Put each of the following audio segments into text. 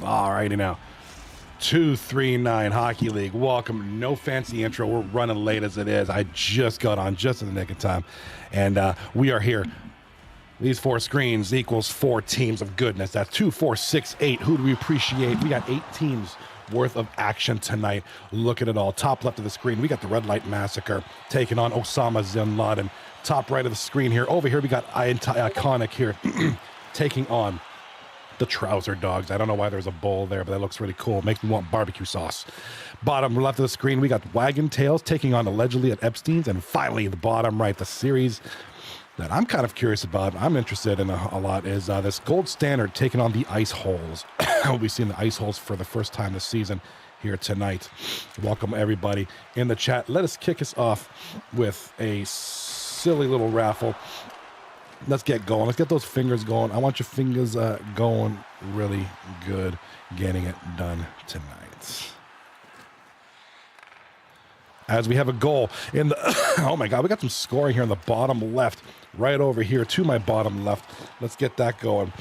All righty now. 239 Hockey League. Welcome. No fancy intro. We're running late as it is. I just got on just in the nick of time. And we are here. These 4 screens equals 4 teams of goodness. That's 2, 4, 6, 8. Who do we appreciate? We got 8 teams worth of action tonight. Look at it all. Top left of the screen, we got the Red Light Massacre taking on Osama bin Laden. Top right of the screen here. Over here, we got Iconic here taking on the Trouser Dogs. I don't know why there's a bowl there, but that looks really cool. Makes me want barbecue sauce. Bottom left of the screen, we got Wagon Tails taking on Allegedly at Epstein's. And finally, the bottom right, the series that I'm kind of curious about, I'm interested in a lot, is this Gold Standard taking on the Ice Holes. We'll be seeing the Ice Holes for the first time this season here tonight. Welcome, everybody in the chat. Let us kick us off with a silly little raffle. Let's get going. Let's get those fingers going. I want your fingers going really good, getting it done tonight. As we have a goal in the, oh my God, we got some scoring here in the bottom left, right over here to my bottom left. Let's get that going.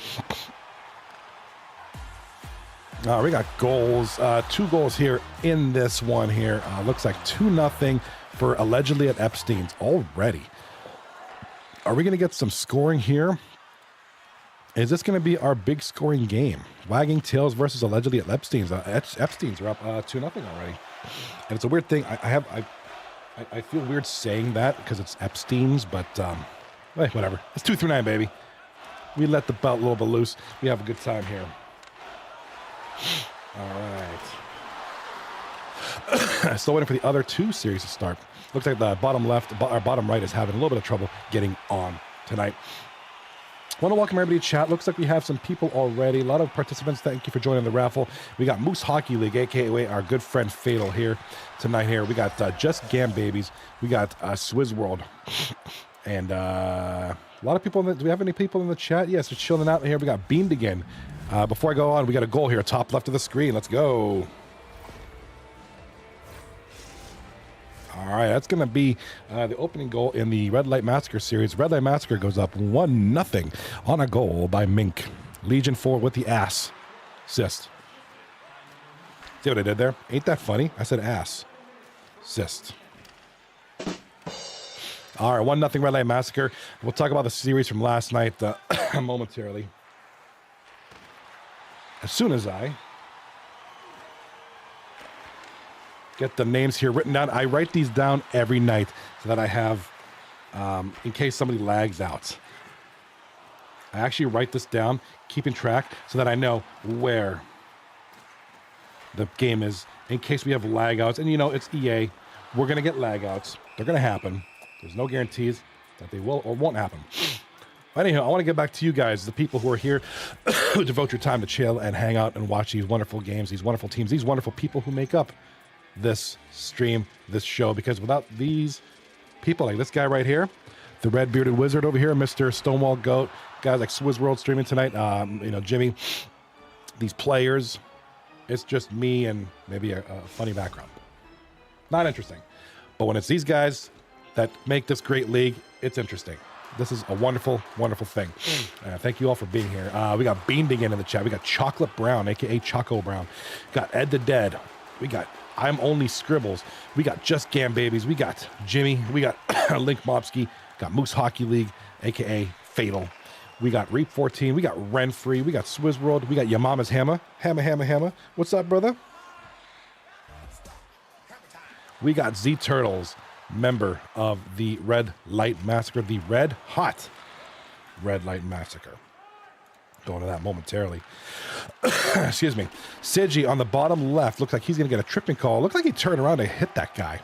We got goals, 2 goals here in this one here. Looks like 2-0 for Allegedly at Epstein's already. Are we going to get some scoring here? Is this going to be our big scoring game? Wagging Tails versus Allegedly at Epstein's. Epstein's are up 2-0 already. And it's a weird thing. I feel weird saying that because it's Epstein's, but hey, whatever. It's 2-9, baby. We let the belt a little bit loose. We have a good time here. All right. Still waiting for the other 2 series to start. Looks like the bottom left, or bottom right is having a little bit of trouble getting on tonight. Want to welcome everybody to chat. Looks like we have some people already. A lot of participants. Thank you for joining the raffle. We got Moose Hockey League, a.k.a. our good friend Fatal here tonight here. We got Just Gam Babies. We got Swizz World. And a lot of people. Do we have any people in the chat? Yes, just chilling out here. We got Beamed again. Before I go on, we got a goal here, top left of the screen. Let's go. All right, that's going to be the opening goal in the Red Light Massacre series. Red Light Massacre goes up 1-0 on a goal by Mink. Legion 4 with the ass. Assist. See what I did there? Ain't that funny? I said ass. Assist. All right, 1-0 Red Light Massacre. We'll talk about the series from last night momentarily. As soon as I get the names here written down. I write these down every night so that I have, in case somebody lags out. I actually write this down, keeping track, so that I know where the game is in case we have lag outs. And you know, it's EA. We're going to get lag outs. They're going to happen. There's no guarantees that they will or won't happen. Anyhow, I want to get back to you guys, the people who are here, who devote your time to chill and hang out and watch these wonderful games, these wonderful teams, these wonderful people who make up this stream, this show, because without these people, like this guy right here, the red bearded wizard over here, Mr. Stonewall Goat, guys like Swizz World streaming tonight, you know, Jimmy, these players, it's just me and maybe a funny background. Not interesting. But when it's these guys that make this great league, it's interesting. This is a wonderful, wonderful thing. Thank you all for being here. We got Beamed again in the chat. We got Chocolate Brown, a.k.a. Choco Brown. Got Ed the Dead. We got I'm Only Scribbles. We got Just Gam Babies. We got Jimmy. We got Link Mobsky. Got Moose Hockey League, a.k.a. Fatal. We got Reap 14. We got Ren Free. We got Swizz World. We got Yamama's Hammer. Hammer. What's up, brother? We got Z Turtles, member of the Red Light Massacre, the Red Hot Red Light Massacre. Going to that momentarily. Excuse me. Sigi on the bottom left looks like he's going to get a tripping call. Looked like he turned around and hit that guy.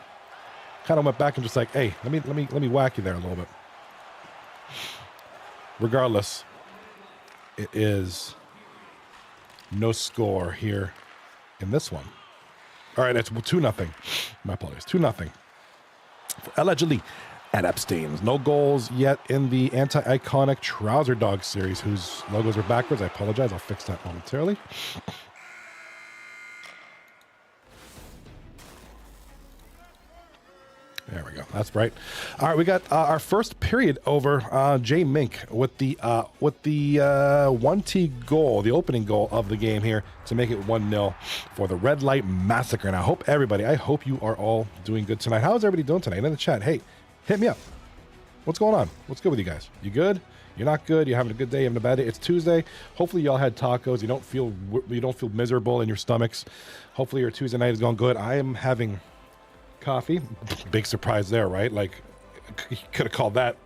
Kind of went back and just like, hey, let me whack you there a little bit. Regardless, it is no score here in this one. All right, it's 2-0. My apologies. 2-0. Allegedly at Epstein's. No goals yet in the anti-iconic Trouser Dog series, whose logos are backwards. I apologize. I'll fix that momentarily. There we go. That's right. All right, we got our first period over. Jay Mink with the 1T goal, the opening goal of the game here to make it 1-0 for the Red Light Massacre. And I hope you are all doing good tonight. How is everybody doing tonight? In the chat, hey, hit me up. What's going on? What's good with you guys? You good? You're not good? You're having a good day? Having a bad day? It's Tuesday. Hopefully y'all had tacos. You don't feel miserable in your stomachs. Hopefully your Tuesday night is going good. I am having coffee. Big surprise there, right? Like, you could have called that.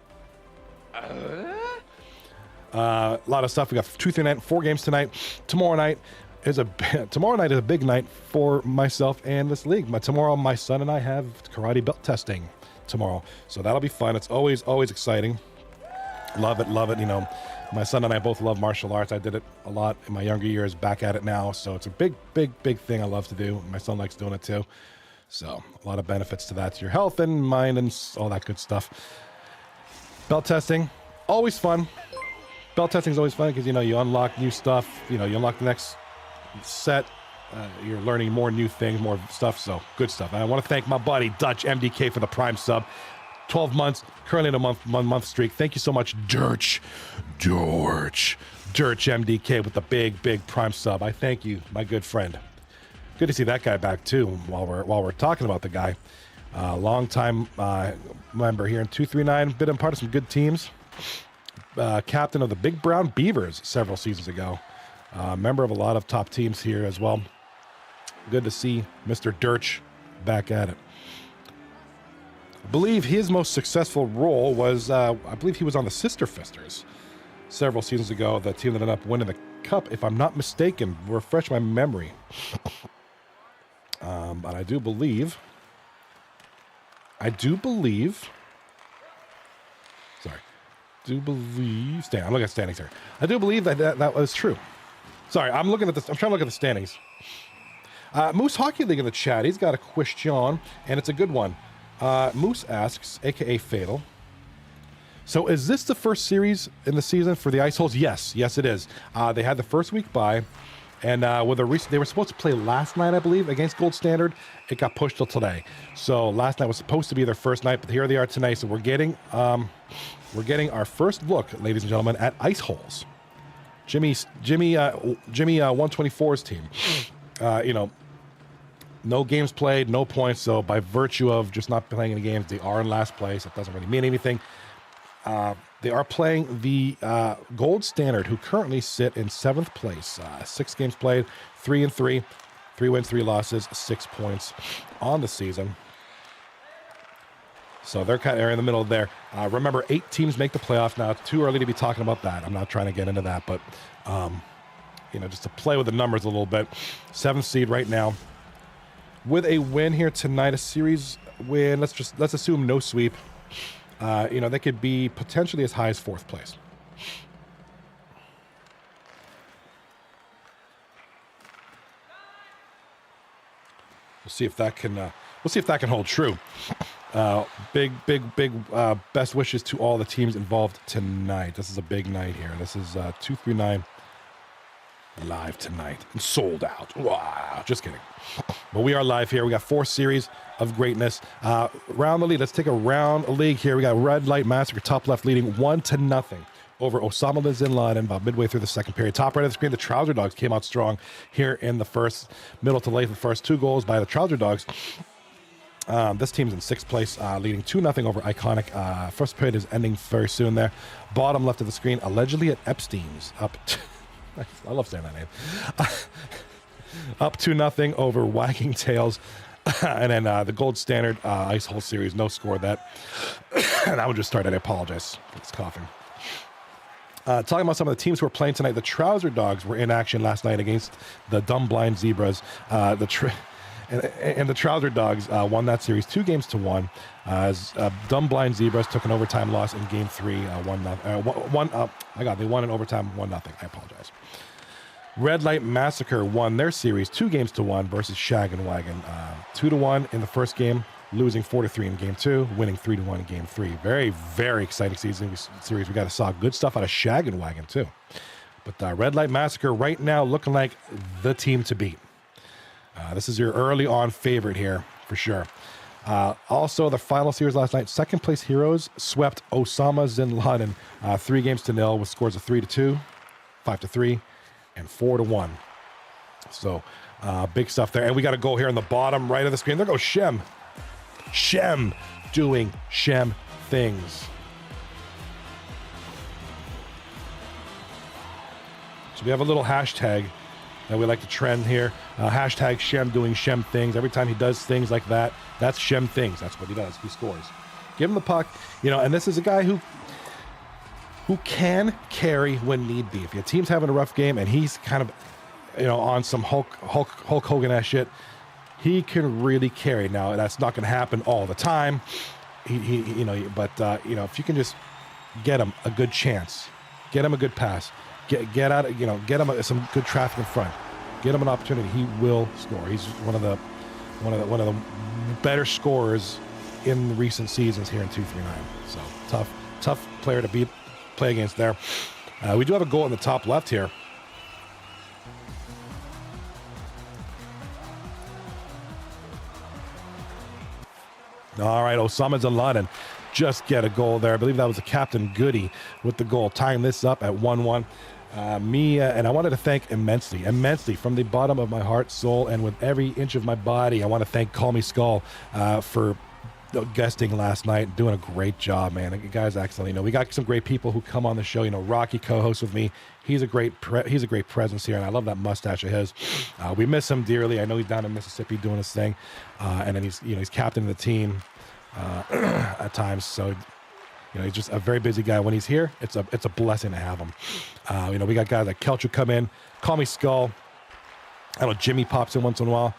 A lot of stuff. We got Tuesday night, 4 games tonight. Tomorrow night is a big night for myself and this league. Tomorrow, my son and I have karate belt testing tomorrow, so that'll be fun. It's always exciting. Love it. You know, my son and I both love martial arts. I did it a lot in my younger years. Back at it now, so it's a big thing I love to do. My son likes doing it too. So a lot of benefits to that, to your health and mind and all that good stuff. Belt testing, always fun. Belt testing is always fun because, you know, you unlock new stuff. You know, you unlock the next set. You're learning more new things, more stuff. So good stuff. And I want to thank my buddy Dutch MDK for the Prime sub. 12 months, currently in a month streak. Thank you so much, Dirch MDK with the big Prime sub. I thank you, my good friend. Good to see that guy back too. While we're talking about the guy, long time member here in 239, been a part of some good teams. Captain of the Big Brown Beavers several seasons ago. Member of a lot of top teams here as well. Good to see Mr. Dirch back at it. I believe his most successful role was, I believe he was on the Sister Fisters several seasons ago. The team that ended up winning the cup, if I'm not mistaken. Refresh my memory. But I do believe, sorry, I'm looking at standings here. I do believe that was true. Sorry, I'm trying to look at the standings. Moose Hockey League in the chat, he's got a question, and it's a good one. Moose asks, aka Fatal, so is this the first series in the season for the Ice Holes? Yes, it is. They had the first week bye. And with they were supposed to play last night, I believe, against Gold Standard. It got pushed till today. So last night was supposed to be their first night, but here they are tonight. So we're getting our first look, ladies and gentlemen, at Ice Holes. Jimmy 124's team. You know, no games played, no points. So by virtue of just not playing any games, they are in last place. It doesn't really mean anything. They are playing the Gold Standard, who currently sit in 7th place. 6 games played, 3-3, 3 wins, 3 losses, 6 points on the season. So they're kind of in the middle there. Remember, 8 teams make the playoffs now. It's too early to be talking about that. I'm not trying to get into that, but you know, just to play with the numbers a little bit. 7th seed right now. With a win here tonight, a series win. Let's assume no sweep. You know, they could be potentially as high as 4th place. We'll see if that can hold true. Big best wishes to all the teams involved tonight. This is a big night here. This is 239 live tonight and sold out. Wow, just kidding. But we are live here. We got 4 series of greatness. Round the lead. Let's take a round league here. We got Red Light Massacre top left leading 1-0 over Osama bin Laden about midway through the second period. Top right of the screen, the Trouser Dogs came out strong here in the first, middle to late, the first 2 goals by the Trouser Dogs. This team's in 6th place, leading 2-0 over Iconic. First period is ending very soon there. Bottom left of the screen, allegedly at Epstein's. I love saying that name. Up 2-0 over Wagging Tails. And then the Gold Standard Ice Hole Series, no score that. And I would just start. I apologize for this coughing. Talking about some of the teams who are playing tonight, the Trouser Dogs were in action last night against the Dumb Blind Zebras. And the Trouser Dogs won that series 2-1. As Dumb Blind Zebras took an overtime loss in Game 3, 1-0. They won in overtime 1-0. I apologize. Red Light Massacre won their series 2-1 versus Shag and Wagon. 2-1 in the first game, losing 4-3 in Game 2, winning 3-1 in Game 3. Very, very exciting series. We got to saw good stuff out of Shag and Wagon too. But Red Light Massacre right now looking like the team to beat. This is your early on favorite here for sure. Also, the final series last night, second place Heroes swept Osama Bin Laden 3-0 with scores of 3-2, 5-3, and 4-1. So big stuff there. And we got a goal here on the bottom right of the screen. There goes Shem. Shem doing Shem things. So we have a little hashtag that we like to trend here. Hashtag Shem doing Shem things. Every time he does things like that, that's Shem things. That's what he does. He scores. Give him the puck, and this is a guy who can carry when need be. If your team's having a rough game and he's kind of, on some Hulk Hogan-ass shit, he can really carry. Now, that's not going to happen all the time. But if you can just get him a good chance, get him a good pass, get out, get him some good traffic in front, get him an opportunity, he will score. He's one of the better scorers in recent seasons here in 239. So tough player to play against there. We do have a goal in the top left here. All right, Osama Bin Laden just get a goal there. I believe that was the Captain Goody with the goal, tying this up at 1-1. And I wanted to thank immensely from the bottom of my heart, soul, and with every inch of my body, I want to thank Call Me Skull for guesting last night, doing a great job, man. The guy's excellent. We got some great people who come on the show. Rocky co-hosts with me. He's a great presence here, and I love that mustache of his. We miss him dearly. I know he's down in Mississippi doing his thing, and then he's captain of the team at times. So he's just a very busy guy. When he's here, it's a blessing to have him. We got guys like Kelcher come in, Call Me Skull. I know Jimmy pops in once in a while.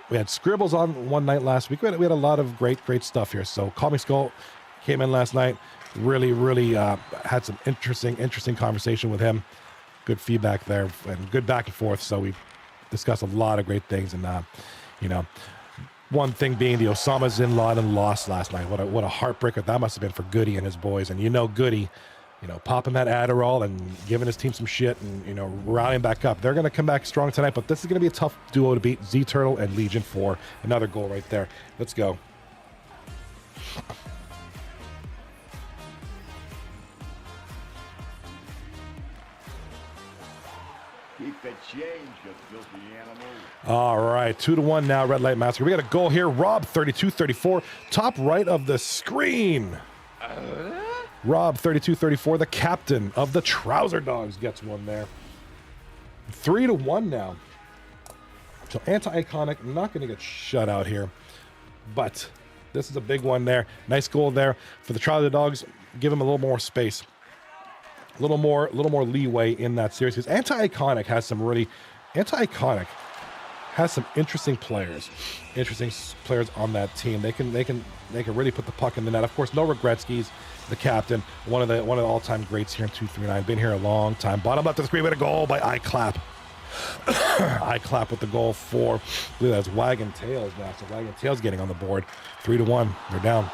We had Scribbles on one night last week. We had a lot of great stuff here. So Call Me Skull came in last night. Really had some interesting conversation with him. Good feedback there and good back and forth. So we discussed a lot of great things. And one thing being the Osama Bin Laden loss last night. What a heartbreaker that must have been for Goody and his boys. And Goody, popping that Adderall and giving his team some shit and, rallying back up. They're going to come back strong tonight, but this is going to be a tough duo to beat. Z-Turtle and Legion for another goal right there. Let's go. Keep the change, you filthy animal. All right, 2-1 now, Red Light Massacre. We got a goal here. Rob, 32-34, top right of the screen. Rob, 32-34, the captain of the Trouser Dogs, gets one there. 3-1 now. So Anti-Iconic, not going to get shut out here. But this is a big one there. Nice goal there for the Trouser Dogs. Give them a little more space. A little more leeway in that series. Because Anti-Iconic has some interesting players. Interesting players on that team. They can really put the puck in the net. Of course, no Regretskis, the captain, one of the all-time greats here in 239. Been here a long time. Bottom left of the screen with a goal by iClap. iClap with the goal for, I believe that's Wagon Tails now. So Wagon Tails getting on the board. 3-1. They're down.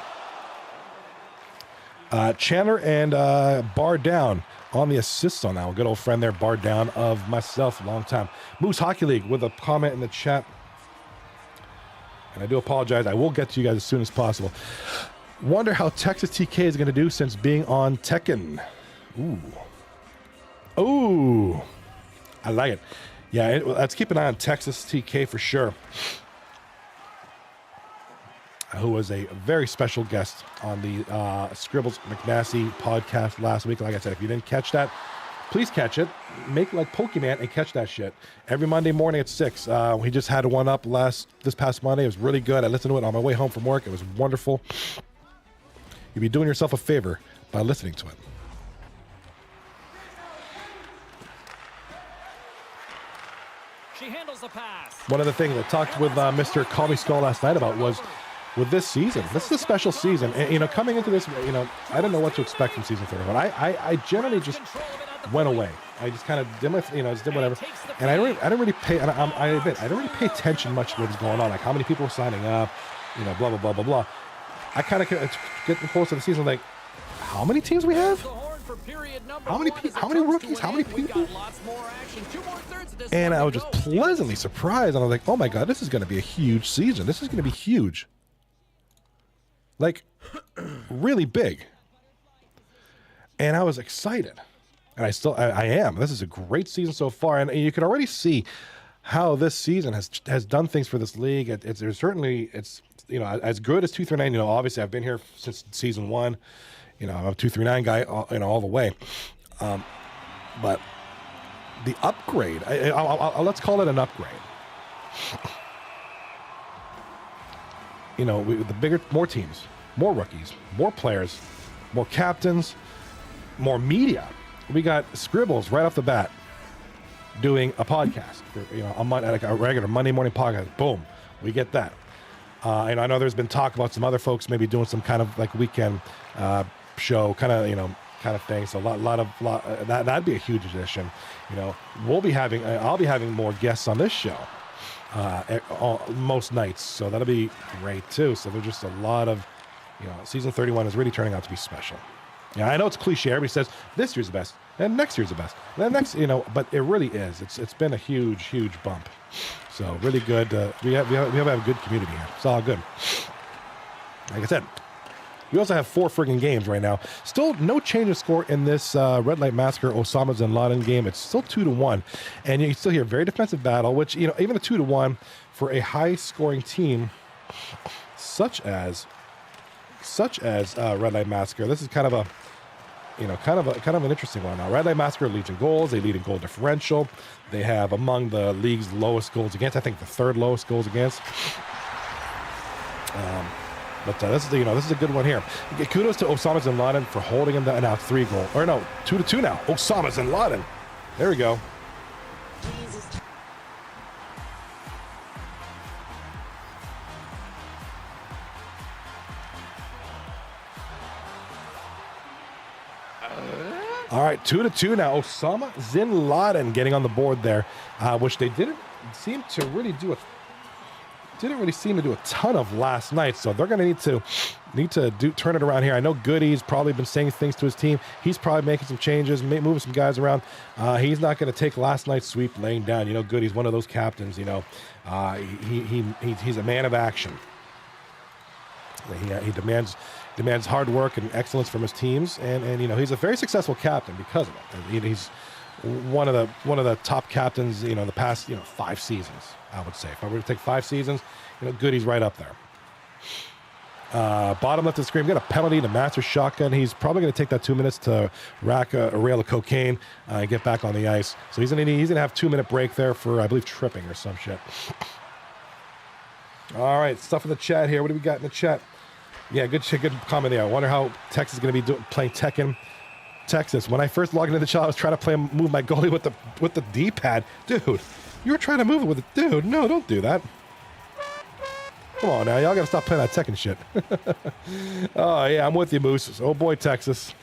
Chandler and Bar Down on the assists on that one. Good old friend there, Bar Down of myself, long time. Moose Hockey League with a comment in the chat. And I do apologize. I will get to you guys as soon as possible. Wonder how Texas TK is going to do since being on Tekken. Ooh. I like it. Yeah, let's keep an eye on Texas TK for sure. Who was a very special guest on the Scribbles McNasty podcast last week. Like I said, if you didn't catch that, please catch it. Make like Pokemon and catch that shit. Every Monday morning at 6. We just had one up this past Monday. It was really good. I listened to it on my way home from work. It was wonderful. You'd be doing yourself a favor by listening to it. She handles the pass. One of the things I talked with Mr. Call Me Skull last night about was with this season. This is a special season. And, coming into this, I didn't know what to expect from season 31. I generally just went away. I just kind of did my, just did whatever. And I didn't really pay, and I admit, I didn't really pay attention much to what was going on. Like how many people were signing up, blah, blah, blah, blah, blah. I kind of getting close to the season, like, how many teams we have? period number How many one as it how many comes to rookies? an How many end. We've people? got lots more action. 2 more thirds of this And one I to was just go. pleasantly surprised. And I was like, oh my God, this is going to be a huge season. This is going to be huge. Like, really big. And I was excited. And I am. This is a great season so far. And you can already see how this season has done things for this league. It's certainly, as good as 239. Obviously I've been here since season 1. I'm a 239 guy, all the way. But the upgrade, let's call it an upgrade. More teams, more rookies, more players, more captains, more media. We got Scribbles right off the bat doing a podcast for a regular Monday morning podcast. Boom, we get that. And I know there's been talk about some other folks maybe doing some kind of like weekend show kind of thing. So that'd be a huge addition. I'll be having more guests on this show most nights, so that'll be great too. So there's just a lot of season 31 is really turning out to be special. Yeah, I know it's cliche. Everybody says this year's the best, and next year's the best, and then next, but it really is. It's been a huge bump. So really good. We have a good community here. It's all good. Like I said, we also have 4 friggin' games right now. Still no change of score in this Red Light Massacre Osama bin Laden game. It's still 2-1, and you still hear very defensive battle. Which even a 2-1 for a high-scoring team such as Red Light Massacre. This is kind of an interesting one. Now, Red Light Massacre leads in goals. They lead in goal differential. They have among the league's lowest goals against. I think the 3rd lowest goals against. But this is a good one here. Kudos to Osama bin Laden for holding him down. Now 3-goal, or no, 2-2 now. Osama bin Laden. There we go. All right, 2-2 now. Osama bin Laden getting on the board there, which they didn't seem to do a ton of last night. So they're going to need to turn it around here. I know Goody's probably been saying things to his team. He's probably making some changes, moving some guys around. He's not going to take last night's sweep laying down. Goody's one of those captains. He's a man of action. He demands hard work and excellence from his teams, and he's a very successful captain because of it. He's one of the top captains, the past 5 seasons. I would say if I were to take 5 seasons, Goody's right up there. Bottom left of the screen, we got a penalty to Master Shotgun. He's probably going to take that 2 minutes to rack a rail of cocaine and get back on the ice. So he's gonna have 2-minute break there for, I believe, tripping or some shit. All right, stuff in the chat here. What do we got in the chat? Yeah, good comment there. I wonder how Texas is going to be playing Tekken. Texas. When I first logged into the chat, I was trying to move my goalie with the D-pad. Dude, you were trying to move it with it. Dude, no, don't do that. Come on now, y'all got to stop playing that Tekken shit. Oh yeah, I'm with you, Moose. Oh boy, Texas.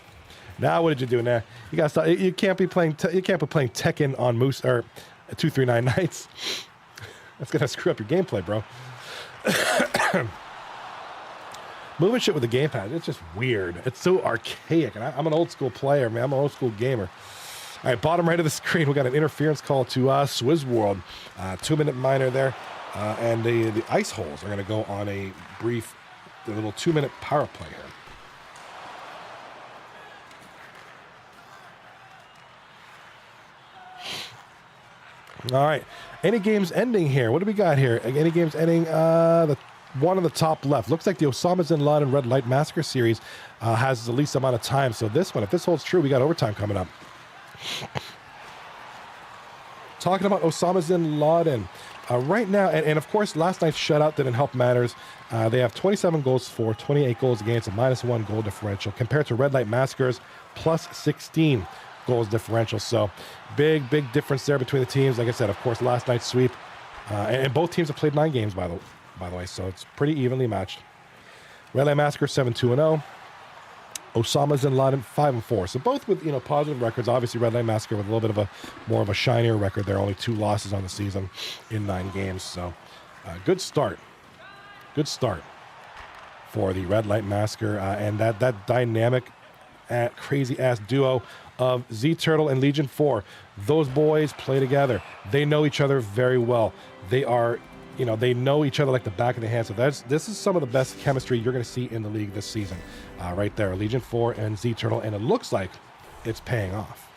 Now what did you do now? You got to stop. You can't be playing Tekken on Moose or 239 nights. That's gonna screw up your gameplay, bro. Moving shit with the gamepad, it's just weird. It's so archaic, and I'm an old school player, man. I'm an old school gamer. All right, bottom right of the screen, we got an interference call to Swizz World. 2-minute minor there, and the ice holes are going to go on a little 2-minute power play here. All right, any games ending here? What do we got here? Any games ending? The one on the top left. Looks like the Osama bin Laden Red Light Massacre series has the least amount of time. So this one, if this holds true, we got overtime coming up. Talking about Osama bin Laden. Right now, and of course, last night's shutout didn't help matters. They have 27 goals for, 28 goals against, a -1 goal differential, compared to Red Light Massacre's plus 16 goals differential. So big difference there between the teams. Like I said, of course, last night's sweep. And both teams have played 9 games, by the way, so it's pretty evenly matched. Red Light Massacre 7-2-0. Osama bin Laden 5-4. So both with positive records. Obviously, Red Light Massacre with a little bit of more of a shinier record there. Only 2 losses on the season in 9 games. So good start. Good start for the Red Light Massacre, and that dynamic crazy ass duo of Z Turtle and Legion 4. Those boys play together. They know each other very well. They are, they know each other like the back of their hand. So this is some of the best chemistry you're going to see in the league this season. Right there, Legion 4 and Z Turtle, and it looks like it's paying off.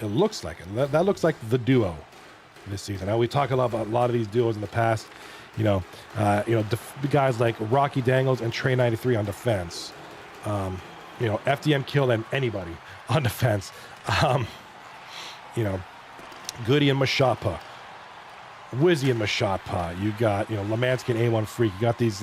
It looks like it. That looks like the duo this season. Now we talk about a lot of these duos in the past. Guys like Rocky Dangles and Trey 93 on defense. FDM killed anybody on defense. Goody and Mashapa, Wizzy and Mashapa. You got Lemansky and A1 Freak. You got these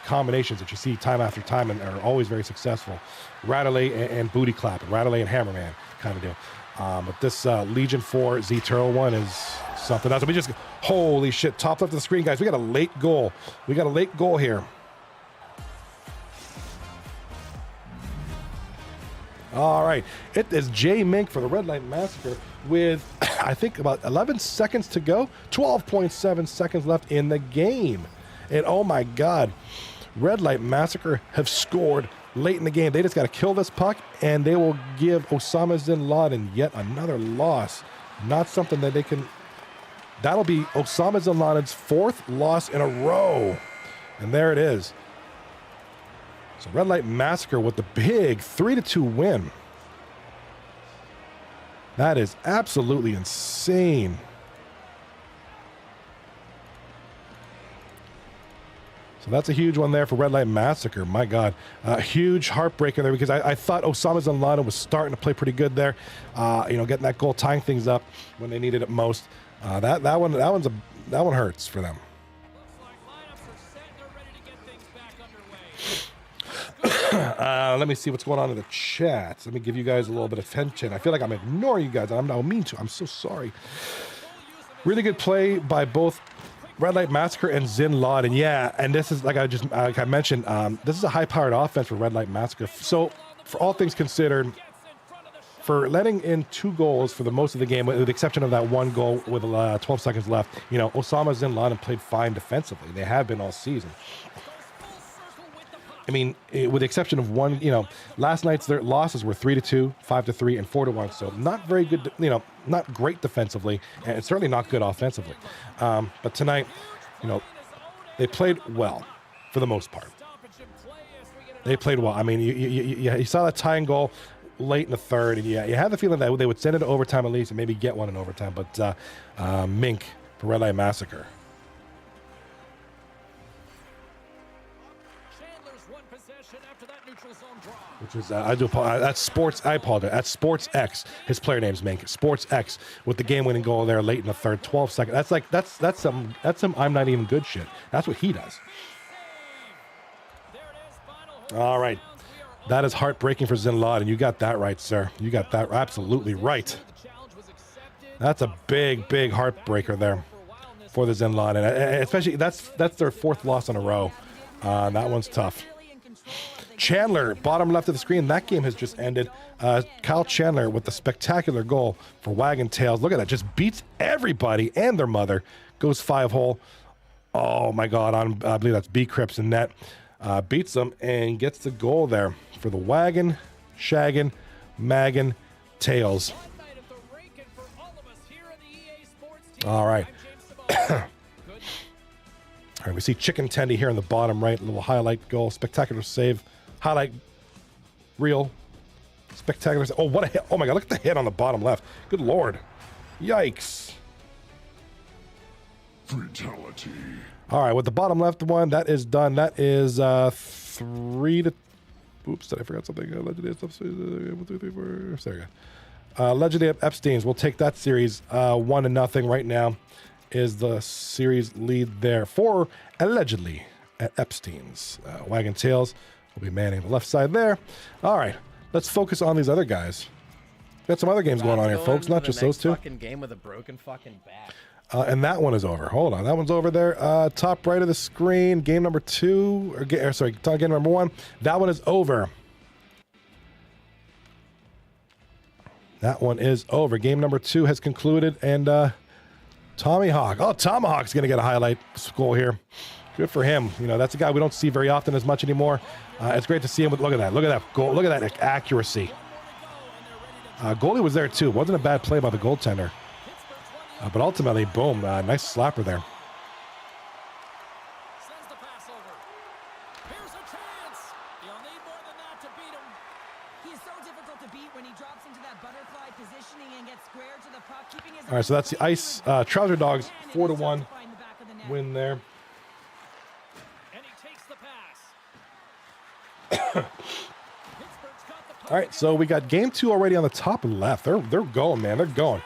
combinations that you see time after time and are always very successful. Radley and Booty Clap, and Radley and Hammerman kind of deal. But this Legion 4 Z Turtle one is something else. Holy shit, top left of the screen, guys. We got a late goal. Here. All right, it is J Mink for the Red Light Massacre with, I think, about 11 seconds to go. 12.7 seconds left in the game. And oh my God, Red Light Massacre have scored late in the game. They just got to kill this puck, and they will give Osama Bin Laden yet another loss. Not something that they can... That'll be Osama Bin Laden's 4th loss in a row. And there it is. So Red Light Massacre with the big 3-2 win. That is absolutely insane. So that's a huge one there for Red Light Massacre. My God, huge heartbreaker there, because I thought Osama Bin Laden was starting to play pretty good there. Getting that goal, tying things up when they needed it most. That one hurts for them. Let me see what's going on in the chat. Let me give you guys a little bit of attention. I feel like I'm ignoring you guys. I don't mean to. I'm so sorry. Really good play by both Red Light Massacre and Bin Laden. Yeah, and this is, like I mentioned, this is a high-powered offense for Red Light Massacre. So, for all things considered, for letting in 2 goals for the most of the game, with the exception of that 1 goal with 12 seconds left, Osama Bin Laden played fine defensively. They have been all season. I mean, with the exception of one, last night's their losses were 3-2, 5-3, and 4-1. So not very good, not great defensively, and certainly not good offensively. But tonight, they played well for the most part. They played well. I mean, you saw that tying goal late in the third, and you had the feeling that they would send it to overtime at least and maybe get one in overtime. But Mink for Red Light Massacre. Which is, I do apologize. That's Sports. I apologize. That's Sports X. His player name's Mink. Sports X with the game-winning goal there late in the third, 12 seconds. That's some I'm not even good shit. That's what he does. All right, that is heartbreaking for Bin Laden. You got that right, sir. You got that absolutely right. That's a big heartbreaker there for the Bin Laden, especially that's their 4th loss in a row. That one's tough. Chandler, bottom left of the screen. That game has just ended. Kyle Chandler with the spectacular goal for Wagon Tails. Look at that. Just beats everybody and their mother. Goes 5-hole. Oh, my God. I believe that's B. Cripps in net. Beats them and gets the goal there for the Wagon, Shaggin, Maggin, Tails. All right. All right, we see Chicken Tendy here in the bottom right. A little highlight goal. Spectacular save. Highlight reel. Spectacular. Oh, what a hit. Oh, my God. Look at the hit on the bottom left. Good Lord. Yikes. Fatality. All right, with the bottom left one, that is done. That is 3-. Oops, did I forget something? Legendary. There we go. Legendary Epstein's. We'll take that series 1-0 right now. Is the series lead there for allegedly at Epstein's. Wagon Tails will be manning the left side there. All right, let's focus on these other guys. Got some other games going on here, folks, not just those 2. Fucking game with a broken fucking back. And that one is over. Hold on, that one's over there. Top right of the screen, game number 2. Game number 1. That one is over. That one is over. Game number 2 has concluded, and Tommy Hawk. Oh, Tomahawk's going to get a highlight goal here Good for him. You know, that's a guy we don't see very often as much anymore. It's great to see him with, look at that goal. Look at that accuracy. Goalie was there too. Wasn't a bad play by the goaltender. But ultimately, boom, nice slapper there. Sends the pass over. Here's a chance. You'll need more than that to beat him. He's so difficult to beat when he drops into that butterfly positioning and gets square to the puck, keeping his All right, so that's the Ice Trouser Dogs 4-1 win there. And he takes the pass. Pittsburgh's got the puck. All right, so we got game 2 already on the top left. They're going, man. They're going.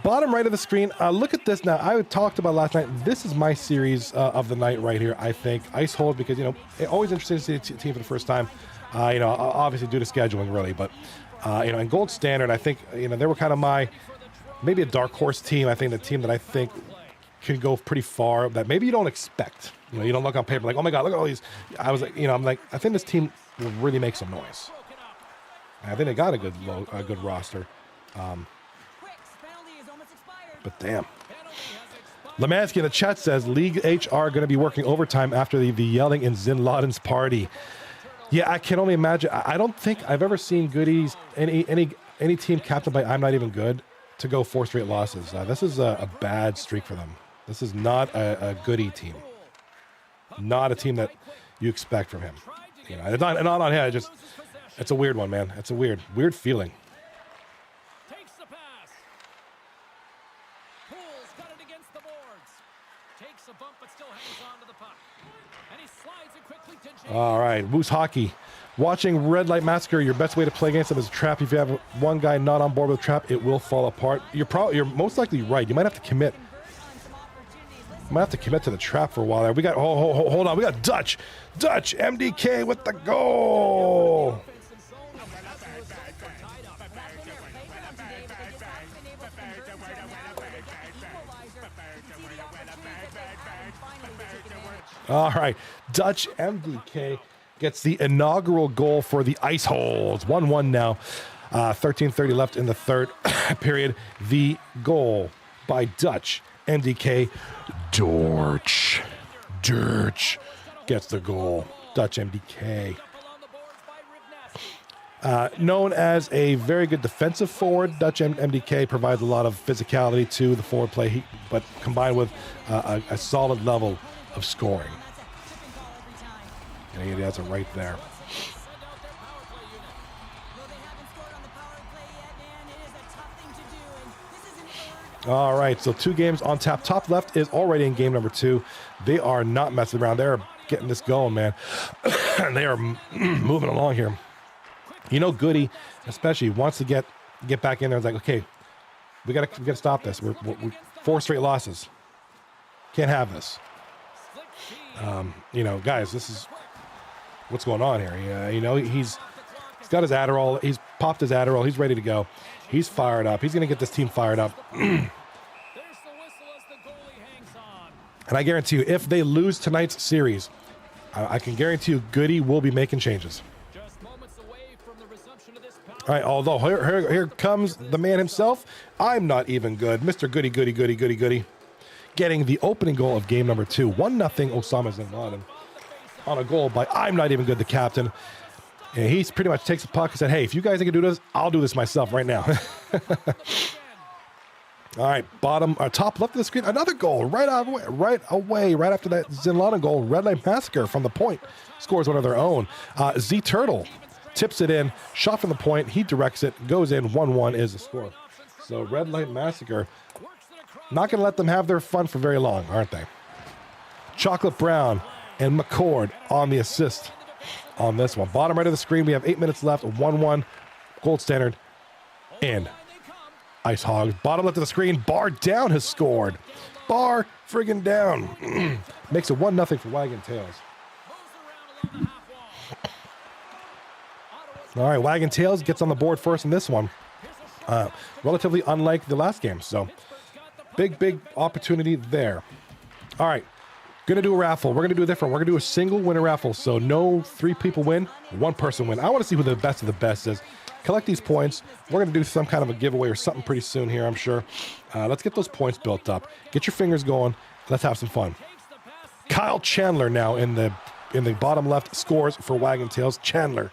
Bottom right of the screen. Look at this now. I talked about last night. This is my series of the night right here, I think. Ice Hold, because, you know, always interesting to see a team for the first time. You know, obviously due to scheduling, really. But, you know, in Gold Standard, I think, you know, they were kind of maybe a dark horse team. I think the team that I think can go pretty far that maybe you don't expect. You know, you don't look on paper like, oh, my God, look at all these. I was like, you know, I'm like, I think this team will really make some noise. I think they got a good roster. But damn. Lemansky in the chat says League HR going to be working overtime after the yelling in Zin Laden's party. Yeah, I can only imagine. I don't think I've ever seen goodies, any team captained by I'm Not Even Good, to go 4 straight losses. This is a bad streak for them. This is not a goodie team. Not a team that you expect from him. You know, it's not on him. It's a weird one, man. It's a weird feeling. Takes the pass. Poole's got it against the boards. Takes a bump but still hangs on to the puck. And he slides it quickly to James. All right, Moose Hockey. Watching Red Light Massacre, your best way to play against them is a trap. If you have one guy not on board with a trap, it will fall apart. You're most likely right. You might have to commit. You might have to commit to the trap for a while there. We got, hold on. We got Dutch MDK with the goal. All right, Dutch MDK gets the inaugural goal for the Ice Holes. 1-1 now. 13:30 left in the third period. The goal by Dutch MDK. Dorch gets the goal. Dutch MDK. Known as a very good defensive forward, Dutch MDK provides a lot of physicality to the forward play, but combined with a solid level of scoring. And he has it right there. All right, so 2 games on tap. Top left is already in game number 2. They are not messing around. They're getting this going, man. They are moving along here. You know, Goody, especially, wants to get back in there. It's like, okay, we gotta stop this. We're 4 straight losses. Can't have this. You know, guys, this is what's going on here. You know, he's got his Adderall. He's popped his Adderall. He's ready to go. He's fired up. He's going to get this team fired up. And I guarantee you, if they lose tonight's series, I can guarantee you Goody will be making changes. All right, although here comes the man himself. I'm Not Even Good. Mr. Goody. Getting the opening goal of game number 2. 1-0 Osama Bin Laden on a goal by I'm Not Even Good, the captain. And he pretty much takes the puck and said, hey, if you guys can do this, I'll do this myself right now. All right, top left of the screen, another goal right after that Zin Laden goal. Red Light Massacre from the point scores one of their own. Z Turtle tips it in, shot from the point. He directs it, goes in. 1-1 is the score. So Red Light Massacre, not going to let them have their fun for very long, aren't they? Chocolate Brown and McCord on the assist on this one. Bottom right of the screen, we have 8 minutes left. 1-1, Gold Standard, and Ice Hogs. Bottom left of the screen, Bar Down has scored. Bar friggin' Down. Makes it 1-0 for Wagon Tails. All right, Wagon Tails gets on the board first in this one. Relatively unlike the last game, so big opportunity there. All right, gonna do a raffle. We're gonna do a different. We're gonna do a single winner raffle. So no 3 people win, 1 person win. I want to see who the best of the best is. Collect these points. We're gonna do some kind of a giveaway or something pretty soon here, I'm sure. Let's get those points built up. Get your fingers going. Let's have some fun. Kyle Chandler now in the bottom left scores for Wagon Tails. Chandler.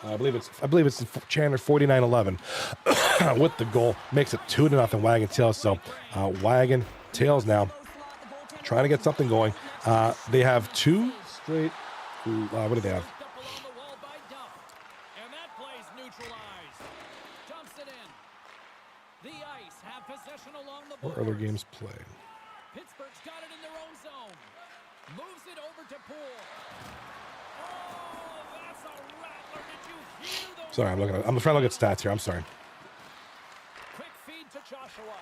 I believe it's Chandler 49-11 with the goal. Makes it 2-0 Wagon Tails. So Wagon Tails now trying to get something going. They have 2 straight. What do they have? What other games play? Pittsburgh's got it in their own zone. Moves it over to Poole. Oh, that's a rattler. Did you hear those? Sorry, I'm trying to look at stats here. I'm sorry. Quick feed to Joshua.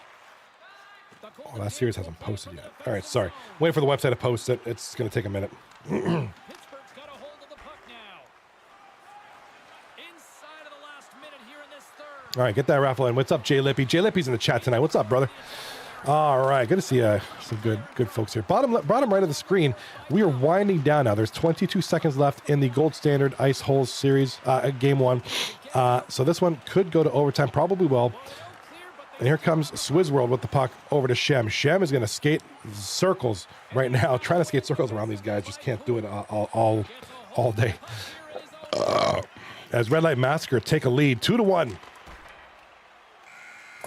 Oh, that series hasn't posted yet. All right, sorry. Waiting for the website to post it. It's going to take a minute. Pittsburgh's got a hold of the puck now. Inside of the last minute here in this third. All right, get that raffle in. What's up, Jay Lippy? Jay Lippy's in the chat tonight. What's up, brother? All right, good to see some good folks here. Bottom right of the screen, we are winding down now. There's 22 seconds left in the Gold Standard Ice Holes series, game 1. So this one could go to overtime, probably will. And here comes Swizzworld with the puck over to Shem. Shem is going to skate circles right now, trying to skate circles around these guys. Just can't do it all day. As Red Light Massacre take a lead, 2-1.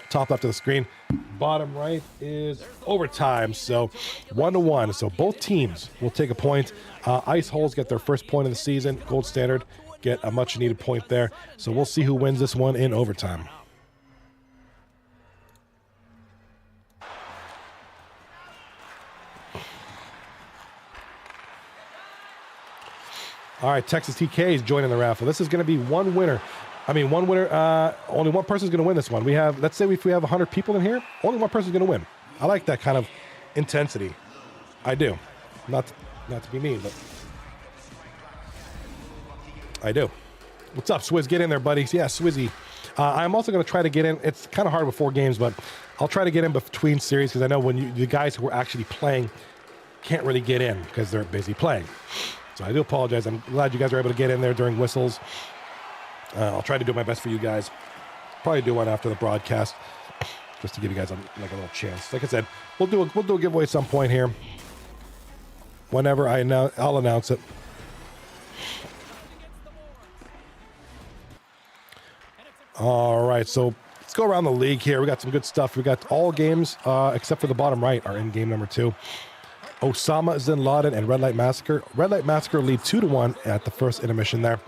Top left of the screen. Bottom right is overtime, so 1-1. So both teams will take a point. Ice Holes get their first point of the season. Gold Standard get a much-needed point there. So we'll see who wins this one in overtime. All right, Texas TK is joining the raffle. This is going to be one winner. Only one person is going to win this one. Let's say if we have 100 people in here, only one person is going to win. I like that kind of intensity. I do. Not to be mean, but I do. What's up, Swizz? Get in there, buddies. Yeah, Swizzy. I'm also going to try to get in. It's kind of hard before games, but I'll try to get in between series because I know the guys who are actually playing can't really get in because they're busy playing. So I do apologize. I'm glad you guys are able to get in there during whistles. I'll try to do my best for you guys. Probably do one after the broadcast, just to give you guys a little chance. Like I said, we'll do a giveaway at some point here. Whenever I'll announce it. All right, so let's go around the league here. We got some good stuff. We got all games except for the bottom right are in game number 2. Osama Bin Laden and Red Light Massacre. Red Light Massacre lead 2-1 at the first intermission there.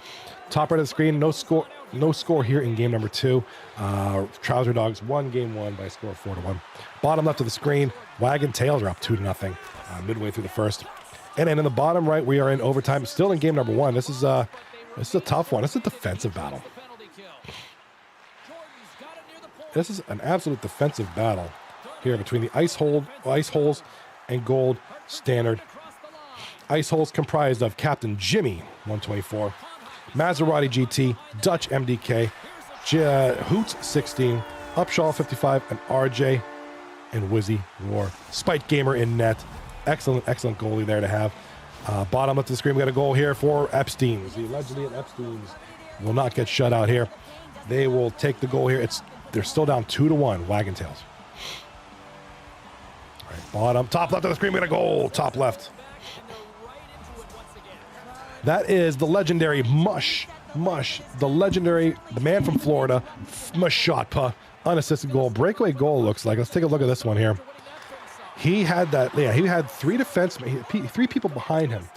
Top right of the screen, no score here in game number 2. Trouser Dogs won game 1 by a score of 4-1. Bottom left of the screen, Wagon Tails are up 2-0 midway through the first. And then in the bottom right, we are in overtime, still in game number 1. This is a tough one. It's a defensive battle. This is an absolute defensive battle here between the Ice Holes and Gold Standard. Ice Holes comprised of Captain Jimmy, 124, Maserati GT, Dutch MDK, Hoots 16, Upshaw 55, and RJ and Wizzy War. Spike Gamer in net. Excellent goalie there to have. Bottom left of the screen, we got a goal here for Epstein's. The allegedly Epstein's will not get shut out here. They will take the goal here. They're still down 2-1, Wagon Tails. All right, bottom, top left of the screen, we got a goal. Top left. That is the legendary Mush, the man from Florida, Mashotpa, unassisted goal. Breakaway goal looks like. Let's take a look at this one here. He had 3 defensemen, 3 people behind him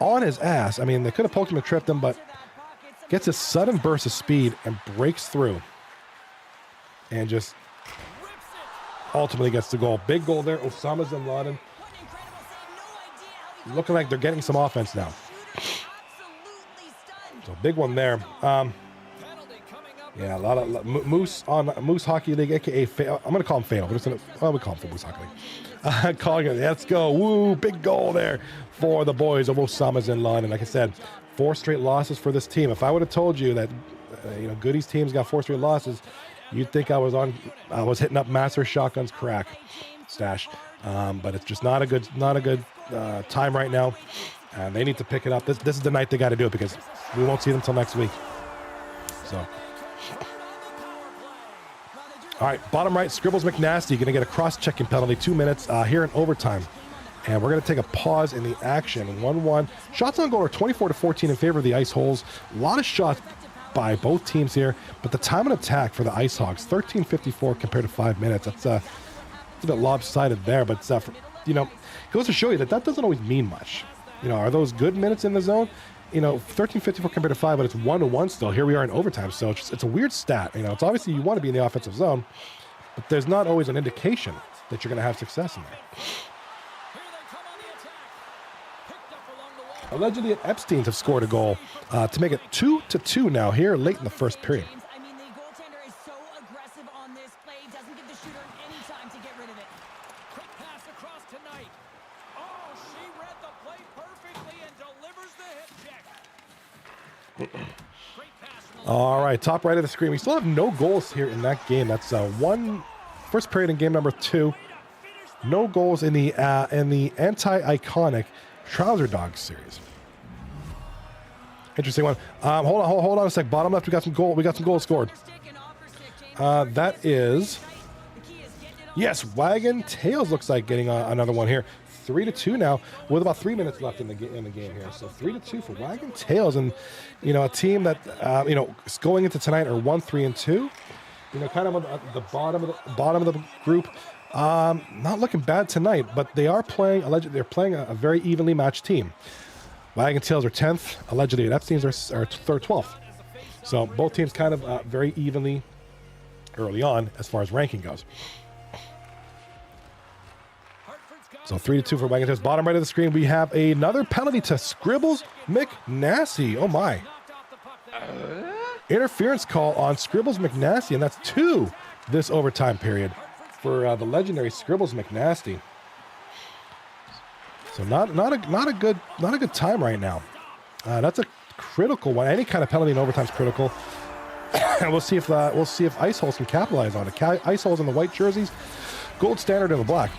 on his ass. I mean, they could have poked him and tripped him, but gets a sudden burst of speed and breaks through and just ultimately gets the goal. Big goal there. Osama Bin Laden looking like they're getting some offense now. So big one there. Yeah, a lot of Moose on Moose Hockey League, aka I'm gonna call him Fatal. We call him for Moose Hockey League. Calling it. Let's go! Woo! Big goal there for the boys of Osama Bin Laden. And like I said, 4 straight losses for this team. If I would have told you that, Goody's team's got 4 straight losses, you'd think I was hitting up Master Shotgun's crack stash. But it's just not a good time right now. And they need to pick it up. This is the night they got to do it because we won't see them until next week. So, all right, bottom right, Scribbles McNasty going to get a cross-checking penalty, 2 minutes here in overtime. And we're going to take a pause in the action. 1-1. Shots on goal are 24-14 in favor of the Ice Holes. A lot of shots by both teams here, but the time on attack for the Ice Hogs, 13:54 compared to 5 minutes. That's a bit lopsided there, but you know, it goes to show you that doesn't always mean much. You know, are those good minutes in the zone? You know, 13:54 compared to 5, but it's 1-1 still. Here we are in overtime, so it's a weird stat. You know, it's obviously you want to be in the offensive zone, but there's not always an indication that you're going to have success in there. Allegedly, Epstein's have scored a goal to make it 2-2 now here late in the first period. I mean, the goaltender is so aggressive on this play, doesn't give the shooter any time to get rid of it. Quick pass across tonight. Oh, she read the play perfectly and delivers the hip check. Great pass. All right, top right of the screen. We still have no goals here in that game. That's first period in game number 2. No goals in the anti-iconic Trouser Dogs series. Interesting one. Hold on a sec. Bottom left, we got some goals scored. That is, yes, Wagon Tails looks like getting another one here. 3-2 now, with about 3 minutes left in the game here. So 3-2 for Wagon Tails, and you know, a team that you know, is going into tonight are 1-3-2. You know, kind of at the bottom of the group. Not looking bad tonight, but they are playing. Allegedly, they're playing a very evenly matched team. Wagon Tails are 10th. Allegedly, Epstein's are 12th. So both teams kind of very evenly early on as far as ranking goes. So 3-2 for Wagon Tails. Bottom right of the screen, we have another penalty to Scribbles McNasty. Oh my! Interference call on Scribbles McNasty, and that's 2 this overtime period for the legendary Scribbles McNasty. So not a good time right now. That's a critical one. Any kind of penalty in overtime is critical. And we'll see if Ice Holes can capitalize on it. Ice Holes in the white jerseys, Gold Standard in the black.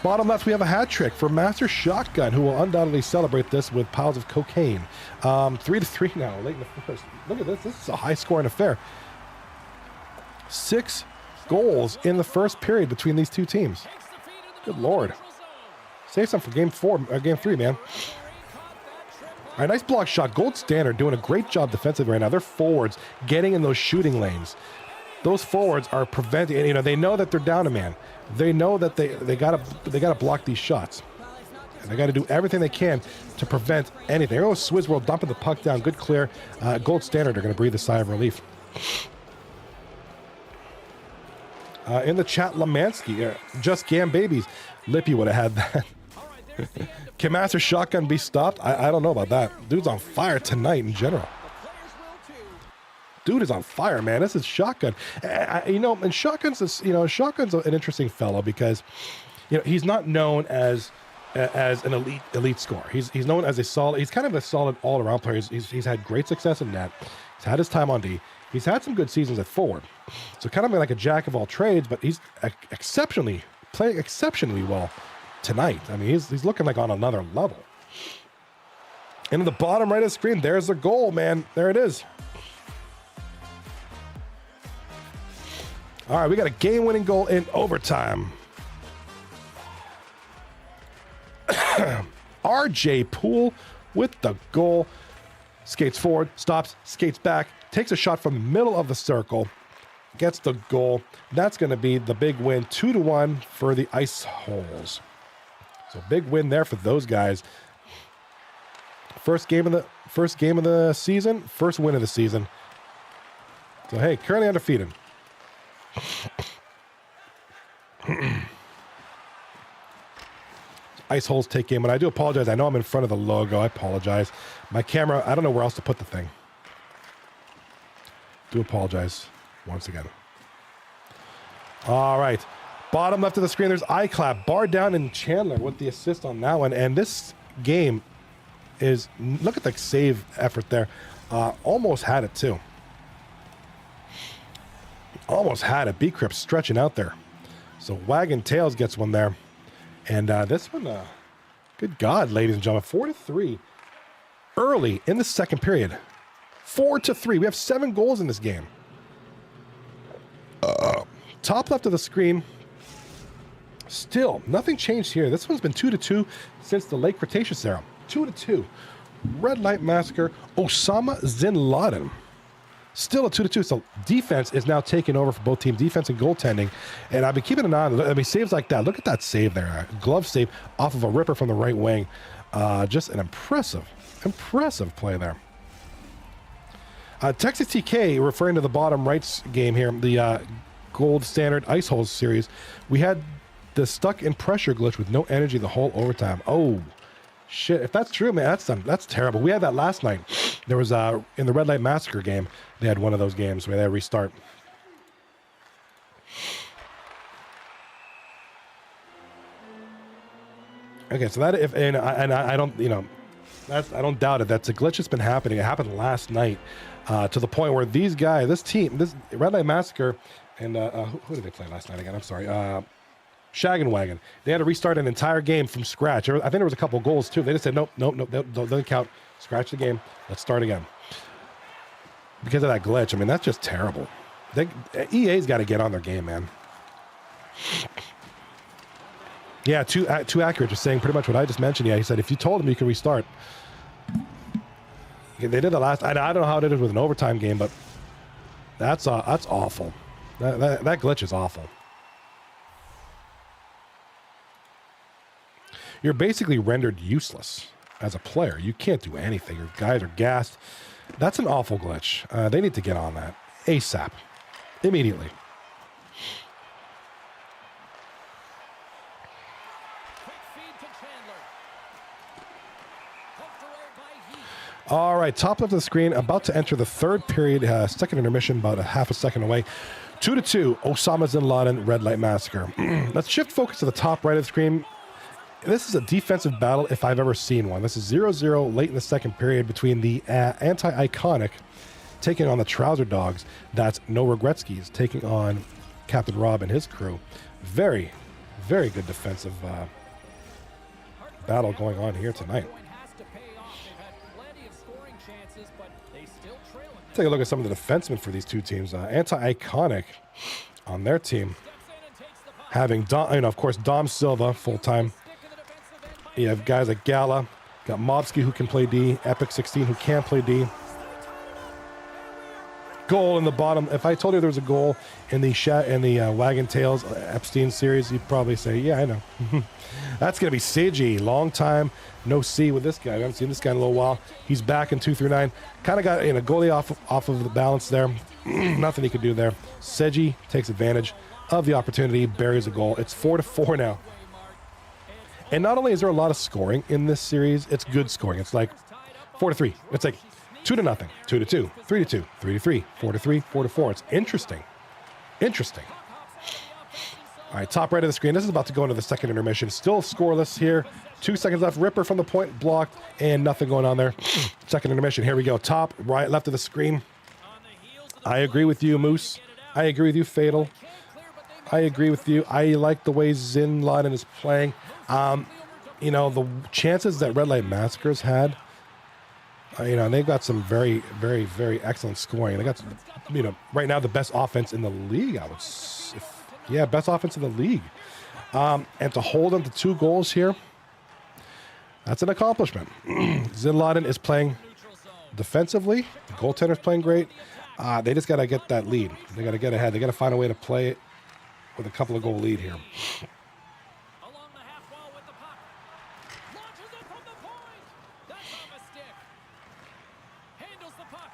Bottom left, we have a hat trick for Master Shotgun, who will undoubtedly celebrate this with piles of cocaine. 3-3 now, late in the first. Look at this. This is a high-scoring affair. 6 goals in the first period between these two teams. Good Lord. Save some for game 3, man. All right, nice block shot. Gold Standard doing a great job defensively right now. They're forwards getting in those shooting lanes. Those forwards are preventing, you know, they know that they're down a man. They know that they gotta block these shots. And they got to do everything they can to prevent anything. There goes Swizzworld dumping the puck down. Good clear. Gold Standard are going to breathe a sigh of relief. In the chat, Lemansky, just Gam Babies. Lippy would have had that. Can Master Shotgun be stopped? I don't know about that. Dude's on fire tonight in general. Dude is on fire, man. This is Shotgun. You know, and Shotgun's an interesting fellow because, you know, he's not known as an elite scorer. He's known as he's kind of a solid all-around player. He's had great success in net. He's had his time on D. He's had some good seasons at forward. So kind of like a jack of all trades, but he's playing exceptionally well tonight. I mean, he's looking like on another level. And in the bottom right of the screen, there's the goal, man. There it is. All right, we got a game-winning goal in overtime. RJ Poole with the goal. Skates forward, stops, skates back, takes a shot from the middle of the circle, gets the goal. That's going to be the big win, 2-1 for the Ice Holes. So big win there for those guys. First game of the season, first win of the season. So hey, currently undefeated. Ice Holes take game, and I do apologize. I know I'm in front of the logo. I apologize. My camera, I don't know where else to put the thing. Do apologize once again. All right. Bottom left of the screen, there's iClap. Bar down and Chandler with the assist on that one. And this game is, look at the save effort there. Almost had it too. Almost had it. B-Crip stretching out there. So Wagon Tails gets one there. And this one, good God, ladies and gentlemen, 4-3 early in the second period. 4-3. We have 7 goals in this game. Top left of the screen, Still, nothing changed here. This one's been 2-2 since the late Cretaceous era. 2-2. Red Light Massacre, Osama Bin Laden. Still a 2-2. So defense is now taking over for both teams, defense and goaltending. And I've been keeping an eye on, I mean, saves like that. Look at that save there. Glove save off of a ripper from the right wing. Just an impressive play there. Texas TK, referring to the bottom right game here, the gold standard ice holes series, we had the stuck in pressure glitch with no energy the whole overtime. Oh, shit. If that's true, man, that's terrible. We had that last night. There was, in the Red Light Massacre game, they had one of those games where they had restart. Okay, so that, if, and I don't, you know, that's, I don't doubt it. That's a glitch that's been happening. It happened last night to the point where these guys, this team, this Red Light Massacre, and who did they play last night again? I'm sorry. Shag and Wagon. They had to restart an entire game from scratch. I think there was a couple goals too. They just said, nope, doesn't count. Scratch the game. Let's start again. Because of that glitch. I mean, that's just terrible. EA's got to get on their game, man. Yeah, too accurate. Just saying pretty much what I just mentioned. Yeah, he said if you told him you can restart. They did the last. I don't know how it is with an overtime game, but that's awful. That glitch is awful. You're basically rendered useless as a player. You can't do anything. Your guys are gassed. That's an awful glitch. They need to get on that ASAP, immediately. All right, top left of the screen, about to enter the third period, second intermission, about a half a second away. 2-2, Osama Bin Laden, Red Light Massacre. Let's shift focus to the top right of the screen. This is a defensive battle if I've ever seen one. This is 0-0 late in the second period between the anti-iconic taking on the Trouser Dogs. That's No Regretskis taking on Captain Rob and his crew. Very, very good defensive battle going on here tonight. Take a look at some of the defensemen for these two teams. Anti-iconic on their team, having of course Dom Silva full-time. You have guys like Gala, got Mobsky who can play D, Epic 16 who can play D. Goal in the bottom. If I told you there was a goal in the Wagon Tails Epstein series, you'd probably say, yeah, I know. That's going to be Seiji. Long time no see with this guy. I haven't seen this guy in a little while. He's back in 2-9. Kind of got goalie off of the balance there. Nothing he could do there. Seiji takes advantage of the opportunity, buries a goal. It's 4-4 now. And not only is there a lot of scoring in this series, it's good scoring. It's like 4-3. It's like 2-0, 2-2, 3-2, 3-3, 4-3, 4-4. It's interesting. Interesting. All right, top right of the screen. This is about to go into the second intermission. Still scoreless here. 2 seconds left. Ripper from the point, blocked, and nothing going on there. Second intermission. Here we go. Top right, left of the screen. I agree with you, Moose. I agree with you, Fatal. I agree with you. I like the way Bin Laden is playing. You know, the chances that Red Light Massacres had, you know, they've got some very, very, very excellent scoring. They got, you know, right now the best offense in the league, I would say. Yeah, best offense in the league. And to hold them to 2 goals here, that's an accomplishment. Bin Laden is playing defensively. The goaltender's playing great. They just got to get that lead. They got to get ahead. They got to find a way to play it with a couple of goal lead here. Along the half wall with the puck. Launches it from the point. That's on the stick. Handles the puck.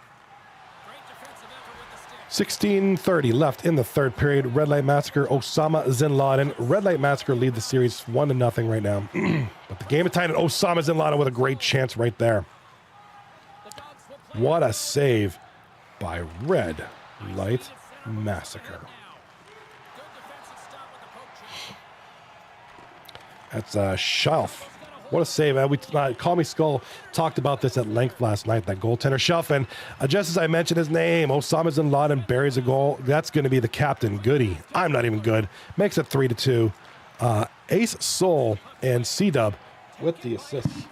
Great defensive effort with the stick. 16:30 left in the third period. Red Light Massacre, Osama Bin Laden. Red Light Massacre lead the series 1-0 right now. But the game is tied, and Osama Bin Laden with a great chance right there. What a save by Red Light Massacre. That's Shelf. What a save. Call Me Skull talked about this at length last night, that goaltender Shelf. And just as I mentioned his name, Osama Bin Laden buries a goal. That's going to be the captain. Goody. I'm not even good. Makes it 3-2. Ace Soul and C-Dub with the assists.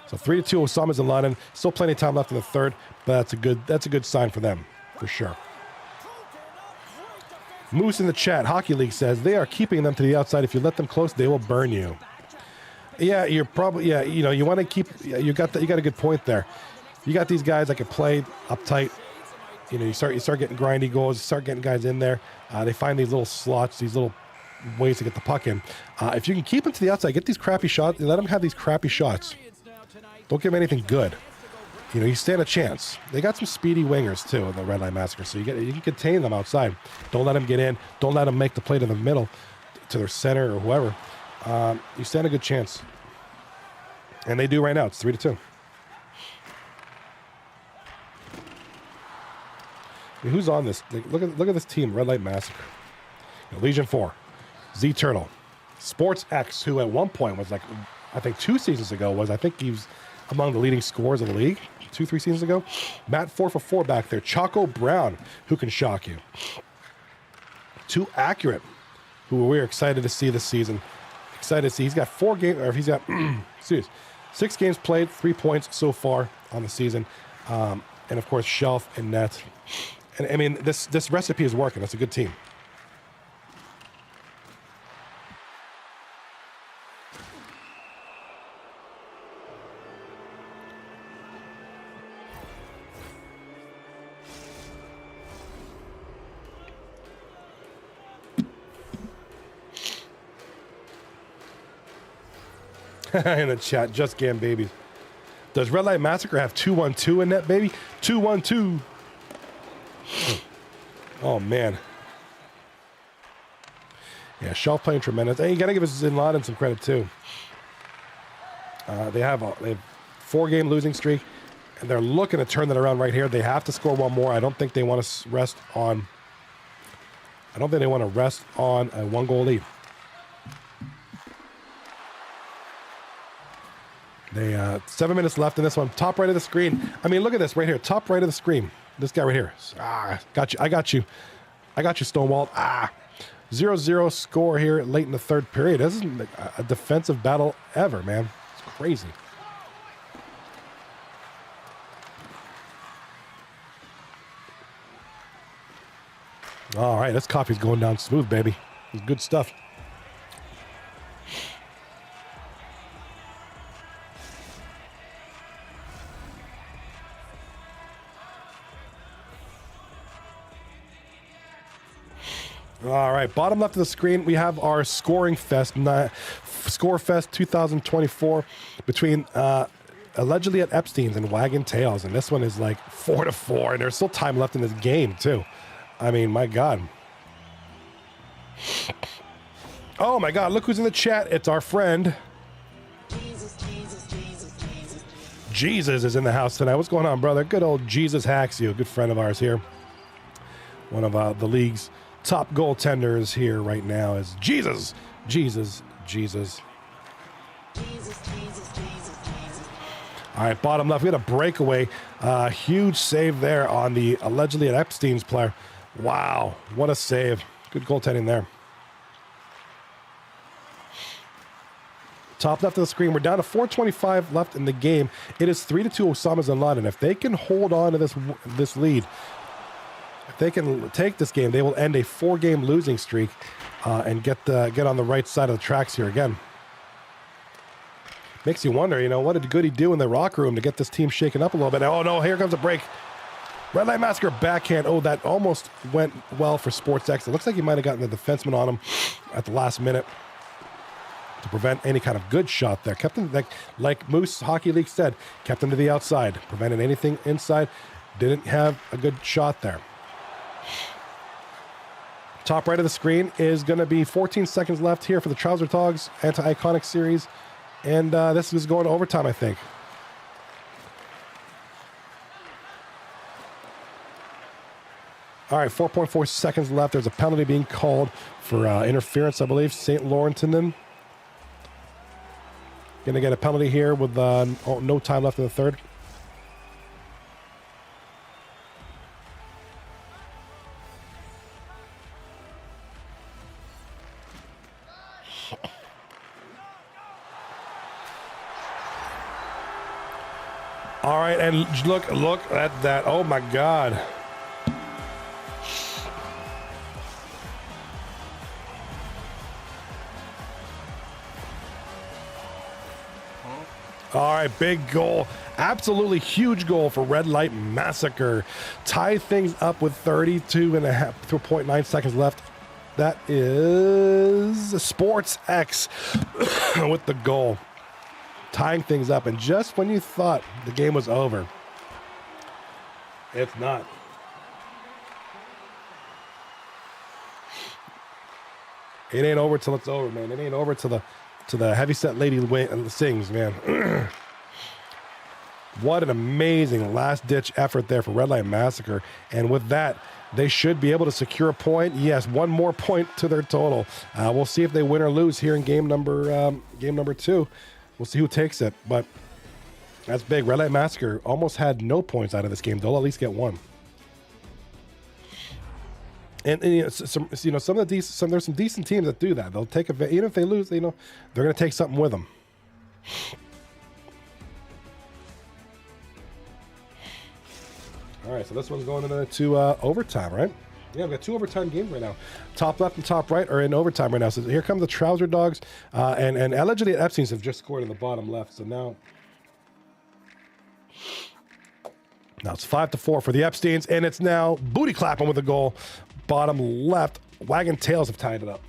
So 3-2 Osama Bin Laden. Still plenty of time left in the third, but that's a good sign for them, for sure. Moose in the chat, Hockey League says, they are keeping them to the outside. If you let them close, they will burn you. Yeah, you're probably, yeah, you know, you want to keep, you got a good point there. You got these guys that can play uptight. You know, you start getting grindy goals, you start getting guys in there. They find these little slots, these little ways to get the puck in. If you can keep them to the outside, get these crappy shots, let them have these crappy shots. Don't give them anything good. You know, you stand a chance. They got some speedy wingers too in the Red Line Massacre, so you can contain them outside. Don't let them get in. Don't let them make the play to the middle, to their center or whoever. You stand a good chance, and they do right now. It's 3-2. I mean, who's on this? Look at this team, Red Light Massacre. You know, Legion 4, Z Turtle, Sports X, who at one point was like, I think 2 seasons ago he was among the leading scorers of the league. 2-3 seasons ago. Matt 4 for 4 back there. Choco Brown, who can shock you. Too Accurate, who we're excited to see this season. Excited to see. He's got 6 games played, 3 points so far on the season. And of course, Shelf and Net. And I mean, this recipe is working. It's a good team. In the chat, Just Gam Babies. Does Red Light Massacre have 2-1-2 in net, baby? 2-1-2. Oh, man. Yeah, Shelf playing tremendous. Hey, you got to give us Zin Laden some credit, too. They have 4-game losing streak, and they're looking to turn that around right here. They have to score one more. I don't think they want to rest on a 1-goal lead. They 7 minutes left in this one. Top right of the screen. I mean, look at this right here. Top right of the screen. This guy right here. Got you. I got you, Stonewall. 0-0 score here late in the third period. This isn't a defensive battle ever, man. It's crazy. All right, this coffee's going down smooth, baby. It's good stuff. All right, bottom left of the screen, we have our Scoring Fest, Score Fest 2024 between allegedly at Epstein's and Wagon Tails. And this one is like 4-4, and there's still time left in this game, too. I mean, my God. Oh, my God, look who's in the chat. It's our friend. Jesus is in the house tonight. What's going on, brother? Good old Jesus hacks you, a good friend of ours here. One of the league's top goaltenders here right now is Jesus. All right, bottom left, we got a breakaway. Huge save there on the allegedly at Epstein's player. Wow, what a save. Good goaltending there. Top left of the screen, we're down to 4:25 left in the game. It is 3-2 Osama Bin Laden. If they can hold on to this lead, if they can take this game, they will end a 4-game losing streak and get on the right side of the tracks here again. Makes you wonder, you know, what did Goody do in the locker room to get this team shaken up a little bit? Oh, no, here comes a break. Red Light Massacre backhand. Oh, that almost went well for Sports X. It looks like he might have gotten the defenseman on him at the last minute to prevent any kind of good shot there. Kept him, like Moose Hockey League said, kept him to the outside, prevented anything inside. Didn't have a good shot there. Top right of the screen is going to be 14 seconds left here for the Trouser Togs Anti-Iconic Series. And this is going to overtime, I think. All right, 4.4 seconds left. There's a penalty being called for interference, I believe. St. Laurentinen going to get a penalty here with no time left in the third. All right, and look at that. Oh, my God. All right, big goal. Absolutely huge goal for Red Light Massacre. Tie things up with 32.9 seconds left. That is Sports X with the goal. Tying things up. And just when you thought the game was over, it's not. It ain't over till it's over, man. It ain't over till the heavyset lady sings, man. What an amazing last-ditch effort there for Red Light Massacre. And with that, they should be able to secure a point. Yes, one more point to their total. We'll see if they win or lose here in game number 2. We'll see who takes it. But that's big. Red Light Massacre almost had no points out of this game. They'll at least get one. And there's some decent teams that do that. They'll take even if they lose, they're going to take something with them. All right, so this one's going into overtime, right? Yeah, we've got 2 overtime games right now. Top left and top right are in overtime right now. So here come the Trouser Dogs, and allegedly Epstein's have just scored in the bottom left. So now it's 5-4 for the Epsteins, and it's now booty clapping with a goal. Bottom left, Wagon Tails have tied it up.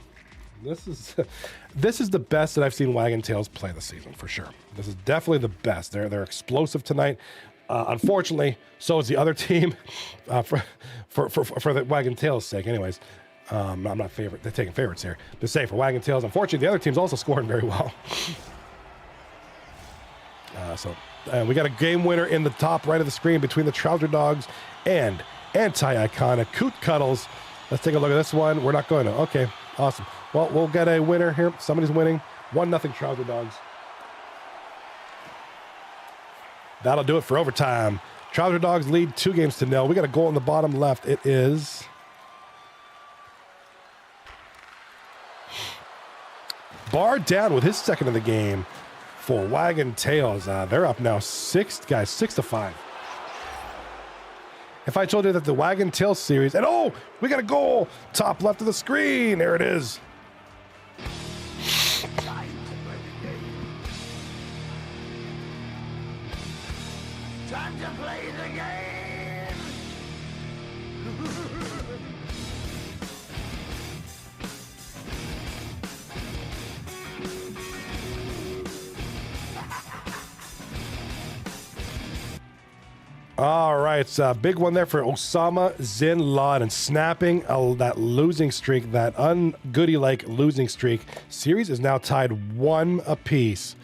This is the best that I've seen Wagon Tails play this season for sure. This is definitely the best. They're explosive tonight. Unfortunately, so is the other team. For the Wagon Tails' sake, anyways. I'm not they're taking favorites here. To say for Wagon Tails, unfortunately, the other team's also scoring very well. We got a game winner in the top right of the screen between the Trouser Dogs and anti-iconic Coot Cuddles. Let's take a look at this one. We're not going to. Okay, awesome. Well, we'll get a winner here. Somebody's winning. 1-0 Trouser Dogs. That'll do it for overtime. Trouser Dogs lead 2-0. We got a goal in the bottom left. It is Bar down with his second of the game for Wagon Tails. They're up now 6-5. If I told you that the Wagon Tails series, and oh, we got a goal, top left of the screen. There it is. Time to play the game! All right, it's a big one there for Osama Zin Laden, snapping that losing streak, that ungoody-like losing streak. Series is now tied 1 apiece,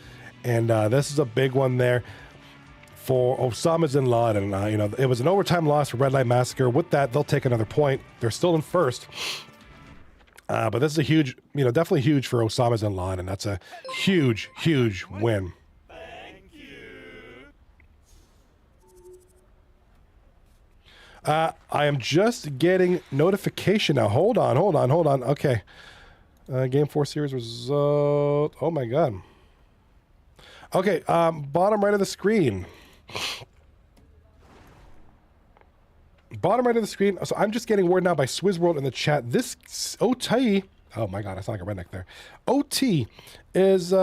and this is a big one there for Osama Zin Laden. It was an overtime loss for Red Light Massacre. With that, they'll take another point. They're still in first, but this is a huge, definitely huge for Osama Zin Laden. That's a huge, huge win. I am just getting notification now. Hold on. Okay. Game 4 series result. Oh my God. Okay. Bottom right of the screen. Bottom right of the screen. So I'm just getting word now by Swizzworld in the chat. This OT. Oh my God. I sound like a redneck there. OT is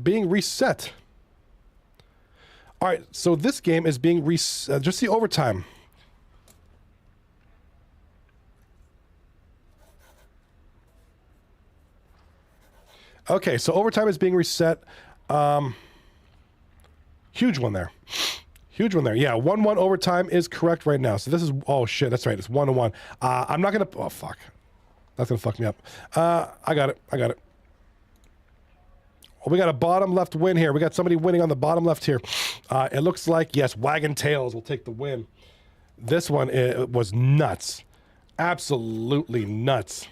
being reset. All right. So this game is being reset. Just the overtime. Okay, so overtime is being reset. Huge one there. Huge one there. Yeah, 1-1 overtime is correct right now. So this is, oh shit, that's right. It's 1-1. I'm not going to, oh fuck. That's going to fuck me up. I got it. Well, we got a bottom left win here. We got somebody winning on the bottom left here. It looks like, yes, Wagon Tails will take the win. This one it was nuts. Absolutely nuts.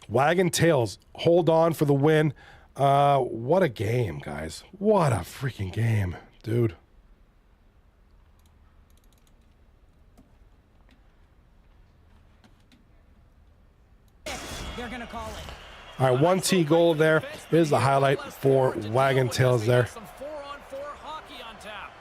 Wagon Tails, hold on for the win. What a game, guys. What a freaking game, dude. They're gonna call it. All right, 1T goal there is the highlight for Wagon Tails there. Some 4-on-4 hockey on tap.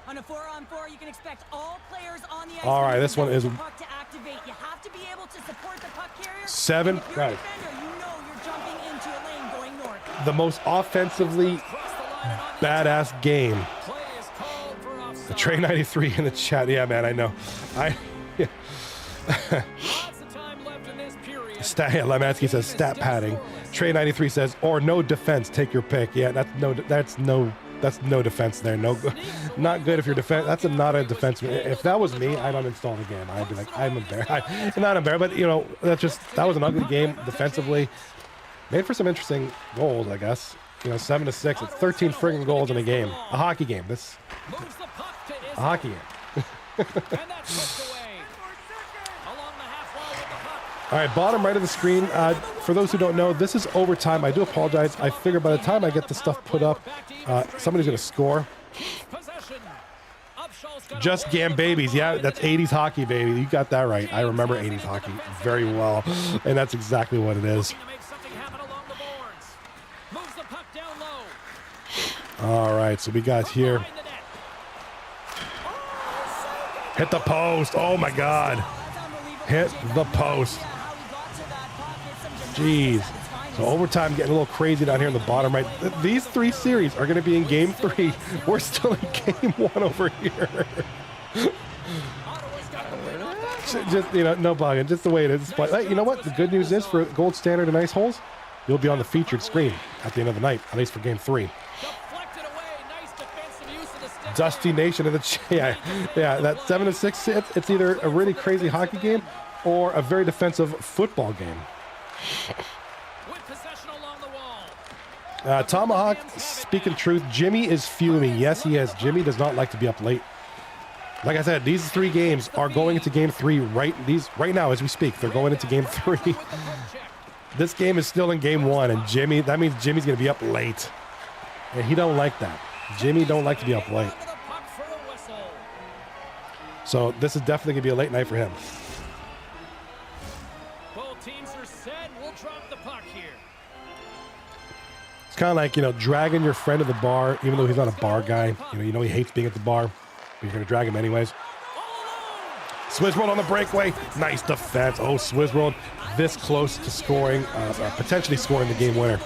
On a 4-on-4, you can expect all players on the ice. All right, this one is the puck to activate. You have to be able to support the puck carrier. 7. If you're a defender, you know you're jumping into a lane going north. The most offensively badass game. Play is called for offside. Trey 93 in the chat. Yeah, man, I know. Lots of time left in this period. Lemansky says stat padding. Trey 93 says, or no defense, take your pick. Yeah, that's no defense there. No, not good if you're defense. That's not a defenseman. If that was me, I'd uninstall the game. I'd be like, I'm embarrassed. Not embarrassed, but you know, that was an ugly game defensively. Made for some interesting goals, I guess. You know, 7-6. It's 13 friggin' goals in a game. A hockey game. This Moves the puck to a hockey game. and that's put away. Along the half wall with the puck. All right, bottom right of the screen. For those who don't know, this is overtime. I do apologize. I figure by the time I get this stuff put up, somebody's going to score. Possession. Upshaw's got Just Gam babies. Yeah, that's 80s hockey, baby. You got that right. I remember 80s hockey very well, and that's exactly what it is. to make something happen along the boards. Moves the puck down low. All right, so we got here. Behind the net. Hit the post. Oh, my God. Hit the post. Jeez. So overtime getting a little crazy down here in the bottom right. These three series are going to be in game 3. We're still in game 1 over here. Just, you know, no bugging. Just the way it is. But hey, you know what? The good news is for Gold Standard and Ice Holes, you'll be on the featured screen at the end of the night, at least for game 3. Deflected away. Nice defensive use of the stick. Dusty Nation of the yeah, that 7-6. It's either a really crazy hockey game or a very defensive football game. With possession along the wall. Tomahawk, speaking truth, Jimmy is fuming. Yes, he is. Jimmy does not like to be up late. Like I said, these 3 games are going into game 3 right now as we speak. They're going into game 3. This game is still in game 1, and that means Jimmy's going to be up late. And he don't like that. Jimmy don't like to be up late. Under the puck for a whistle. So this is definitely going to be a late night for him. Both teams are set. We'll drop the puck here. It's kind of like, you know, dragging your friend to the bar, even though he's not a bar guy. You know he hates being at the bar, but you're going to drag him anyways. Swissworld on the breakaway. Nice defense. Oh, Swissworld this close to scoring, potentially scoring the game winner.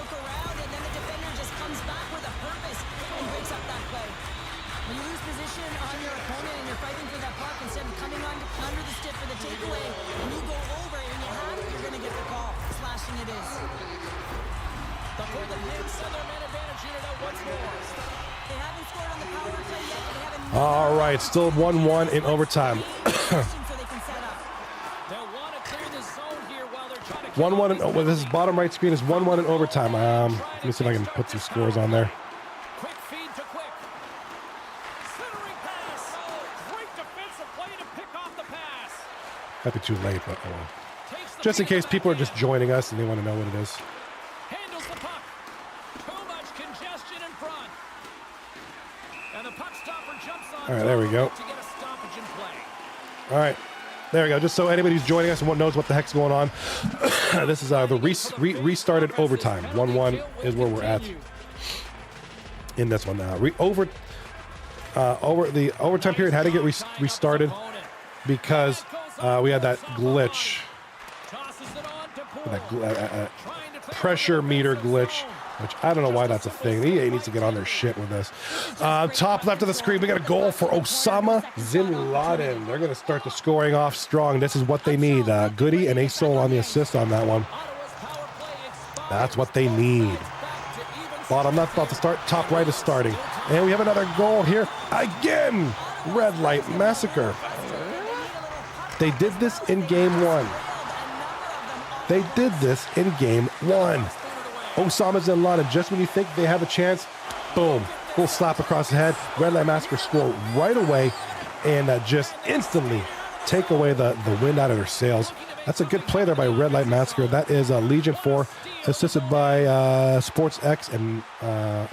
All right, still 1-1 in overtime. 1-1. Well, this is bottom right screen is 1-1 in overtime. Let me see if I can put some scores on there. Quick feed to quick. Centering pass. Great defensive play to pick off the pass. Might be too late, but oh well. Just in case people are just joining us and they want to know what it is. Handles the puck. Too much congestion in front. And the puck stopper jumps on. All right, there we go. To get a stoppage in play. All right. There we go. Just so anybody who's joining us and knows what the heck's going on, this is the restarted overtime. 1-1 is where we're at in this one now. Over the overtime period had to get restarted because we had that glitch, that pressure meter glitch, which I don't know why that's a thing. The EA needs to get on their shit with this. Top left of the screen, we got a goal for Osama Bin Laden. They're going to start the scoring off strong. This is what they need. Goody and Asol on the assist on that one. That's what they need. Bottom left about to start. Top right is starting. And we have another goal here. Again, Red Light Massacre. They did this in game 1. They did this in game 1. Osama Bin Laden, just when you think they have a chance, boom, full slap across the head. Red Light Massacre score right away and just instantly take away the wind out of their sails. That's a good play there by Red Light Massacre. That is Legion 4, assisted by Sports X and I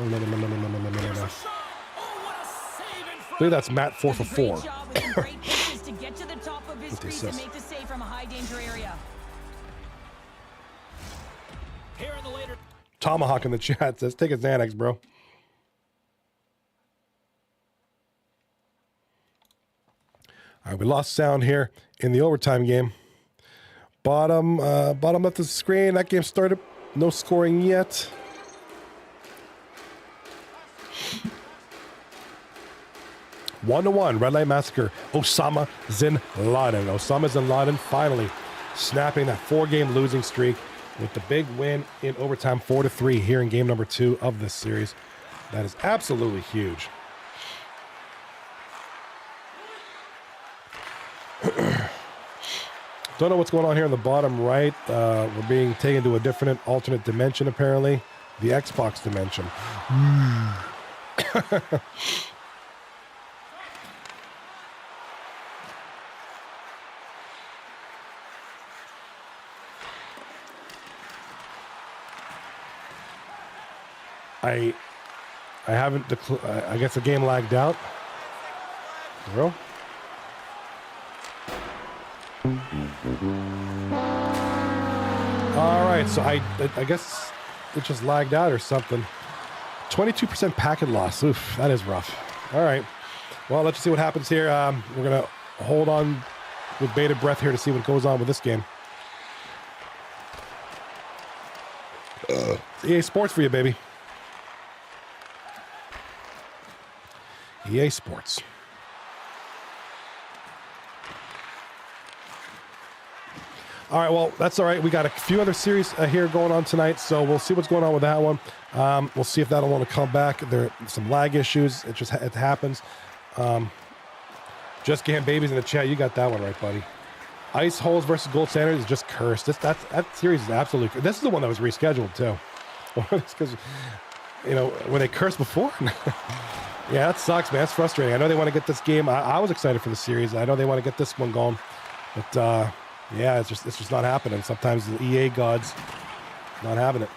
believe that's Matt 4 for 4. With the assist. Tomahawk in the chat says, take a Xanax, bro. All right, we lost sound here in the overtime game. Bottom left of the screen. That game started. No scoring yet. 1-1. Red Light Massacre. Osama Bin Laden. Osama Bin Laden finally snapping that 4-game losing streak with the big win in overtime, 4-3 here in game number 2 of this series. That is absolutely huge. Don't know what's going on here in the bottom right. We're being taken to a different alternate dimension, apparently. The Xbox dimension. I haven't, I guess the game lagged out. Bro. All right, so I guess it just lagged out or something. 22% packet loss. Oof, that is rough. All right. Well, let's see what happens here. We're going to hold on with bated breath here to see what goes on with this game. EA Sports for you, baby. EA Sports. All right, well, that's all right. We got a few other series here going on tonight, so we'll see what's going on with that one. We'll see if that'll want to come back. There are some lag issues. It happens. Just Game Babies in the chat. You got that one right, buddy. Ice Holes versus Gold Standard is just cursed. That series is absolutely. This is the one that was rescheduled too. Because when they cursed before. Yeah, that sucks, man. That's frustrating. I know they want to get this game. I was excited for the series. I know they want to get this one going, but yeah, it's just not happening. Sometimes the EA gods not having it.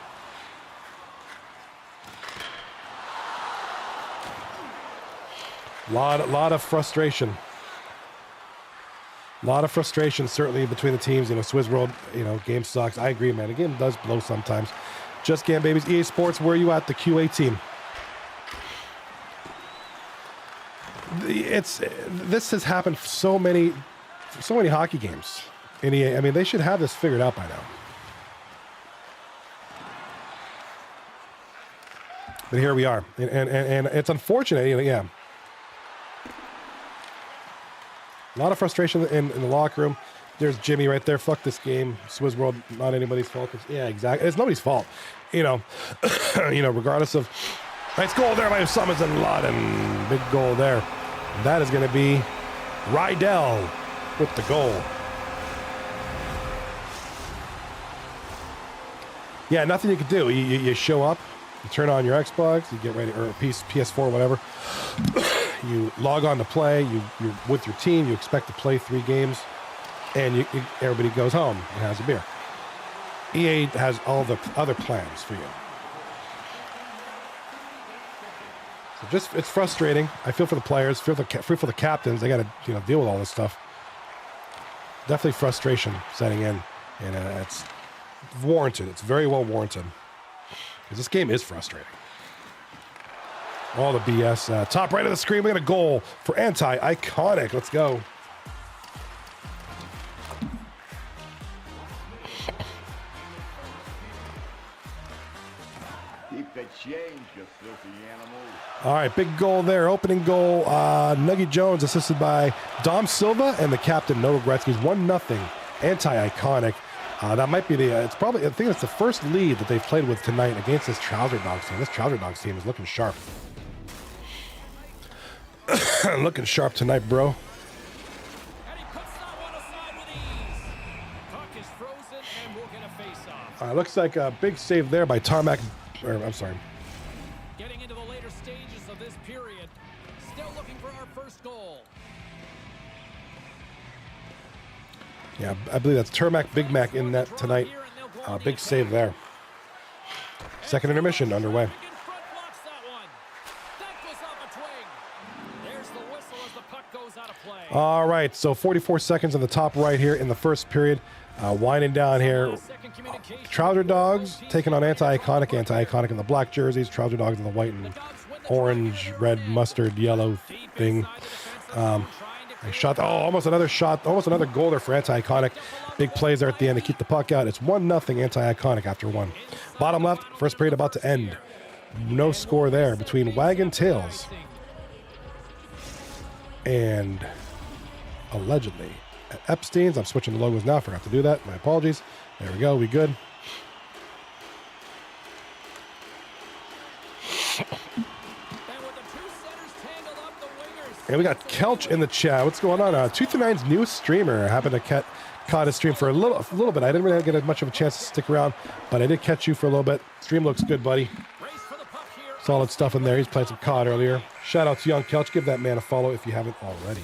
Lot of frustration. A lot of frustration, certainly between the teams. Swizz World, game sucks. I agree, man. The game does blow sometimes. Just Game Babies, EA Sports. Where are you at? The QA team. This has happened for so many hockey games in EA. I mean, they should have this figured out by now. But here we are, and it's unfortunate. Yeah, a lot of frustration in the locker room. There's Jimmy right there. Fuck this game. Swizz World, not anybody's fault. Yeah, exactly. It's nobody's fault. Regardless of. Nice goal there by Osama Bin Laden. Big goal there. That is going to be Rydell with the goal. Yeah, nothing you can do. You show up, you turn on your Xbox, you get ready, or PS4, whatever. You log on to play. You're with your team. You expect to play 3 games, and everybody goes home and has a beer. EA has all the other plans for you. So it's frustrating. I feel for the players, feel for the captains. They got to deal with all this stuff. Definitely frustration setting in, and it's warranted. It's very well warranted because this game is frustrating. All the BS. Top right of the screen, we got a goal for Anti-Iconic. Let's go. Keep the change, you filthy animal. All right, big goal there. Opening goal. Nuggy Jones assisted by Dom Silva and the captain, Noah Gretzky's 1-0. Anti-Iconic. That might be I think it's the first lead that they've played with tonight against this Trouser Dogs team. This Trouser Dogs team is looking sharp. Looking sharp tonight, bro. And he puts that one aside with ease. Puck is frozen and we'll get a face-off. Looks like a big save there by Tarmac. I'm sorry. Getting into the later stages of this period. Still looking for our first goal. Yeah, I believe that's Tarmac Big Mac in that tonight. Big save there. Second intermission underway. All right, so 44 seconds on the top right here in the first period. Winding down here. Trouser Dogs taking on Anti-Iconic. Anti-Iconic in the black jerseys. Trouser Dogs in the white and orange, red, mustard, yellow thing. A shot. Oh, almost another shot. Almost another goal there for Anti-Iconic. Big plays there at the end to keep the puck out. It's 1-0 Anti-Iconic after 1. Bottom left, first period about to end. No score there between Wagon Tails. and allegedly at Epstein's. I'm switching the logos now. Forgot to do that. My apologies. There we go. We good. And we got Kelch in the chat. What's going on? 239's newest streamer. I happened to caught his stream for a little bit. I didn't really get as much of a chance to stick around, but I did catch you for a little bit. Stream looks good, buddy. Solid stuff in there. He's played some COD earlier. Shout out to Young Kelch. Give that man a follow if you haven't already.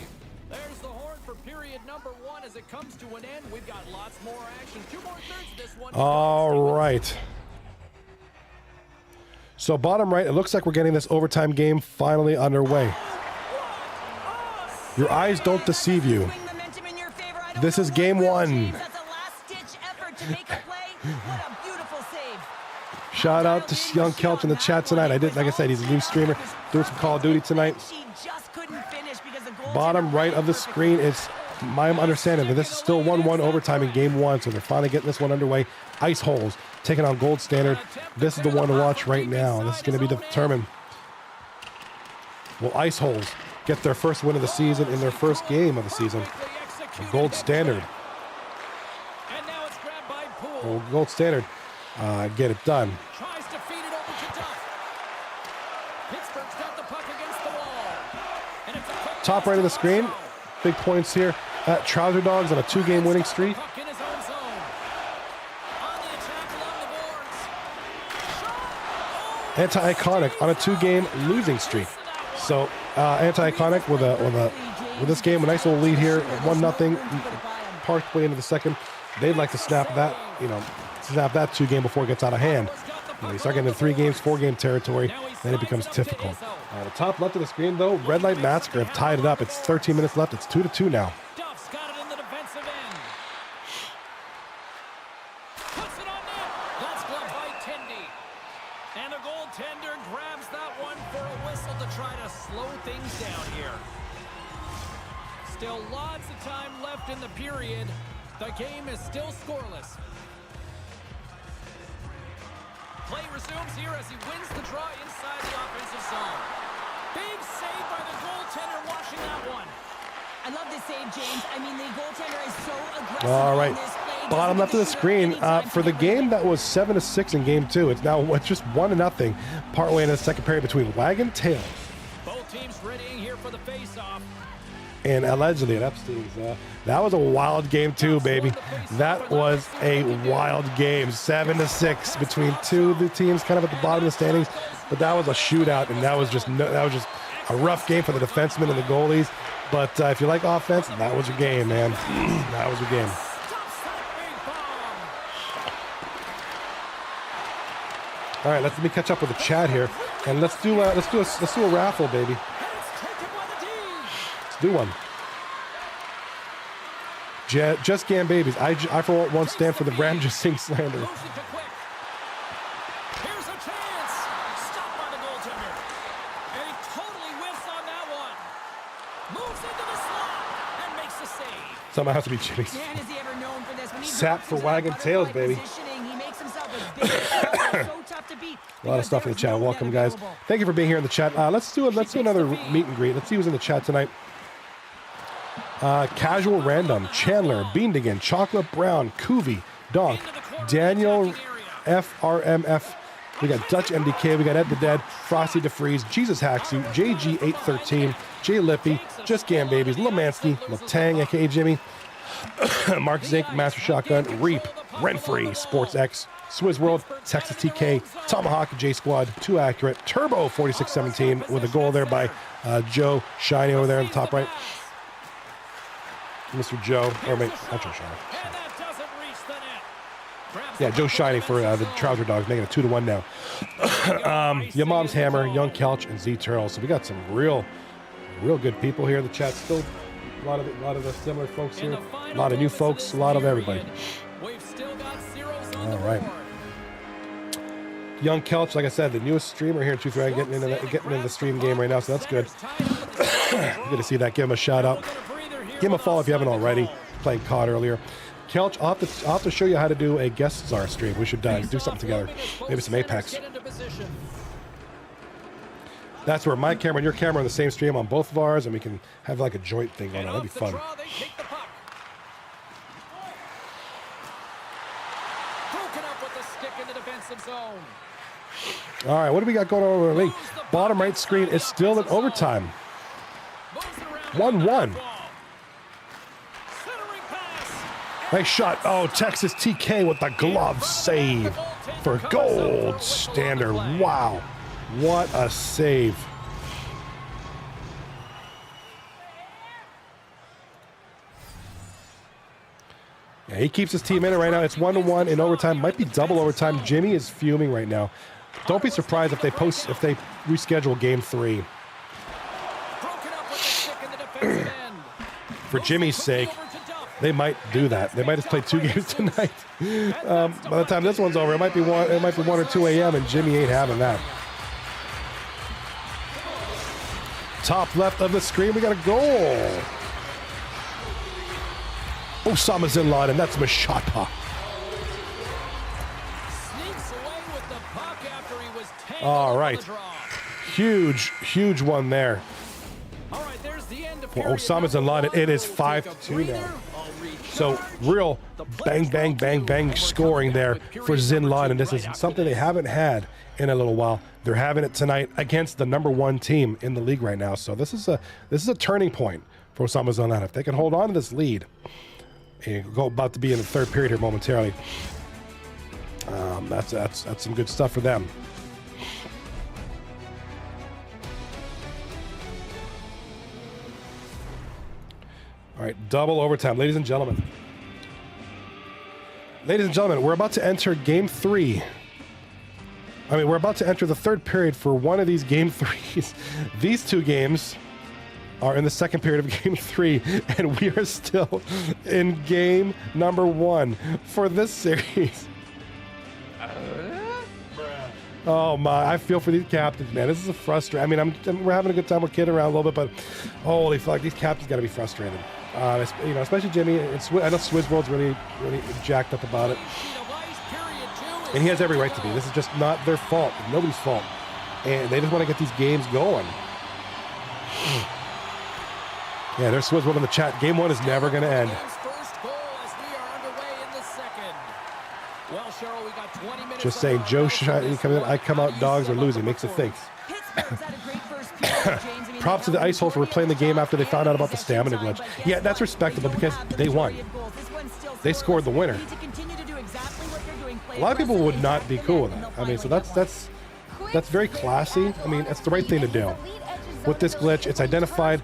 There's the horn for period number 1 as it comes to an end. We've got lots more action. 2 more thirds of this one. All right. So bottom right, it looks like we're getting this overtime game finally underway. Your eyes don't deceive you. This is game 1. Shout out to Young Kelch in the chat tonight. Like I said, he's a new streamer doing some Call of Duty tonight. Bottom right of the screen is my understanding that this is still 1-1 overtime in game 1, so they're finally getting this one underway. Ice Holes taking on Gold Standard. This is the one to watch right now. This is going to be determined. Will Ice Holes get their first win of the season in their first game of the season? Gold Standard. Well, Gold Standard get it done. Tries to feed it over to Duff. Pittsburgh's got the puck against the wall. And it's a quick Top right of the screen, big points here at Trouser Dogs on a 2-game winning streak. puck in his own zone. On the attack along the boards. Anti-Iconic on a 2-game losing streak. So Anti-Iconic with this game, a nice little lead here, 1-0, parked way into the second. They'd like to snap that, snap that 2-game before it gets out of hand. You start getting into 3 games, 4-game territory, then it becomes difficult. The top left of the screen, though, Red Light Massacre have tied it up. It's 13 minutes left. It's 2-2 now. Duff's got it in the defensive end. Puts it on net. That's gloved by Tendy. And the goaltender grabs that one for a whistle to try to slow things down here. Still lots of time left in the period. The game is still scoreless. Play resumes here as he wins the draw inside the offensive zone. Big save by the goaltender watching that one. I love this save, James. I mean, the goaltender is so aggressive. All right. on this play. Bottom left of the screen. For the game that was 7-6 in game 2, it's now just 1-0 partway into the second period between Wagon Tails Both teams readying here for the face-off. and allegedly at Epstein's. That was a wild game too, baby. That was a wild game. 7-6 between two of the teams, kind of at the bottom of the standings. But that was a shootout, and that was just a rough game for the defensemen and the goalies. But if you like offense, that was your game, man. That was your game. All right, let me catch up with the chat here, and let's do a raffle, baby. Let's do one. Just Gam Babies. I for one stand for the Ram Just Sing slander. Here's a chance. Stopped by the goaltender. And he totally whiffs on that one. Moves into the slot and makes the save. Somehow has to be Jimmy's. Man, is he ever known for this. When he Sap drops for into that wagon butterfly tails, baby. positioning, he makes himself as big as so tough to beat. A lot of stuff in the chat. Welcome, guys. Thank you for being here in the chat. Let's do another meet and greet. Let's see who's in the chat tonight. Casual Random, Chandler, Beandigan, Chocolate Brown, Kuvi, Donk, Daniel, FRMF. We got Dutch MDK. We got Ed the Dead, Frosty DeFreeze, Jesus Haxu, JG813, Jay Lippy, Just Gam Babies, Lemansky, Latang, aka Jimmy, Mark Zink, Master Shotgun, Reap, Renfree, Sports X, Swizz World, Texas TK, Tomahawk, J Squad, Too Accurate, Turbo 4617 with a goal there by Joe Shiny over there in the top right. Mr. Joe, or maybe not Joe Shiny. Yeah, Joe Shiny for the Trouser Dogs, making it 2-1 now. Your Mom's Hammer, Young Kelch, and Z Turtle. So we got some real good people here in the chat. Still a lot of the similar folks here. A lot of new folks, a lot of everybody. All right. Young Kelch, like I said, the newest streamer here in 2-3, getting into the stream game right now, so that's good. Good to see that. Give him a shout out. Give him a follow if you haven't already. Playing COD earlier. Kelch, I'll have to show you how to do a guest star stream. We should do something together. Maybe some Apex. That's where my camera and your camera are on the same stream on both of ours, and we can have like a joint thing going on. That'd be off the fun. draw, they take the puck. Broken up with the stick in the defensive zone. All right, what do we got going on over the league? Bottom right screen is still in overtime. Moves it around 1-1. the ball. Centering pass. Nice shot. Oh, Texas TK with the glove save for gold standard. Wow. What a save. Yeah, he keeps his team in it right now. It's 1-1 in overtime. Might be double overtime. Jimmy is fuming right now. Don't be surprised if they reschedule game 3. Broken up with the stick in the defensive end. For Jimmy's sake, they might do that. They might just play 2 games tonight. By the time this one's over, it might be 1 or 2 a.m. and Jimmy ain't having that. Top left of the screen, we got a goal. Osama's in line, and that's Mashata. Sneaks away with the puck after he was tangled All on right. the draw. Huge one there. All right, there's the end of Well, period Osama's in number line, and it is one. 5-2 now. So real bang scoring there for Zinlan, and this is something they haven't had in a little while. They're having it tonight against the #1 team in the league right now. So this is a turning point for Osama Zinlan. If they can hold on to this lead, and go about to be in the third period here momentarily. That's some good stuff for them. All right, double overtime, ladies and gentlemen. Ladies and gentlemen, we're about to enter game 3. We're about to enter the third period for one of these game 3s. These 2 games are in the second period of game 3, and we are still in game number 1 for this series. Oh my, I feel for these captains, man. This is a frustrating. We're having a good time. We're kidding around a little bit, but holy fuck, these captains got to be frustrated. Especially Jimmy. I know Swizzworld's really jacked up about it, and he has every right to be. This is just not their fault. It's nobody's fault, and they just want to get these games going. Yeah, there's Swizzworld in the chat. Game 1 is never going to end. Just saying, Joe Shiny coming in. I come out, dogs are losing. Makes it think. Props to the Ice Hole for replaying the game after they found out about the stamina glitch. Yeah, that's respectable because they won. They scored the winner. A lot of people would not be cool with that. So that's very classy. It's the right thing to do. With this glitch, it's identified.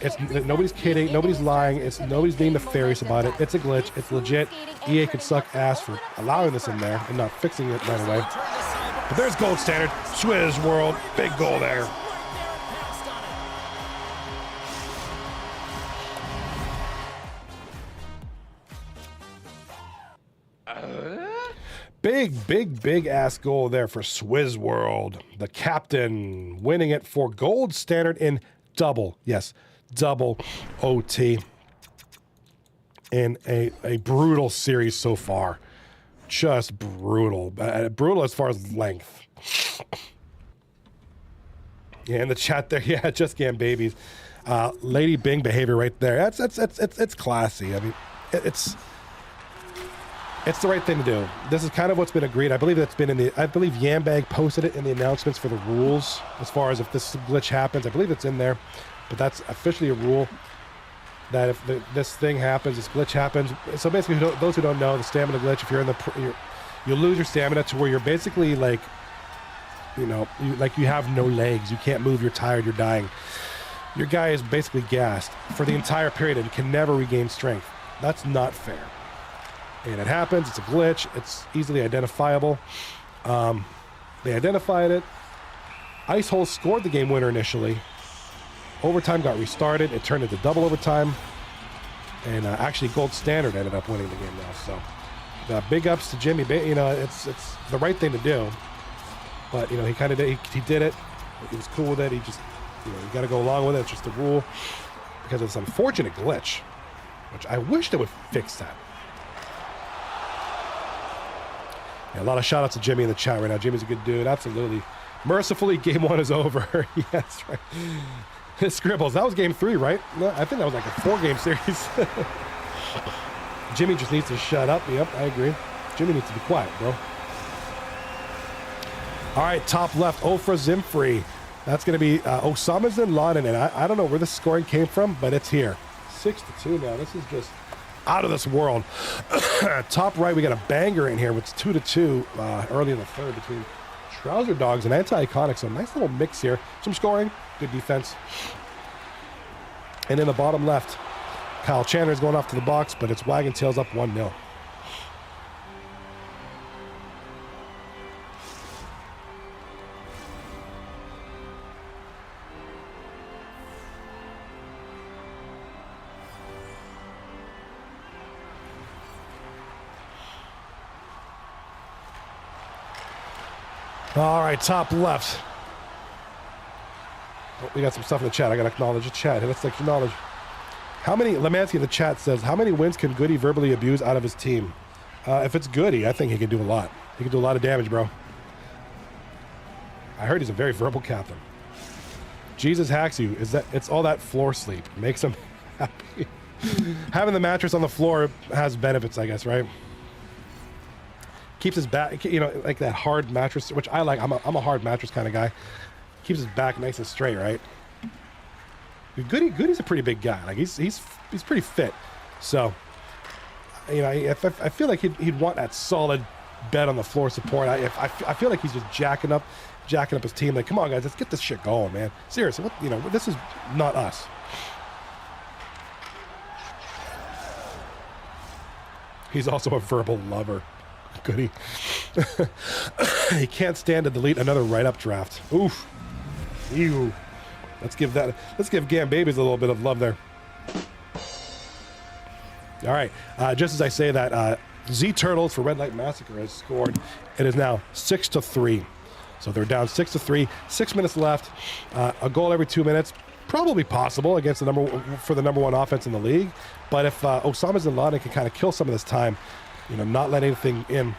It's nobody's kidding, nobody's lying, nobody's being nefarious about it. It's a glitch, it's legit. EA could suck ass for allowing this in there and not fixing it right away. But there's gold standard, Swizz World, big goal there. Big ass goal there for Swizz World. The captain winning it for gold standard in double OT in a brutal series so far. Just brutal. Brutal as far as length. Yeah, in the chat there, yeah, just Gam babies. Lady Bing behavior right there. It's classy. It's the right thing to do. This is kind of what's been agreed. I believe Yambag posted it in the announcements for the rules as far as if this glitch happens. I believe it's in there. But that's officially a rule that if this thing happens, this glitch happens. So basically, those who don't know, the stamina glitch, if you're in you'll lose your stamina to where you're basically like, you have no legs. You can't move. You're tired. You're dying. Your guy is basically gassed for the entire period and can never regain strength. That's not fair. And it happens. It's a glitch. It's easily identifiable. They identified it. Ice Hole scored the game winner initially. Overtime got restarted. It turned into double overtime. And actually, Gold Standard ended up winning the game now. So, big ups to Jimmy. It's the right thing to do. But, he kind of did. He did it. He was cool with it. He just, you got to go along with it. It's just the rule. Because of this unfortunate glitch. Which I wish they would fix that. Yeah, a lot of shout outs to Jimmy in the chat right now. Jimmy's a good dude. Absolutely. Mercifully, game 1 is over. Yes, right. Scribbles, that was game 3, right? No, I think that was like a 4-game series. Jimmy just needs to shut up. Yep, I agree. Jimmy needs to be quiet, bro. All right, top left, Ofra Zimfree. That's going to be Osama Bin Laden, and I don't know where the scoring came from, but it's here. 6-2 now. This is just out of this world. Top right, we got a banger in here. It's 2-2 early in the third between Trouser Dogs and Anti-Iconic. So nice little mix here. Some scoring, good defense. And in the bottom left, Kyle Chandler is going off to the box, but it's Wagon Tails up 1-0. All right, top left. Oh, we got some stuff in the chat. I got to acknowledge the chat. Let's acknowledge. How many, Lemansky in the chat says, how many wins can Goody verbally abuse out of his team? If it's Goody, I think he can do a lot. He can do a lot of damage, bro. I heard he's a very verbal captain. Jesus hacks you. It's all that floor sleep. Makes him happy. Having the mattress on the floor has benefits, I guess, right? Keeps his back, you know, like that hard mattress, which I like. I'm a hard mattress kind of guy. Keeps his back nice and straight, right? Goody's a pretty big guy. Like he's pretty fit. So, you know, I feel like he'd want that solid bed on the floor support. I feel like he's just jacking up his team. Like, come on, guys, let's get this shit going, man. Seriously, what, you know, this is not us. He's also a verbal lover. Goody. He can't stand to delete another write-up draft. Oof. Ew. Let's give Gam Babies a little bit of love there. All right. Just as I say that, Z Turtles for Red Light Massacre has scored. It is now 6-3. So they're down 6-3. 6 minutes left. A goal every 2 minutes. Probably possible against the number one offense in the league. But if Osama Bin Laden can kind of kill some of this time, you know, not let anything in.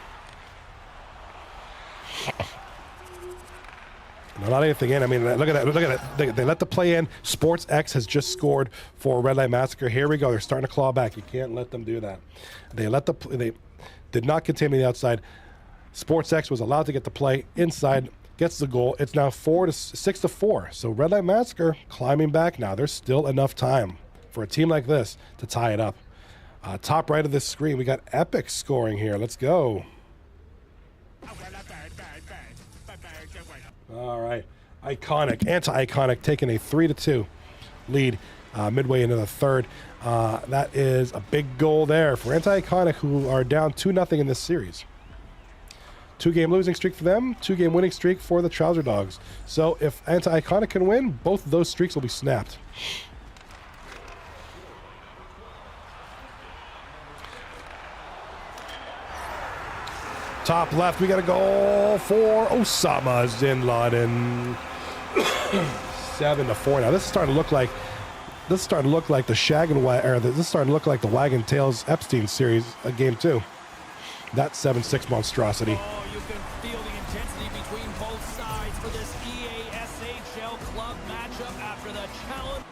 No, not anything in. I mean, look at that. Look at that. They let the play in. Sports X has just scored for Red Light Massacre. Here we go. They're starting to claw back. You can't let them do that. They did not continue the outside. Sports X was allowed to get the play inside, gets the goal. It's now 6-4. So Red Light Massacre climbing back now. There's still enough time for a team like this to tie it up. Top right of this screen, we got Epic scoring here. Let's go. All right. Iconic, Anti-Iconic taking a 3-2 lead midway into the third. That is a big goal there for Anti-Iconic, who are down 2-0 in this series. 2-game losing streak for them, 2-game winning streak for the Trouser Dogs. So if Anti-Iconic can win, both of those streaks will be snapped. Top left, we got a goal for Osama Bin Laden. 7-4. Now this is starting to look like the this is starting to look like the Wagon Tails Epstein series game 2. That 7-6 monstrosity. Oh, you can feel the intensity between both sides for this EASHL club matchup after the challenge.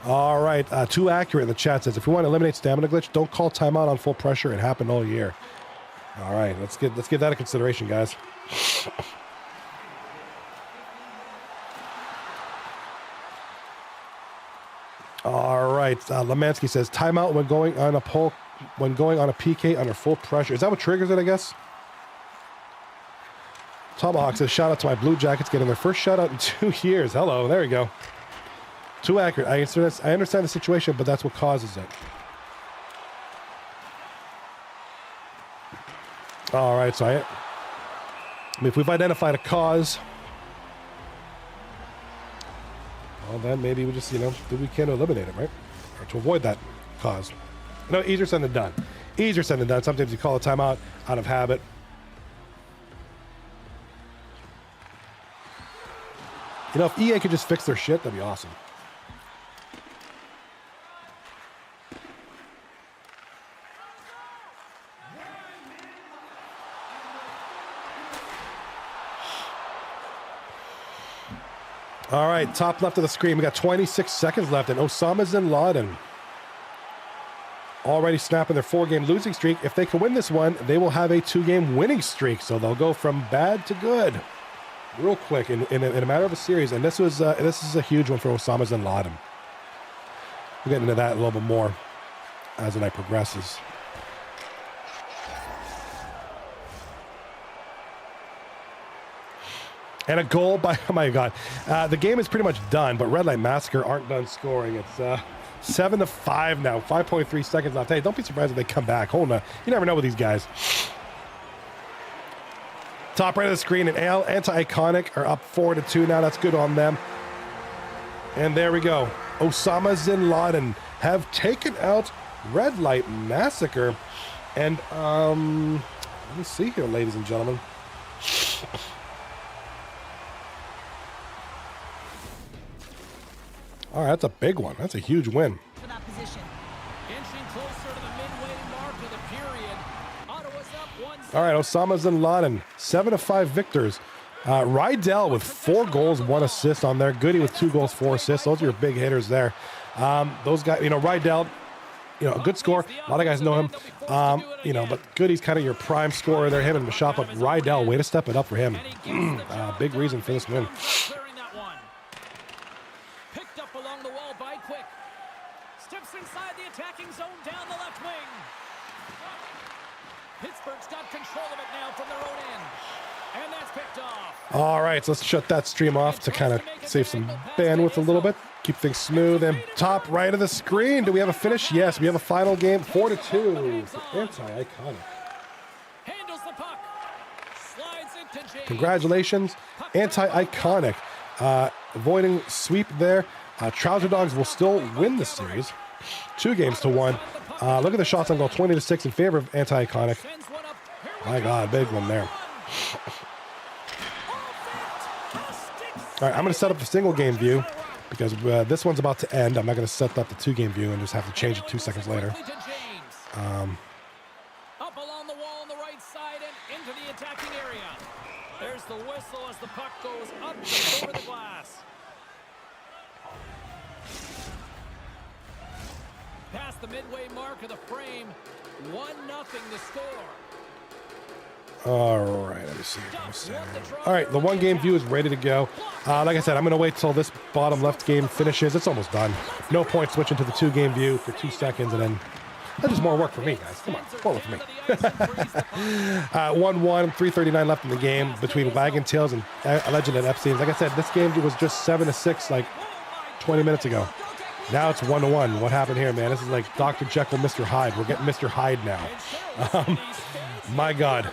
All right, too accurate in the chat says if you want to eliminate stamina glitch, don't call timeout on full pressure. It happened all year. All right, let's give that a consideration, guys. All right, Lemansky says timeout when going on a PK under full pressure. Is that what triggers it? I guess. Tomahawk says shout out to my Blue Jackets getting their first shutout in 2 years. Hello, there you go. Too accurate. I understand the situation, but that's what causes it. All right, so I mean, if we've identified a cause, well, then maybe we just, we can eliminate it, right? Or to avoid that cause. Easier said than done. Easier said than done. Sometimes you call a timeout out of habit. If EA could just fix their shit, that'd be awesome. All right, top left of the screen. We got 26 seconds left, and Osama bin Laden already snapping their 4-game losing streak. If they can win this one, they will have a 2-game winning streak. So they'll go from bad to good real quick in a matter of a series. And this is a huge one for Osama bin Laden. We'll get into that a little bit more as the night progresses. And a goal by, oh my God. The game is pretty much done, but Red Light Massacre aren't done scoring. It's 7-5 now, 5.3 seconds left. Hey, don't be surprised if they come back. Hold on. You never know with these guys. Top right of the screen, and Anti-Iconic are up 4-2 now. That's good on them. And there we go. Osama bin Laden have taken out Red Light Massacre. And let me see here, ladies and gentlemen. All right, that's a big one. That's a huge win. For that position. Inching closer to the midway mark of the period. Ottawa's up 1-0. All right, Osama bin Laden, 7-5 victors. Rydell with 4 goals, 1 assist on there. Goody with 2 goals, 4 assists. Those are your big hitters there. Those guys, Rydell, a good score. A lot of guys know him. But Goody's kind of your prime scorer there. Him and Mashapa. Rydell, way to step it up for him. Big reason for this win. Clearing that one. Picked up along the wall by Quick. Steps inside the attacking zone down the left wing. Pittsburgh's got control of it now from their own end. And that's picked off. All right, so let's shut that stream off to kind of save some bandwidth a little bit. Keep things smooth. And top right of the screen, do we have a finish? Yes, we have a final game, 4-2 for Anti-Iconic. Handles the puck. Slides it to James. Congratulations, Anti-Iconic. Avoiding sweep there. Trouser Dogs will still win the series, 2-1. Look at the shots on goal, 20-6 in favor of Anti-Iconic. Sends one up. Here we My go. God, big one there. All right, I'm going to set up the single game view because this one's about to end. I'm not going to set up the 2-game view and just have to change it 2 seconds later. Quickly to James. Up along the wall on the right side and into the attacking area. There's the whistle as the puck goes up and over the glass. Past the midway mark of the frame, 1-0 the score. All right, let me see. All right, the 1-game view is ready to go. Like I said, I'm going to wait till this bottom left game finishes. It's almost done. No point switching to the 2-game view for 2 seconds, and then that's just more work for me, guys. Come on, roll with me. 1-1, 3:39 left in the game between Wagon Tails and Legend and Epstein's. Like I said, this game was just 7-6 like 20 minutes ago. Now it's 1-1. What happened here, man? This is like Dr. Jekyll, Mr. Hyde. We're getting Mr. Hyde now. My God.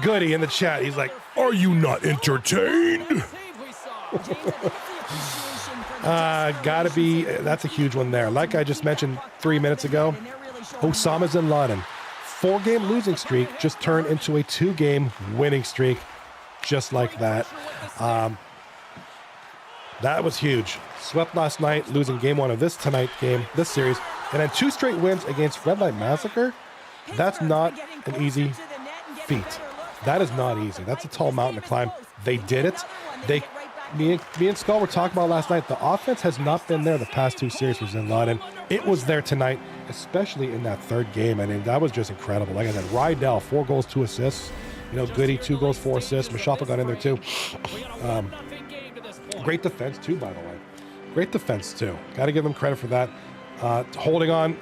Goody in the chat. He's like, are you not entertained? Gotta be. That's a huge one there. Like I just mentioned 3 minutes ago, Osama bin Laden, 4-game losing streak just turned into a 2-game winning streak, just like that. That was huge. Swept last night, losing game 1 of this series, and then 2 straight wins against Red Light Massacre. That's not an easy feat. That is not easy. That's a tall mountain to climb. They did it. Me and Skull were talking about last night. The offense has not been there the past 2 series for bin Laden. It was there tonight, especially in that 3rd game. I mean, that was just incredible. Like I said, Rydell, 4 goals, 2 assists. Goody, 2 goals, 4 assists. Mashapa got in there too. Great defense too, by the way. Great defense too. Got to give them credit for that. Holding on.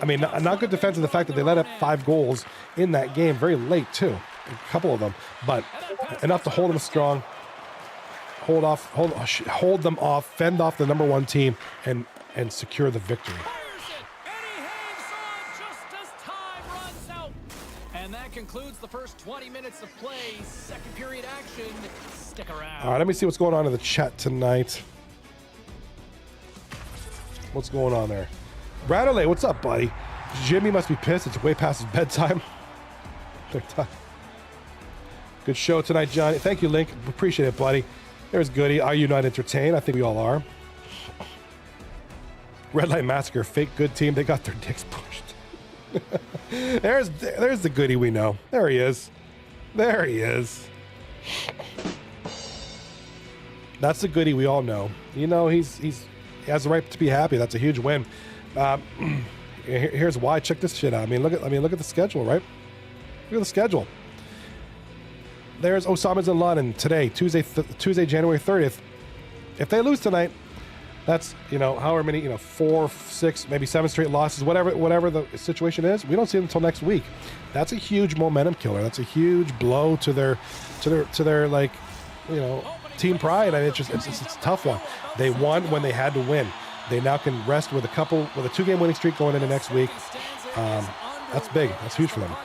I mean, not good defense in the fact that they let up 5 goals in that game very late too. A couple of them, but enough to hold them strong, hold them off, fend off the number 1 team, and secure the victory. And that concludes the first 20 minutes of play. Second period action. Stick around. All right, let me see what's going on in the chat tonight. What's going on there? Bradley, what's up, buddy? Jimmy must be pissed. It's way past his bedtime. Big time. Good show tonight, Johnny. Thank you, Link. Appreciate it, buddy. There's Goody. Are you not entertained? I think we all are. Red Light Massacre, fake good team. They got their dicks pushed. there's the Goody we know. There he is. There he is. That's the Goody we all know. You know, he has the right to be happy. That's a huge win. Here's why. Check this shit out. Look at the schedule, right? Look at the schedule. There's Osama's in London today, Tuesday, January 30th. If they lose tonight, that's, however many, 4, 6, maybe 7 straight losses, whatever the situation is. We don't see them until next week. That's a huge momentum killer. That's a huge blow to their like, team pride. And it's a tough one. They won when they had to win. They now can rest with a 2-game winning streak going into next week. That's big. That's huge for them.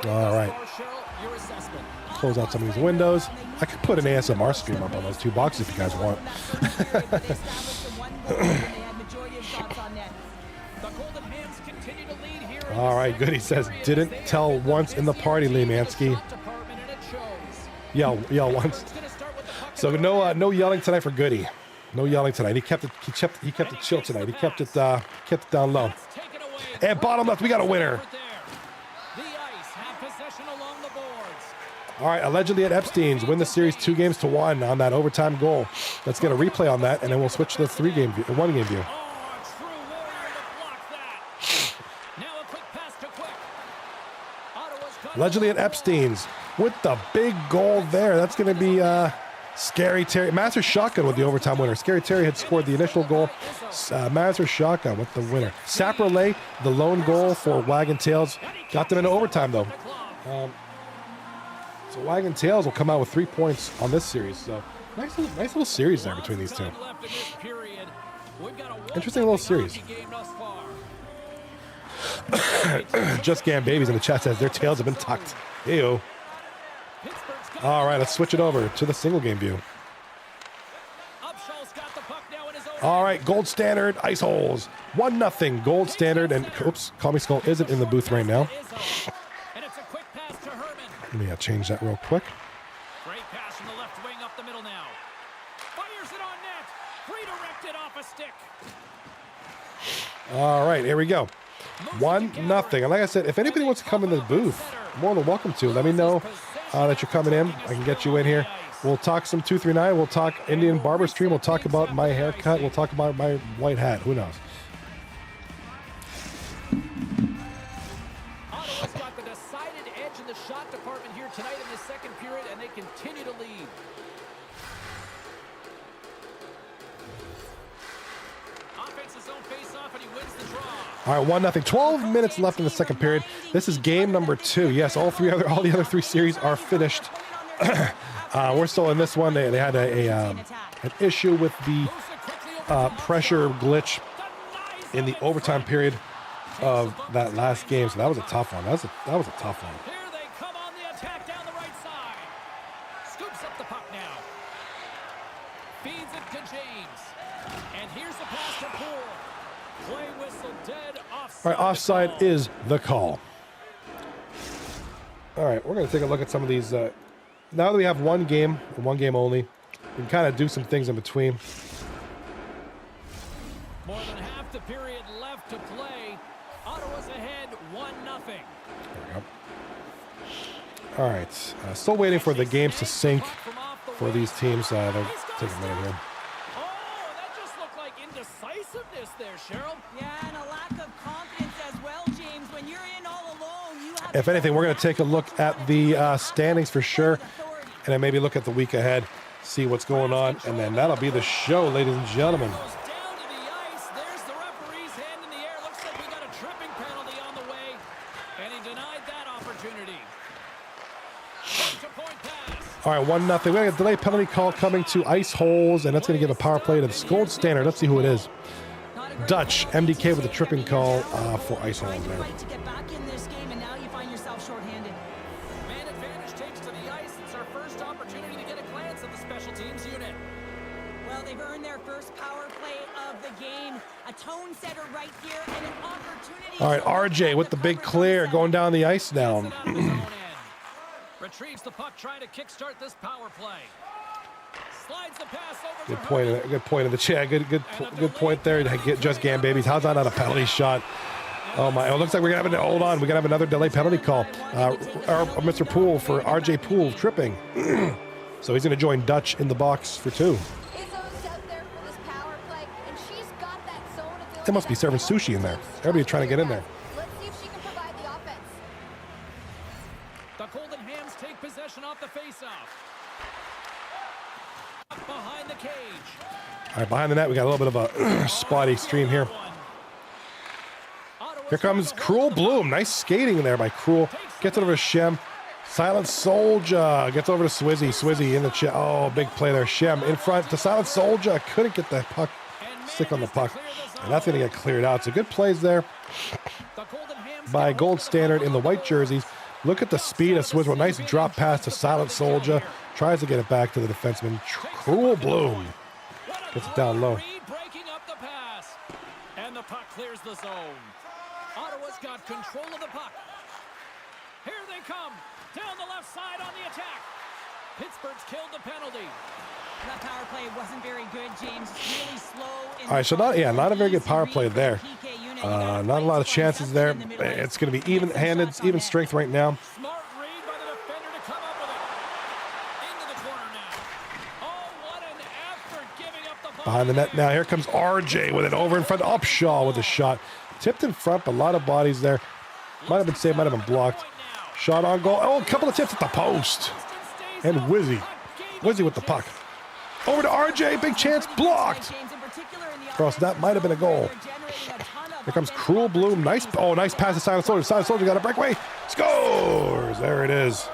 All right. Close out some of these windows. I could put an ASMR stream up on those 2 boxes if you guys want. All right, Goody says, didn't tell once in the party, Lee Mansky. Yell once. So no yelling tonight for Goody. No yelling tonight. He kept it chill tonight. He kept it down low. And bottom left, we got a winner. All right, allegedly at Epstein's, win the series 2-1 on that overtime goal. Let's get a replay on that, and then we'll switch to the 1-game view. Allegedly at Epstein's with the big goal there. That's going to be Scary Terry. Master Shotgun with the overtime winner. Scary Terry had scored the initial goal. Master Shotgun with the winner. Saprolay, the lone goal for Wagon Tails. Got them into overtime, though. So Wagon Tails will come out with 3 points on this series. So nice little series there between these two. Interesting little series. Just Gam Babies in the chat says their tails have been tucked. Ew. All right, let's switch it over to the single game view. All right, gold standard, ice holes. 1-0, gold standard, and oops, Call Me Skull isn't in the booth right now. Let me change that real quick. Great pass from the left wing up the middle now. Fires it on net. Redirected off a stick. All right, here we go. 1-0. And like I said, if anybody wants to come in the booth, more than welcome to. Let me know that you're coming in. I can get you in here. We'll talk some 239. We'll talk Indian barber stream. We'll talk about my haircut. We'll talk about my white hat. Who knows? Ottawa's got the decided edge in the shot department here tonight in the second period, and they continue to lead. Offense's own face-off, and he wins the draw. All right, 1-0. 12 minutes left in the second period. This is game number 2. Yes, all the other 3 series are finished. We're still in this one. They had an issue with the pressure glitch in the overtime period of that last game. So that was a tough one. That was a tough one. Here they come on the attack down the right side. Scoops up the puck now. Feeds it to James. And here's the pass to Poole. Play whistle dead offside. All right, offside is the call. All right, we're going to take a look at some of these. Now that we have one game only, we can kind of do some things in between. More than half the period left to play. Ottawa's ahead 1-0. There we go. All right, still waiting for the games to sync for these teams. They'll take a minute here. Oh, that just looked like indecisiveness there, Cheryl. Yeah, and a lack of confidence as well, James. When you're in all alone, you have If anything, we're going to take a look at the standings for sure, and then maybe look at the week ahead, see what's going on, and then that'll be the show, ladies and gentlemen. Goes down to the ice. There's the referee's hand in the air. Looks like we got a tripping penalty on the way, and he denied that opportunity. Point-to-point pass. All right, 1-0. We got a delay penalty call coming to ice holes, and that's going to give a power play to the gold standard. Let's see who it is. Dutch, MDK with a tripping call for ice holes there. right to get back in this game, and now you find yourself shorthanded. Man advantage takes to the ice. It's our first opportunity to get a glance at the special teams unit. Well, they've earned their first power play of the game. A tone setter right here, and an opportunity. All right, RJ with the big clear going down the ice now. Gets it out of his own end. Retrieves the puck, trying to kickstart this power play. Slides the pass over Good to point. Herman. Good point in the chat. Good point there to get Just Gam Babies. How's that not a penalty shot? Oh my! Oh, it looks like we're gonna have hold on. We're gonna have another delay penalty call. Mr. Poole for RJ Poole tripping. So he's gonna join Dutch in the box for 2. They must be serving sushi in there. Everybody's trying to get in there. Let's see if she can provide the offense. The Golden Hams take possession off the faceoff. Behind the cage. All right, behind the net, we got a little bit of a spotty stream here. Here comes Cruel Bloom. Nice skating there by Cruel. Gets it over to Shem. Silent Soldier gets over to Swizzy. Swizzy in the chat. Oh, big play there. Shem in front to Silent Soldier. Couldn't get the puck. Stick on the puck. And that's going to get cleared out. So good plays there by Gold Standard in the white jerseys. Look at the speed of Swizz. Nice drop pass to Silent Soldier. Tries to get it back to the defenseman. Cruel Bloom. Gets it down low. Breaking up the pass. And the puck clears the zone. Ottawa's got control of the puck. Here they come. Down the left side on the attack. Pittsburgh's killed the penalty. That power play wasn't very good, James. Really slow. All right, so not a very good power play there. Not a lot of chances there. It's going to be even-handed, even strength right now. Smart read by the defender to come up with it. Into the corner now. Oh, what an effort giving up the ball. Behind the net now. Here comes RJ with it over in front. Upshaw with a shot. Tipped in front, but a lot of bodies there. Might have been saved, might have been blocked. Shot on goal. Oh, a couple of tips at the post. And Wizzy. Wizzy with the puck. Over to RJ. Big chance. Blocked. Cross. That might have been a goal. Here comes Cruel Bloom. Nice pass to Silent Soldier. Silent Soldier got a breakaway. Scores. There it is.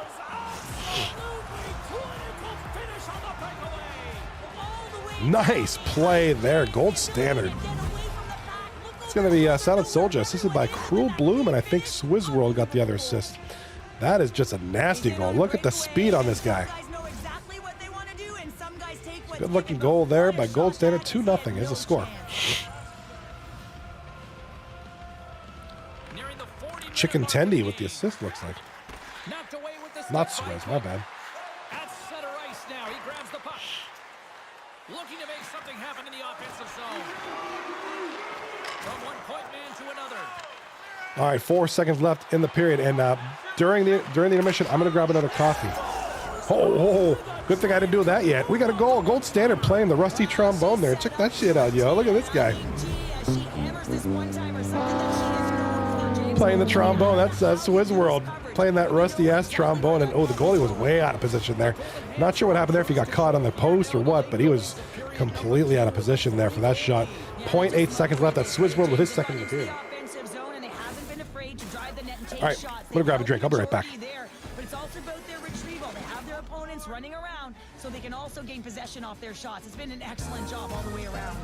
Nice play there. Gold Standard. It's going to be Silent Soldier assisted by Cruel Bloom, and I think Swizz World got the other assist. That is just a nasty goal. Look at the speed on this guy. Good looking goal there by Gold Standard. 2-0 is the score. Chicken Tendy with the assist, looks like. Not Swizz, my bad. At center ice now. He grabs the puck. Looking to make something happen in the offensive zone. From one point man to another. All right, 4 seconds left in the period, and during the intermission, I'm going to grab another coffee. Oh, good thing I didn't do that yet. We got a goal. Gold Standard playing the rusty trombone there. Check that shit out, yo. Look at this guy. Playing the trombone. That's Swizz World. Playing that rusty-ass trombone. And, oh, the goalie was way out of position there. Not sure what happened there, if he got caught on the post or what, but he was completely out of position there for that shot. 0.8 seconds left. That's Swizz World with his second of the period. All right, I'm going to grab a drink. I'll be right back. But it's also about their retrieval. They have their opponents running around so they can also gain possession off their shots. It's been an excellent job all the way around.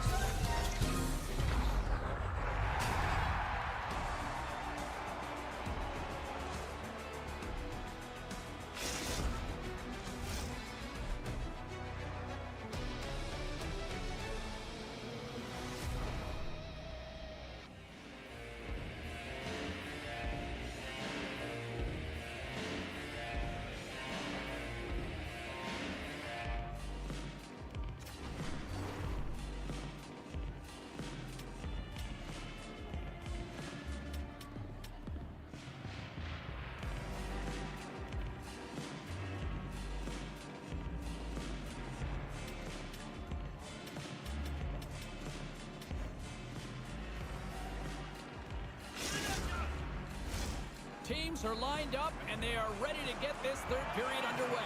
Teams are lined up, and they are ready to get this third period underway.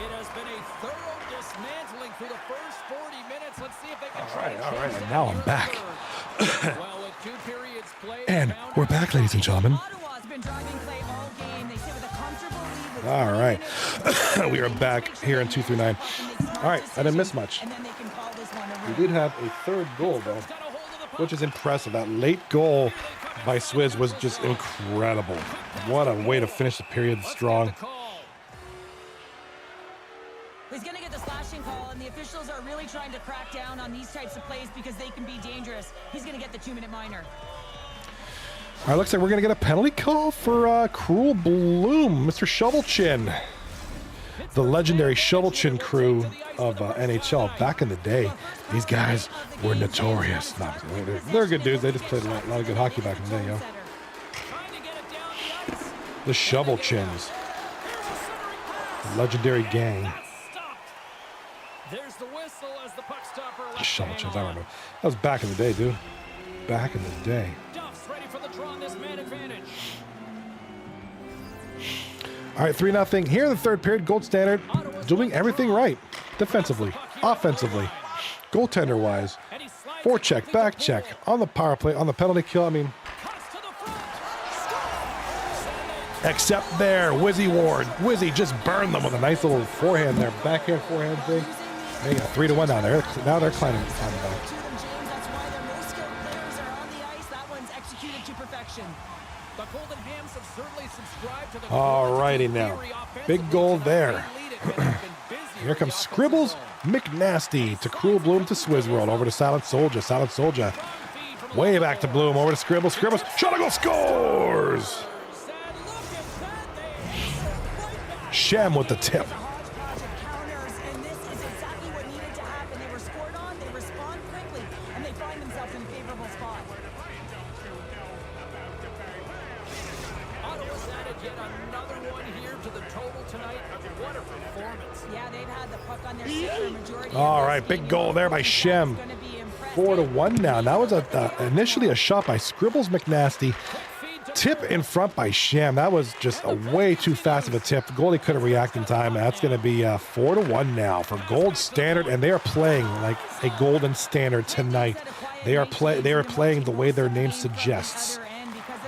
It has been a thorough dismantling through the first 40 minutes. Let's see if they can try All right, and now I'm back. Well, with 2 periods played, And we're back, ladies and gentlemen. Ottawa's been driving play all game. They sit with a comfortable lead with All right. We are back here in 2 through 9. All right, I didn't miss much. And then they can call this one a We win. did have a third goal, though, which is impressive. That late goal by Swizz was just incredible. What a way to finish the period strong. He's going to get the slashing call, and the officials are really trying to crack down on these types of plays because they can be dangerous. He's going to get the 2-minute minor. All right, looks like we're going to get a penalty call for Cruel Bloom, Mr. Shovelchin. the legendary shovel chin crew of NHL back in the day. These guys were notorious. No, they're good dudes. They just played a lot of good hockey back in the day, yo. The shovel chins. The legendary gang. There's the whistle as the puck stopper The left shovel to chins, hang I on. don't know. That was back in the day, dude. Back in the day. Duff's ready for the draw on this man advantage. All right, 3-0 here in the third period. Gold Standard doing everything right. Defensively, offensively, goaltender-wise. And he slides Forecheck, back check, on the power play, on the penalty kill. I mean, cuts to the front. except there, Wizzy Ward. Wizzy just burned them with a nice little forehand there. Backhand, forehand thing. They got 3-1 down there. Now they're climbing back. To them, James. That's why their most skilled players are on the ice. That one's executed to perfection. The Golden Hams have certainly subscribed to the Alrighty now. Big goal there. Here comes Scribbles McNasty to Cruel Bloom to Swizzworld. Over to Silent Soldier. Silent Soldier. Way back to Bloom. Over to Scribbles. Scribbles. Shot a goal. Scores! Shem with the tip. It's a hodgepodge of counters, and this is exactly what needed to happen. They were scored on, they respond quickly, and they find themselves in a favorable spot. Ottawa's added yet another one here to the total tonight. What a performance. Yeah, they've had the puck on their stick for a majority of All this right, big game. goal there by Shem. Gonna be impressive. 4-1 now. That was initially a shot by Scribbles McNasty. Tip in front by Shem. That was just a way too fast of a tip. The goalie couldn't react in time. That's going to be 4-1 now for Gold Standard, and they are playing like a Golden Standard tonight. They are playing the way their name suggests.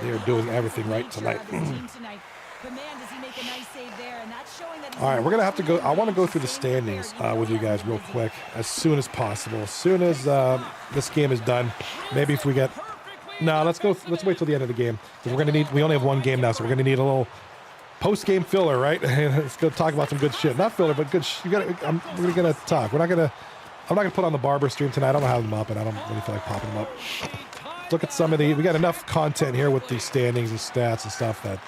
They are doing everything right tonight. All right, we're gonna have to go. I want to go through the standings with you guys real quick as soon as possible. As soon as this game is done, maybe if we get. No, let's go. Let's wait till the end of the game. We're gonna need. We only have one game now, so we're gonna need a little post-game filler, right? Let's go talk about some good shit. Not filler, but good. We're gonna talk. We're not gonna. I'm not gonna put on the barber stream tonight. I don't have them up, and I don't really feel like popping them up. Look at some of the. We got enough content here with the standings and stats and stuff that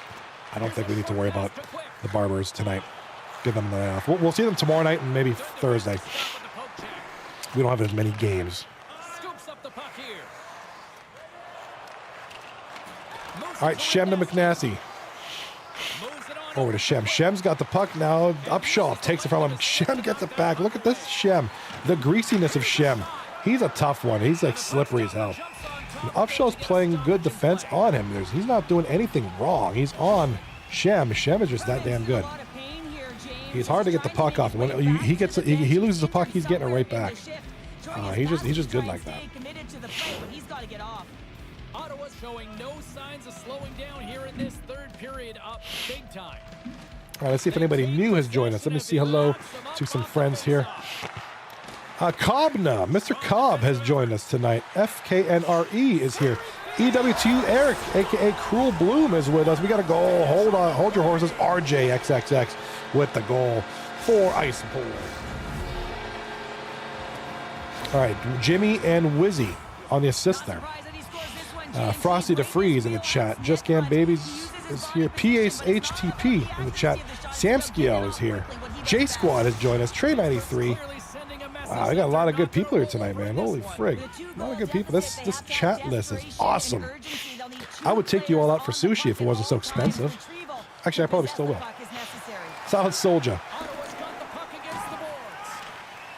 I don't think we need to worry about the barbers tonight. Give them the night off. We'll see them tomorrow night and maybe Thursday. We don't have as many games. Scoops up the puck here. All right, Shem to McNasty. Moves it on. Over to Shem. Shem's got the puck now. Upshaw takes it from him. Shem gets it back. Look at this Shem. The greasiness of Shem. He's a tough one. He's like slippery as hell. And Upshaw's playing good defense on him. He's not doing anything wrong. He's on Shem. Shem is just that damn good. He's hard to get the puck off. When he loses the puck, he's getting it right back. He's just good like that. Ottawa's showing no signs of slowing down here in this third period, up big time. All right, let's see if anybody new has joined us. Let me see hello to some friends here. Cobbna, Mr. Cobb has joined us tonight. FKNRE is here. EW2 Eric, aka Cruel Bloom, is with us. We got a goal. Hold on, hold your horses. RJXXX with the goal for Ice Bowl. All right, Jimmy and Wizzy on the assist there. Frosty DeFreeze in the chat. Just Gam Babies is here. PACE HTP in the chat. Samskio is here. J Squad has joined us. Trey 93. Wow, we got a lot of good people here tonight, man. Holy frig. A lot of good people. This chat list is awesome. I would take you all out for sushi if it wasn't so expensive. Actually, I probably still will. Solid Soldier.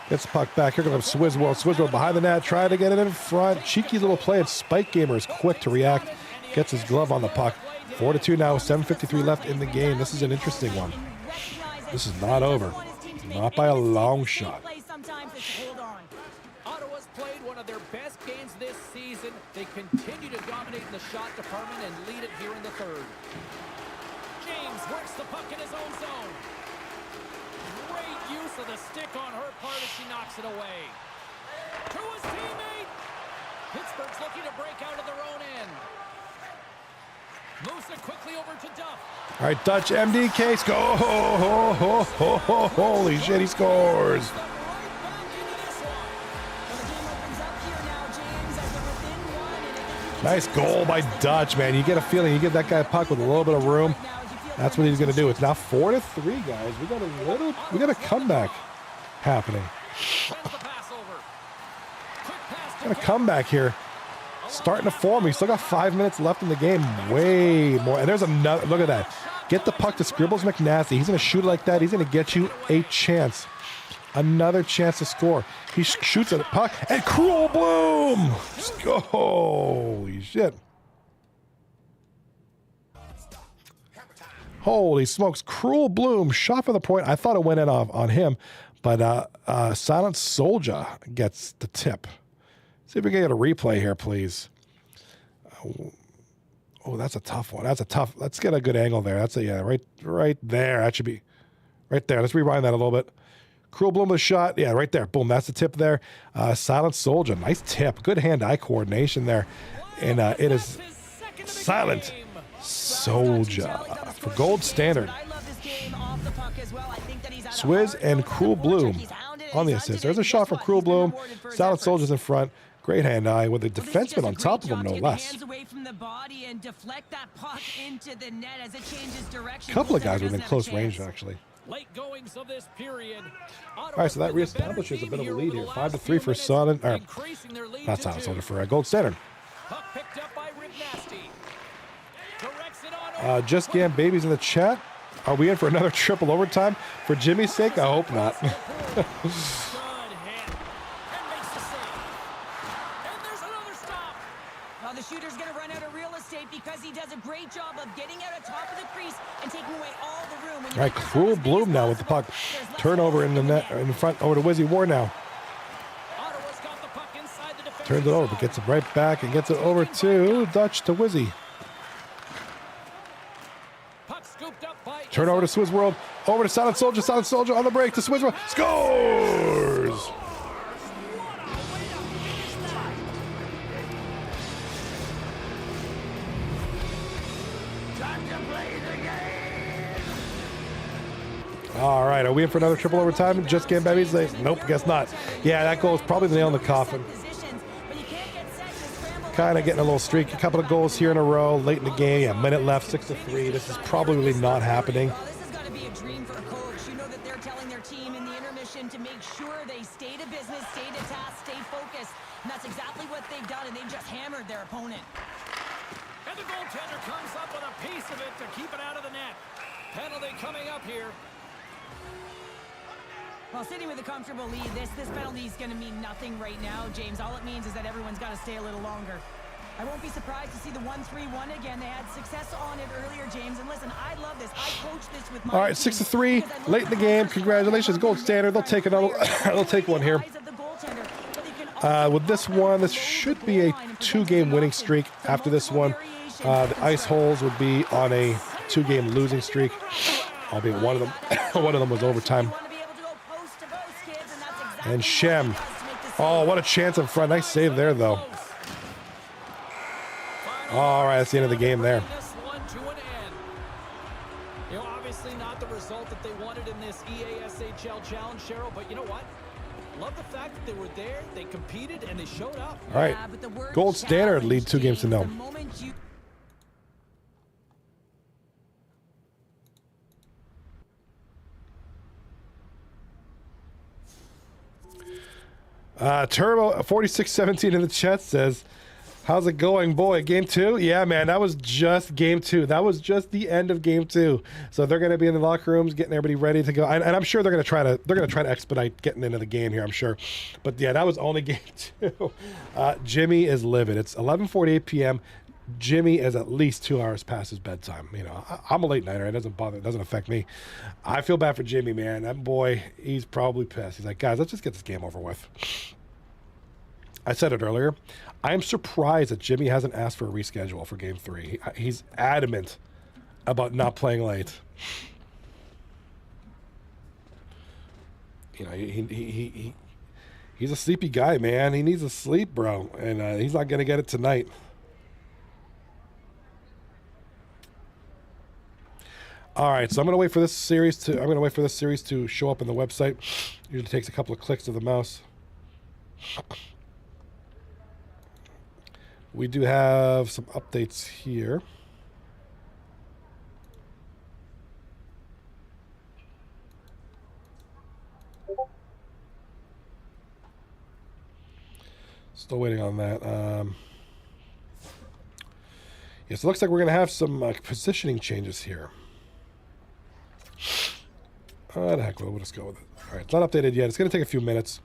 Gets the puck back. Here comes Swizzworld. Swizzworld behind the net. Trying to get it in front. Cheeky little play. And Spike Gamer is quick to react. Gets his glove on the puck. 4-2 now. 7:53 left in the game. This is an interesting one. This is not over. Not by a long shot. Ottawa's played one of their best games this season. They continue to dominate in the shot department and lead it here in the third. James works the puck in his own zone. Great use of the stick on her part as she knocks it away. To his teammate. Pittsburgh's looking to break out of their own end. Moves it quickly over to Duff. All right, Dutch MDK score. Holy shit, he scores. Nice goal by Dutch, man. You get a feeling you give that guy a puck with a little bit of room. That's what he's going to do. It's now 4-3, guys. We got a comeback happening. Got a comeback here. Starting to form. He's still got 5 minutes left in the game. Way more. And there's another. Look at that. Get the puck to Scribbles McNasty. He's going to shoot it like that. He's going to get you a chance. Another chance to score. He shoots at the puck. And Cruel Bloom. Holy shit. Holy smokes. Cruel Bloom. Shot for the point. I thought it went in on him. But Silent Soldier gets the tip. See if we can get a replay here, please. Oh, that's a tough one. That's a tough. Let's get a good angle there. That's a right there. That should be right there. Let's rewind that a little bit. Cruel Bloom with a shot. Yeah, right there. Boom. That's the tip there. Silent Soldier. Nice tip. Good hand-eye coordination there. And it is Silent Soldier for gold standard. Swizz and Cruel Bloom on the assist. There's a shot from Cruel Bloom. Silent Soldier's in front. Great hand-eye with a defenseman on top of him, no less. A couple of guys within close range, actually. All right, so that reestablishes a bit of a lead here. 5-3 for Silent, or not Silent Soldier, for Gold Standard. Just Gam Babies in the chat. Are we in for another triple overtime? For Jimmy's sake, I hope not. The shooter's going to run out of real estate because he does a great job of getting out on top of the crease and taking away all the room. All right, Cruel Bloom now with the puck. Turnover in the net, in front, over to Wizzy War now. Turns it over, but gets it right back and gets it over to Dutch to Wizzy. Turn over to Swizz World, over to Silent Soldier on the break to Swizz World. Scores! All right, are we in for another triple overtime? Just Game Babies? Nope, guess not. Yeah, that goal is probably the nail in the coffin. Kind of getting a little streak. A couple of goals here in a row, late in the game. Yeah, minute left, 6-3. This is probably not happening. This has got to be a dream for a coach. You know that they're telling their team in the intermission to make sure they stay to business, stay to task, stay focused. And that's exactly what they've done, and they've just hammered their opponent. And the goaltender comes up with a piece of it to keep it out of the net. Penalty coming up here. Well, sitting with a comfortable lead, this penalty is going to mean nothing right now, James. All it means is that everyone's got to stay a little longer. I won't be surprised to see the 1-3-1 again. They had success on it earlier, James. And listen, I love this. I coach this with my All right, 6-3, late in the game. Congratulations, Gold Standard. They'll take another. They'll take one here. With this one, this should be a 2-game winning streak. After this one, the Ice Holes would be on a 2-game losing streak. Albeit one of them was overtime. And Shem. Oh, what a chance in front. Nice save there, though. All right, that's the end of the game there. You know, obviously not the result that they wanted in this EASHL challenge, Cheryl, but you know what? Love the fact that they were there, they competed, and they showed up. All right, Gold Standard lead 2 games to nil. Turbo 4617 in the chat says, how's it going, boy? Game 2? Yeah, man, that was just game 2. That was just the end of game 2. So they're going to be in the locker rooms, getting everybody ready to go. And I'm sure they're going to try to expedite getting into the game here. I'm sure. But yeah, that was only game 2. Jimmy is livid. It's 11:48 p.m. Jimmy is at least 2 hours past his bedtime. You know, I'm a late nighter. It doesn't bother. It doesn't affect me. I feel bad for Jimmy, man. That boy, he's probably pissed. He's like, guys, let's just get this game over with. I said it earlier. I am surprised that Jimmy hasn't asked for a reschedule for Game 3. He's adamant about not playing late. You know, he's a sleepy guy, man. He needs to sleep, bro, and he's not gonna get it tonight. All right, so I'm gonna wait for this series to show up on the website. Usually takes a couple of clicks of the mouse. We do have some updates here. Still waiting on that. Yes, it looks like we're going to have some positioning changes here. Oh, the heck, we'll just go with it. All right, it's not updated yet. It's going to take a few minutes.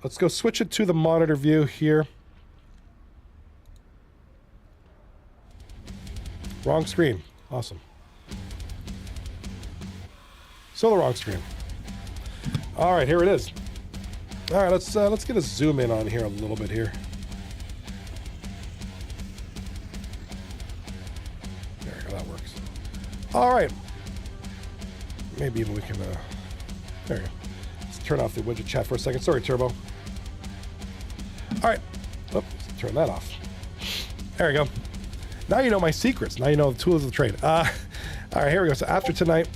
Let's go switch it to the monitor view here. Wrong screen. Awesome. So the wrong screen. All right, here it is. All right, let's get a zoom in on here a little bit here. There we go, that works. All right. Maybe even we can, there you go. Let's turn off the widget chat for a second. Sorry, Turbo. All right. Oops, turn that off. There we go. Now you know my secrets. Now you know the tools of the trade. All right, here we go. So after tonight,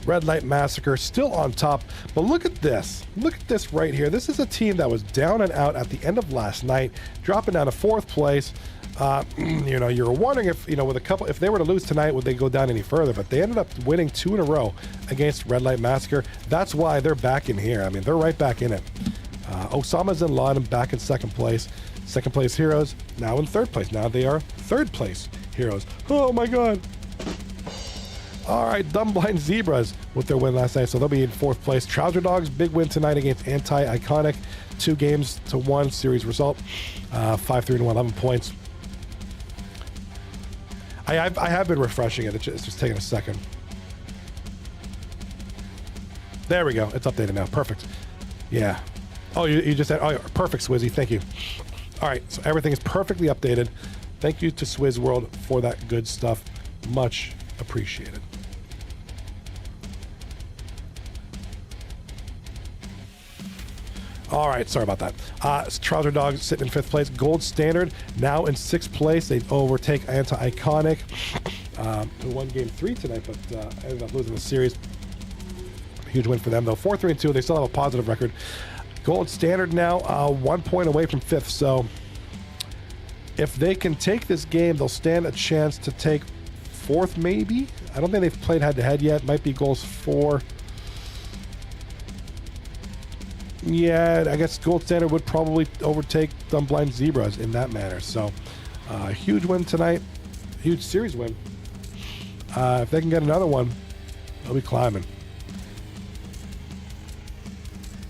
Red Light Massacre still on top. But look at this. Look at this right here. This is a team that was down and out at the end of last night, dropping down to 4th place. You know, you were wondering if, you know, with a couple, if they were to lose tonight, would they go down any further? But they ended up winning 2 in a row against Red Light Massacre. That's why they're back in here. I mean, they're right back in it. Osama's in Laden back in 2nd place. 2nd place Heroes now in 3rd place. Now they are 3rd place Heroes. Oh my God. All right, Dumb Blind Zebras with their win last night, so they'll be in 4th place. Trouser Dogs, big win tonight against Anti-Iconic. 2-1 series result. 5-3-1, 11 points. I have been refreshing it. It's just taking a second. There we go. It's updated now. Perfect. Yeah. Oh, you just said, oh, perfect, Swizzy. Thank you. All right, so everything is perfectly updated. Thank you to Swizz World for that good stuff. Much appreciated. All right, sorry about that. Trouser Dogs sitting in 5th place. Gold Standard now in 6th place. They overtake Anti-Iconic, who won Game 3 tonight, but ended up losing the series. Huge win for them, though. 4-3-2. They still have a positive record. Gold Standard now 1 point away from 5th. So if they can take this game, they'll stand a chance to take 4th, maybe. I don't think they've played head-to-head yet. Might be goals 4. Yeah, I guess Gold Standard would probably overtake Dumb Blind Zebras in that manner. So, huge win tonight. Huge series win. If they can get another one, they'll be climbing.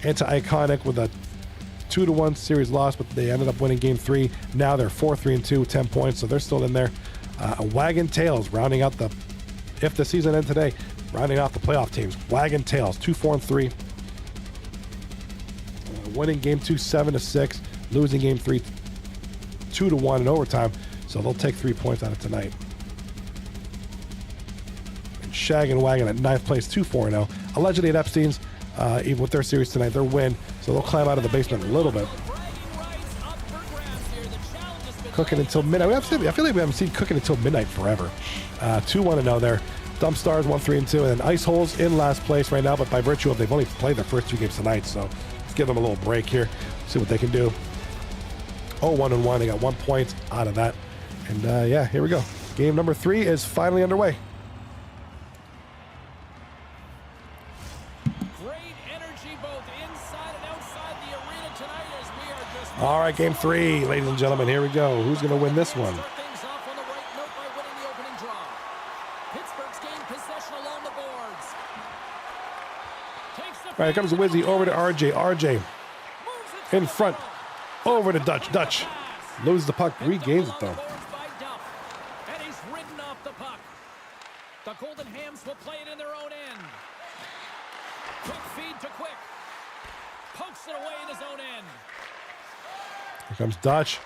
Anti-Iconic with a 2-1 series loss, but they ended up winning Game 3. Now they're 4-3-2, 10 points, so they're still in there. Wagon Tails rounding out the, if the season ends today, rounding off the playoff teams. Wagon Tails, 2-4-3. Winning Game 2 7-6, losing Game 3 2-1 in overtime, so they'll take 3 points out of tonight. And Shag and Wagon at 9th place, 2-4-0. Allegedly at Epstein's, even with their series tonight, their win, so they'll climb out of the basement a little bit. Cooking until midnight. I feel like we haven't seen Cooking until midnight forever. 2-1-0 there. Dump Stars 1-3-2, and then Ice Holes in last place right now, but by virtue of they've only played their first 2 games tonight, so let's give them a little break here, see what they can do. 1-1. They got 1 point out of that. And yeah, here we go. Game number 3 is finally underway. Great energy both inside and outside the arena tonight as we are just... All right, Game 3, ladies and gentlemen, here we go. Who's going to win this one? Start things off on the right note by winning the opening draw. Pittsburgh's gained possession along the boards. Takes the All right, here comes Wizzy over to RJ. RJ in front. Over to Dutch. Dutch loses the puck, regains it though. And he's ridden off the puck. The Golden Hams will play it in their own end. Quick feed to Quick. Pokes it away in his own end. Here comes Dutch.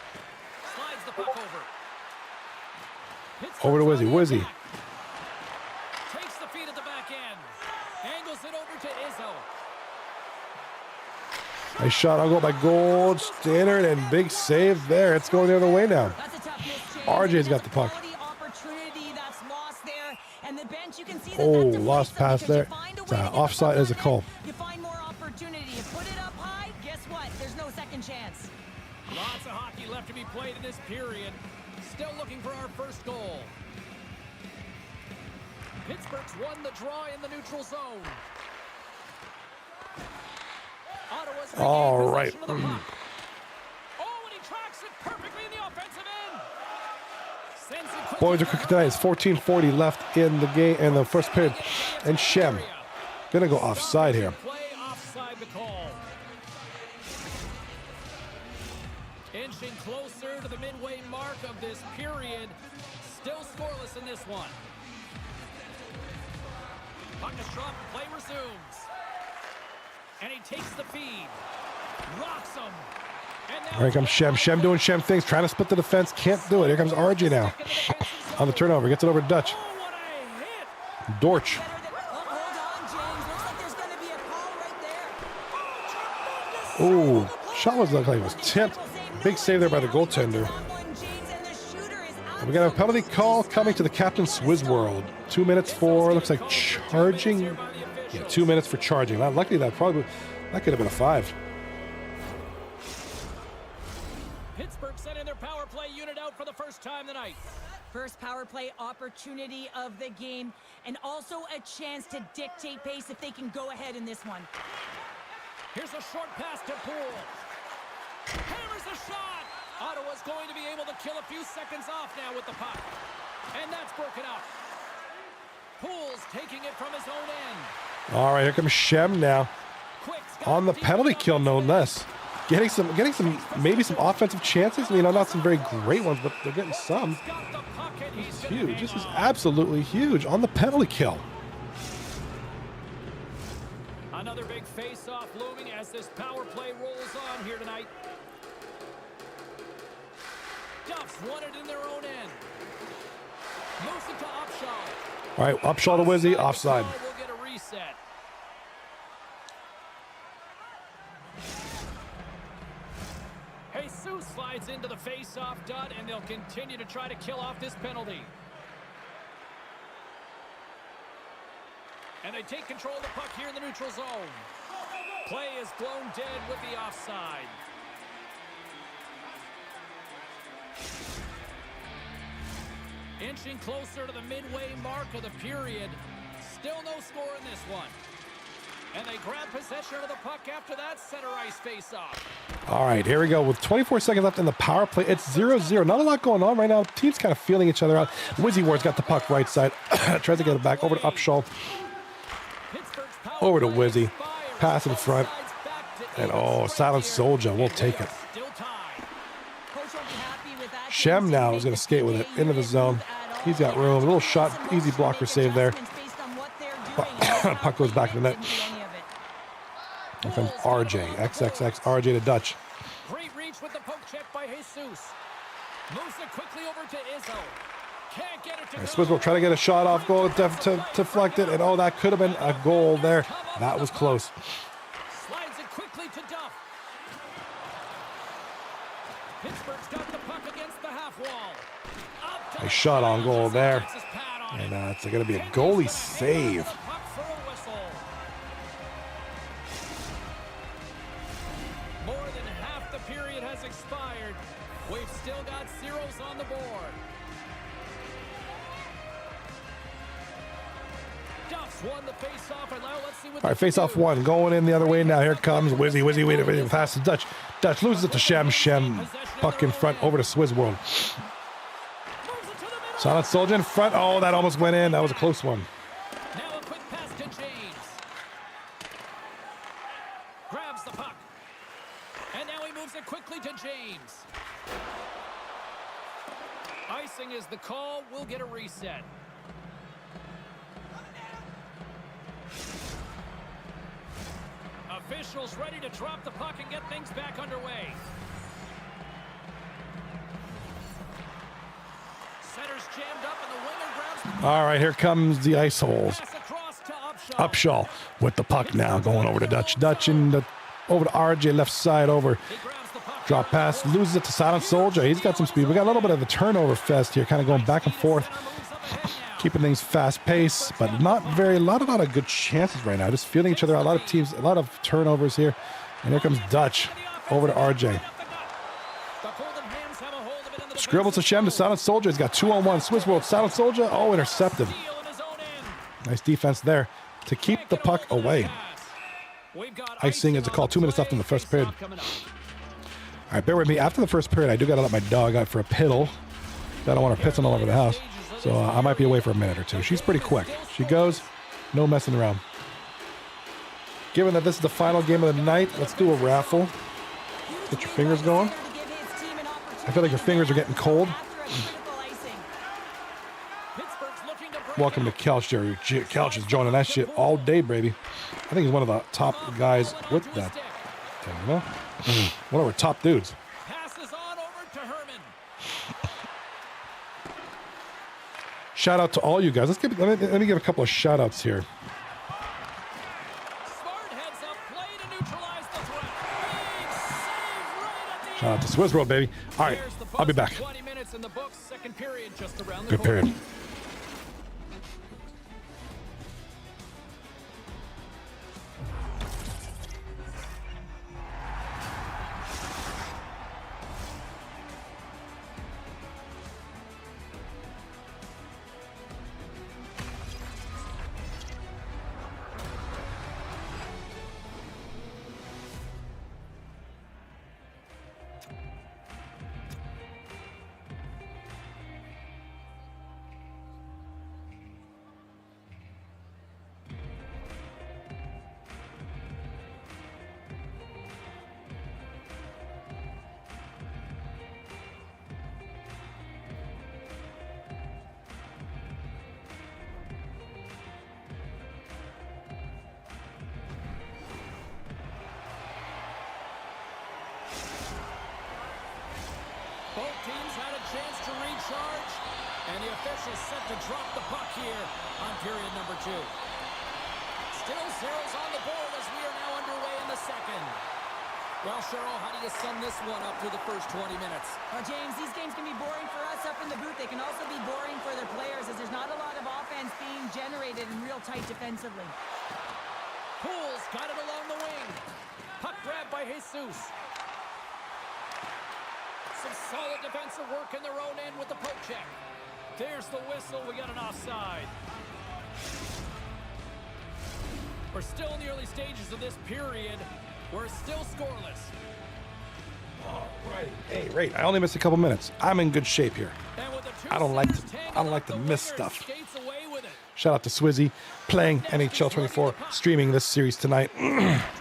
Slides the puck over. Over to Wizzy. Wizzy. Takes the feed at the back end. Angles it over to Izzo. Nice shot. I'll go by Gold Standard and big save there. It's going the other way now. That's a tough miss, James. RJ's got the puck. Quality opportunity that's lost there. And the bench, you can see that Oh, actively, lost so pass because there. you find a It's way to get the offside puck as a on call. net, you find more opportunity. You put it up high, guess what? There's no second chance. Lots of hockey left to be played in this period. Still looking for our first goal. Pittsburgh's won the draw in the neutral zone. has All regained right. possession of the puck. Oh, and he tracks it perfectly in the offensive end. Sends it quickly Boys are cooking tonight. It's 14:40 left in the game in the first period. And Shem gonna go offside here. Play offside the call. Inching closer to the midway mark of this period. Still scoreless in this one. Puck is dropped, play resumes. And he takes the feed. Rocks him. And now Here comes Shem. Shem doing Shem things, trying to split the defense. Can't do it. Here comes RJ now. On the turnover. Gets it over to Dutch. Oh, what a hit! Dorch. Hold on, James. Looks like there's going to be a call right there. Ooh, shot was looked like it was tipped. Big save there by the goaltender. We got a penalty call coming to the Captain Swizz World. 2 minutes for, looks like charging. Yeah, 2 minutes for charging. Luckily, that could have been a 5. Pittsburgh sending their power play unit out for the first time tonight. First power play opportunity of the game, and also a chance to dictate pace if they can go ahead in this one. Here's a short pass to Poole. Hammers a shot. Ottawa's going to be able to kill a few seconds off now with the puck. And that's broken up. Poole's taking it from his own end. All right, here comes Shem now. Quick's got On the deep penalty down kill, the no zone. less. Getting some, maybe some offensive chances. You know, not some very great ones, but they're getting some. Got the puck and he's gonna Huge. hang This is on. absolutely huge on the penalty kill. Another big face-off looming as this power play rolls on here tonight. Duffs won it in their own end. Moves it to Upshaw. All right, Upshaw to Wizzy, offside. We'll get a reset. Jesus slides into the face-off dot, and they'll continue to try to kill off this penalty. And they take control of the puck here in the neutral zone. Play is blown dead with the offside. Inching closer to the midway mark of the period. Still no score in this one. And they grab possession of the puck after that center ice face-off. All right, here we go. With 24 seconds left in the power play, it's 0-0. Not a lot going on right now. Teams kind of feeling each other out. Wizzy Ward's got the puck right side. Tries to get it back over to Upshaw. Pittsburgh's power Over to play Wizzy. expires. Pass in front. Sides back to And even Silent here. Soldier will take it. Still tied. Coach will be happy with that. Shem now is going to skate with it into the zone. He's got room. A little shot, easy blocker save there. Puck goes back in the net. Here comes RJ. XXX RJ to Dutch. Great reach with the poke check by Jesus. Moves it quickly over to Izzo. Can't get it to go. Swizz will try to get a shot off goal to deflect it. And oh, that could have been a goal there. That was close. Slides it quickly to Duff. Pittsburgh's got the puck against the half wall. Up to A shot on goal there. Gets his pad on it. And it's going to be a goalie save. The puck for a whistle. More than half the period has expired. We've still got zeros on the board. Duff's won the face-off, and now let's see what All right, face off one. Going in the other way now. Here comes Wizzy. Wait, pass to Dutch. Dutch loses it to Shem. Shem puck in front over to Swizz World. moves it to the middle. Silent Soldier in front. Oh, that almost went in. That was a close one. Now a quick pass to James. Grabs the puck. And now he moves it quickly to James. Icing is the call. We'll get a reset. Officials ready to drop the puck and get things back underway. Center's jammed up and the winger grabs the puck. All right, here comes the ice holes. Pass across to Upshaw. Upshaw with the puck now, going over to Dutch. Dutch over to RJ, left side over. He grabs the puck. Drop pass, loses it to Silent Soldier. He's got some speed. We got a little bit of a turnover fest here, kind of going back and forth, keeping things fast paced, but not very, a lot of good chances right now. Just feeling each other out. A lot of teams, a lot of turnovers here. And here comes Dutch over to RJ. The Golden Hams have a hold of it in the Scribbles to Shem to Silent Soldier. He's got 2-on-1. Swizz World, Silent Soldier. Oh, intercepted. steal in his own end. Nice defense there to keep the puck away. We've got Icing is a call. 2 minutes left in the first period. Face-off coming up. All right, bear with me. After the first period, I do got to let my dog out for a piddle. I don't want her pissing all over the house. So I might be away for a minute or two. She's pretty quick. She goes, no messing around. Given that this is the final game of the night, let's do a raffle. Get your fingers going. I feel like your fingers are getting cold. Pittsburgh's looking to break Welcome to Couch, Jerry. Couch is joining that shit all day, baby. I think he's one of the top guys with that thing, you know? One of our top dudes. passes on over to Herman. Shout out to all you guys. Let me give a couple of shout outs here. Smart heads up play to neutralize the threat. Big save right at the Shout out to Swiss Road, baby. All right, Here's the I'll be buzzer. back. 20 minutes in the books, second period just around the Good corner. period. Both teams had a chance to recharge, and the officials set to drop the puck here on period number 2. Still zeros on the board as we are now underway in the second. Well, Cheryl, how do you sum this one up through the first 20 minutes? James, these games can be boring for us up in the booth. They can also be boring for their players as there's not a lot of offense being generated and real tight defensively. Pools got it along the wing. Puck grabbed by Jesus. Some solid defensive work in their own end with the poke check. There's the whistle. We got an offside. We're still in the early stages of this period. We're still scoreless. Hey, Ray, I only missed a couple minutes. I'm in good shape here. And with the two I don't like centers to tangled miss up, the winger stuff. skates away with it. Shout out to Swizzy playing NHL 24, streaming this series tonight.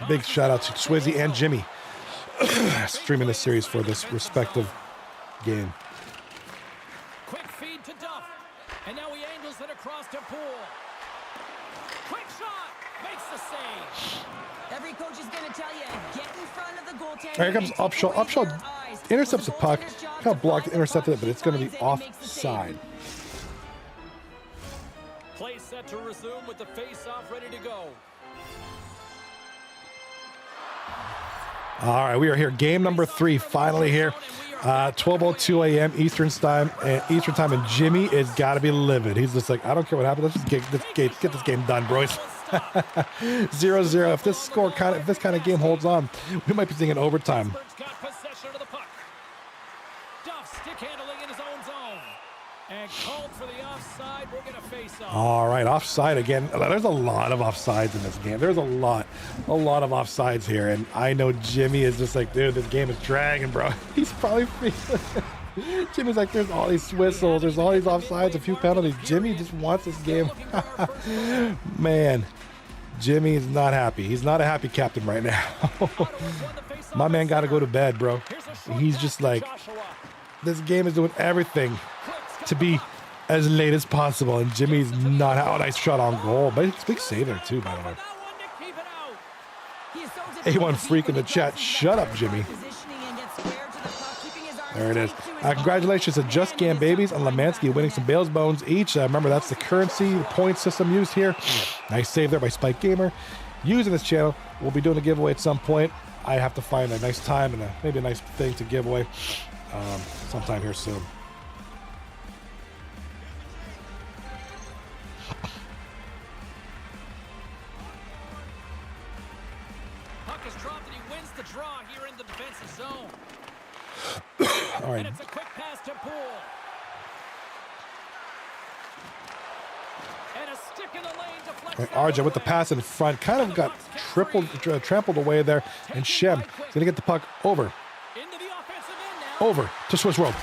Big shout out to Swizzy and Jimmy streaming this series for this respective game. Quick feed to Duff. And now he angles it across to Poole. Quick shot. Makes the save. Every coach is going to tell you, get in front of the goaltender. Here comes and take Upshaw. away Upshaw their eyes. intercepts the It's puck. goaltender's job Kind of to blocked, find the intercepted it, puck but it's going to be finds and he makes the save. offside. Play set to resume with the face-off ready to go. All right, we are here. Game number 3, finally here. 12:02 a.m. Eastern time, and Jimmy is got to be livid. He's just like, I don't care what happens. Let's just get this game done, boys. 0-0. If this kind of game holds on, we might be seeing an overtime. Pittsburgh's got possession of the puck. Duff stick handling in his own zone. And called for the offside. We're going to face off. All right, offside again. There's a lot of offsides in this game. There's a lot of offsides here, and I know Jimmy is just like, dude, this game is dragging, bro. He's probably feeling. Jimmy's like, there's all these whistles, there's all these offsides, a few penalties. Jimmy just wants this game. Man, Jimmy is not happy. He's not a happy captain right now. My man got to go to bed, bro. He's just like, this game is doing everything to be as late as possible, and Jimmy's not. Oh, nice shot on goal, but it's a big save there too, by the way. A1 freak in the chat. Shut up, Jimmy. There it is. Congratulations to Just Gam Babies and Lemansky winning some Bales Bones each. Remember, that's the currency, the point system used here. Nice save there by Spike Gamer. Using this channel, we'll be doing a giveaway at some point. I have to find a nice time and maybe a nice thing to give away sometime here soon. Puck is dropped and he wins the draw here in the defensive zone. All right. And it's a quick pass to Poole. And a stick in the lane to flex Right, that RJ with the away. pass in front, kind of got trampled away there, and Shem is going to get the puck over, Into the offensive end now. over to Swiss World.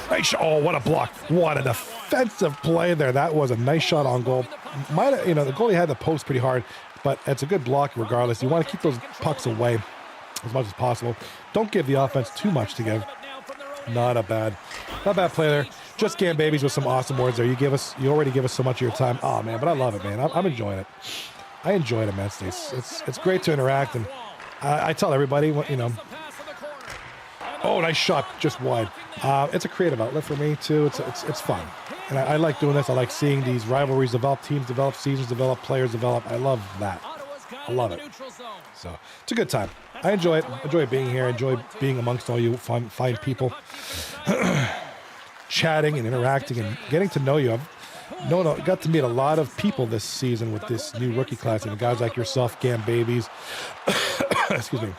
Nice, oh, what a block. What a defensive play there. That was a nice shot on goal. Might have, the goalie had the post pretty hard, but it's a good block regardless. You want to keep those pucks away as much as possible. Don't give the offense too much to give. Not a bad play there. Just Gam Babies with some awesome words there. You already give us so much of your time. Oh man, but I love it, man. I'm enjoying it. I enjoy it immensely. It's great to interact, and I tell everybody, oh, nice shot, just wide. It's a creative outlet for me too. It's fun, and I like doing this. I like seeing these rivalries develop, teams develop, seasons develop, players develop. I love that. I love it. So it's a good time. I enjoy it. Enjoy being here. Enjoy being amongst all you fine people, chatting and interacting and getting to know you. I've got to meet a lot of people this season with this new rookie class, and guys like yourself, Gam Babies. Excuse me.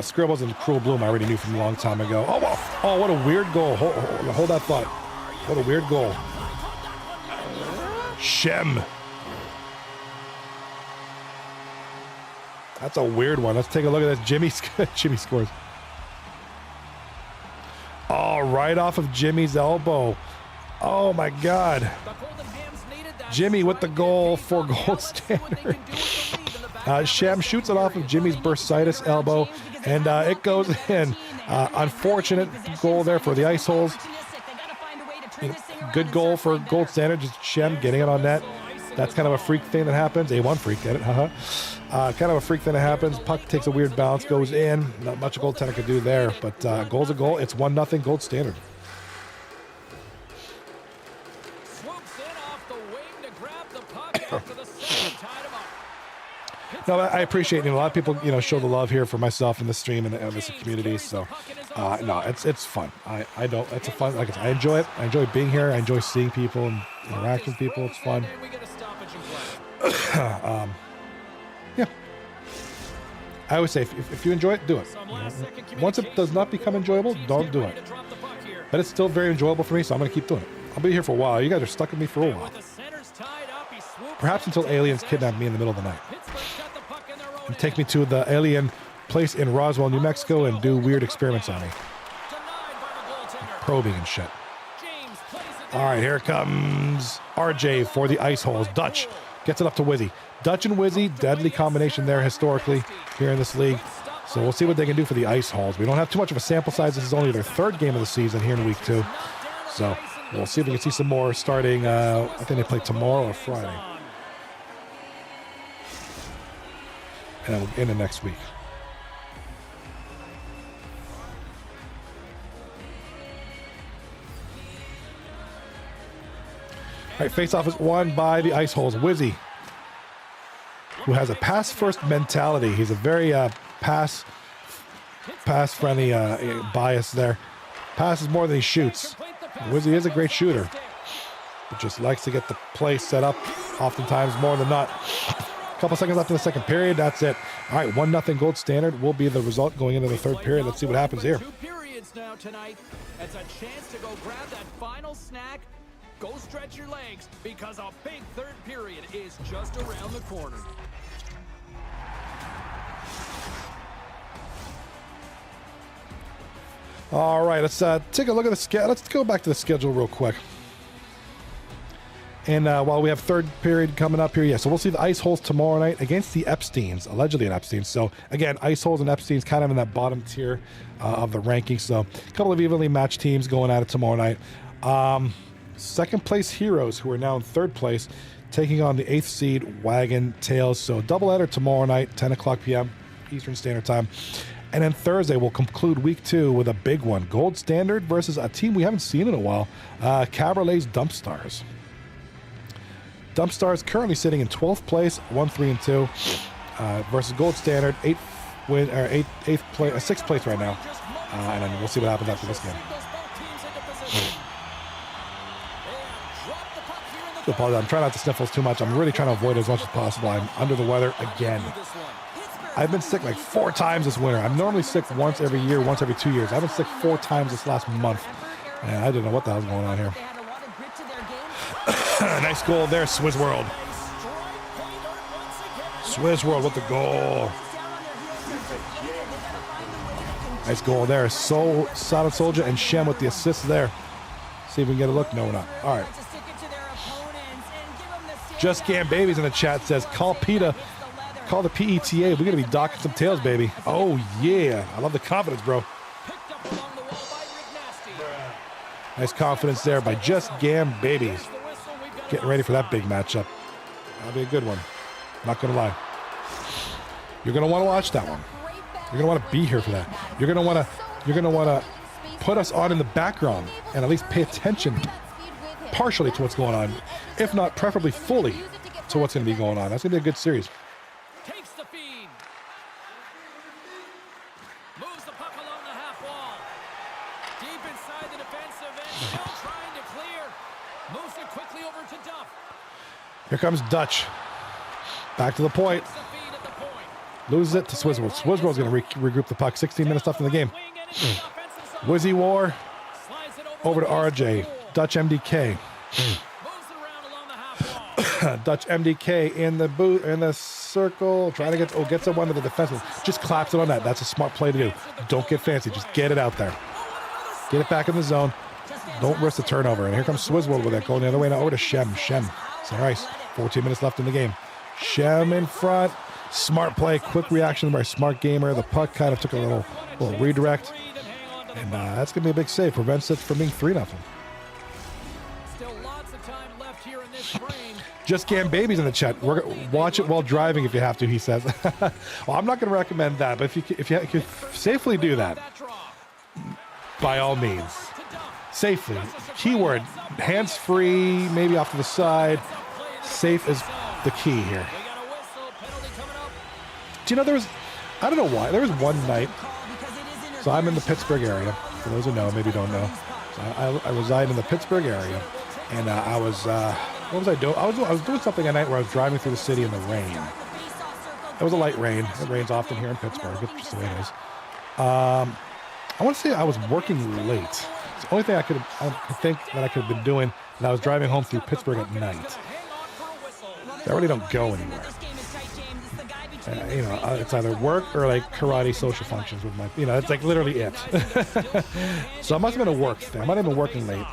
Scribbles and Cruel Bloom I already knew from a long time ago. Oh, wow. Oh, what a weird goal. Hold that thought. What a weird goal. Shem. That's a weird one. Let's take a look at this. Jimmy scores. Oh, right off of Jimmy's elbow. Oh, my God. Jimmy with the goal for gold standard. Shem shoots it off of Jimmy's bursitis elbow, and it goes in. Unfortunate goal there for the ice holes. Good goal for gold standard. Just Shem getting it on net. That's kind of a freak thing that happens. A1 freak, get it? Kind of a freak thing that happens. Puck takes a weird bounce, goes in. Not much a goaltender could do there, but goal's a goal. It's 1-0 gold standard. No, I appreciate, a lot of people, show the love here for myself and the stream and this community. So, no, it's fun. It's a fun, I enjoy it. I enjoy being here. I enjoy seeing people and interacting with people. It's fun. Yeah. I always say, if you enjoy it, do it. Once it does not become enjoyable, don't do it. But it's still very enjoyable for me, so I'm going to keep doing it. I'll be here for a while. You guys are stuck with me for a while. Perhaps until aliens kidnap me in the middle of the night and take me to the alien place in Roswell, New Mexico, and do weird experiments on me. Probing and shit. All right, here comes RJ for the ice holes. Dutch gets it up to Wizzy. Dutch and Wizzy, deadly combination there historically here in this league. So we'll see what they can do for the ice holes. We don't have too much of a sample size. This is only their third game of the season here in week 2. So we'll see if we can see some more starting, I think they play tomorrow or Friday. And in the next week. All right, face-off is won by the ice holes. Wizzy, who has a pass-first mentality. He's a very pass-friendly bias there. Passes more than he shoots. Wizzy is a great shooter, but just likes to get the play set up, oftentimes more than not. Couple seconds left in the second period. That's it. All right, 1-0 gold standard will be the result going into the third period. Let's see what happens here. 2 periods now tonight. It's a chance to go grab that final snack. Go stretch your legs because a big third period is just around the corner. All right, let's take a look at the schedule. Let's go back to the schedule real quick. And while we have third period coming up here, so we'll see the ice holes tomorrow night against the Epsteins, allegedly an Epstein. So again, ice holes and Epsteins kind of in that bottom tier of the rankings. So a couple of evenly matched teams going at it tomorrow night. Second place Heroes, who are now in third place, taking on the 8th seed Wagon Tails. So doubleheader tomorrow night, 10 o'clock p.m. Eastern Standard Time. And then Thursday, we'll conclude week 2 with a big one. Gold Standard versus a team we haven't seen in a while, Caberlet's Dump Stars. Dump Stars currently sitting in 12th place, 1-3-2, versus Gold Standard, 6th place right now. And then we'll see what happens after this game. I apologize. I'm trying not to sniffles too much. I'm really trying to avoid it as much as possible. I'm under the weather again. I've been sick like 4 times this winter. I'm normally sick once every year, once every 2 years. I've been sick 4 times this last month. And I don't know what the hell's going on here. Nice goal there, Swiss World. Swiss World with the goal. Nice goal there. Silent Soldier and Shem with the assist there. See if we can get a look. No, we're not. All right. Just Gam Babies in the chat says, call PETA. Call the PETA. We're going to be docking some tails, baby. Oh, yeah. I love the confidence, bro. Nice confidence there by Just Gam Babies. Getting ready for that big matchup. That'll be a good one. Not going to lie. You're going to want to watch that one. You're going to want to be here for that. You're going to want to put us on in the background and at least pay attention partially to what's going on, if not preferably fully to what's going to be going on. That's going to be a good series. Takes the feed. Moves the puck along the half wall. Deep inside the defensive end. Still trying to clear. Moves it quickly over to Duff. Here comes Dutch. Back to the point. Takes the feed at the point. Loses it to Swizzworld. Swizzworld's going to regroup the puck. 16 minutes left in the game. Wing and into the offensive zone. Wizzy War Slides it over to the RJ. goal. Dutch MDK. Moves it around along the half wall. Dutch MDK in the boot in the circle, trying to gets a one to the defenseman. Just claps it on that. That's a smart play to do. Don't get fancy. Just get it out there. Get it back in the zone. Don't risk the turnover. And here comes Swizzworld with it going the other way now over to Shem. Shem. It's nice. 14 minutes left in the game. Shem in front. Smart play. Quick reaction by a smart gamer. The puck kind of took a little redirect. And that's going to be a big save. Prevents it from being 3-0. Still lots of time left here in this frame. Just Gam Babies in the chat. Watch it while driving if you have to, he says. Well, I'm not going to recommend that, but if you can safely do that, by all means. Safely. Keyword, hands-free, maybe off to the side. Safe is the key here. We got a whistle. Penalty coming up. Do you know I don't know why, there was one night, so I'm in the Pittsburgh area. For those who know, maybe don't know. So I reside in the Pittsburgh area, and I was, what was I doing? I was doing something at night where I was driving through the city in the rain. It was a light rain. It rains often here in Pittsburgh. It's just the way it is. I want to say I was working late. It's the only thing I think that I could have been doing, and I was driving home through Pittsburgh at night. I really don't go anywhere. It's either work or like karate social functions with my, it's like literally it. So I must have been a work thing. I might have been working late,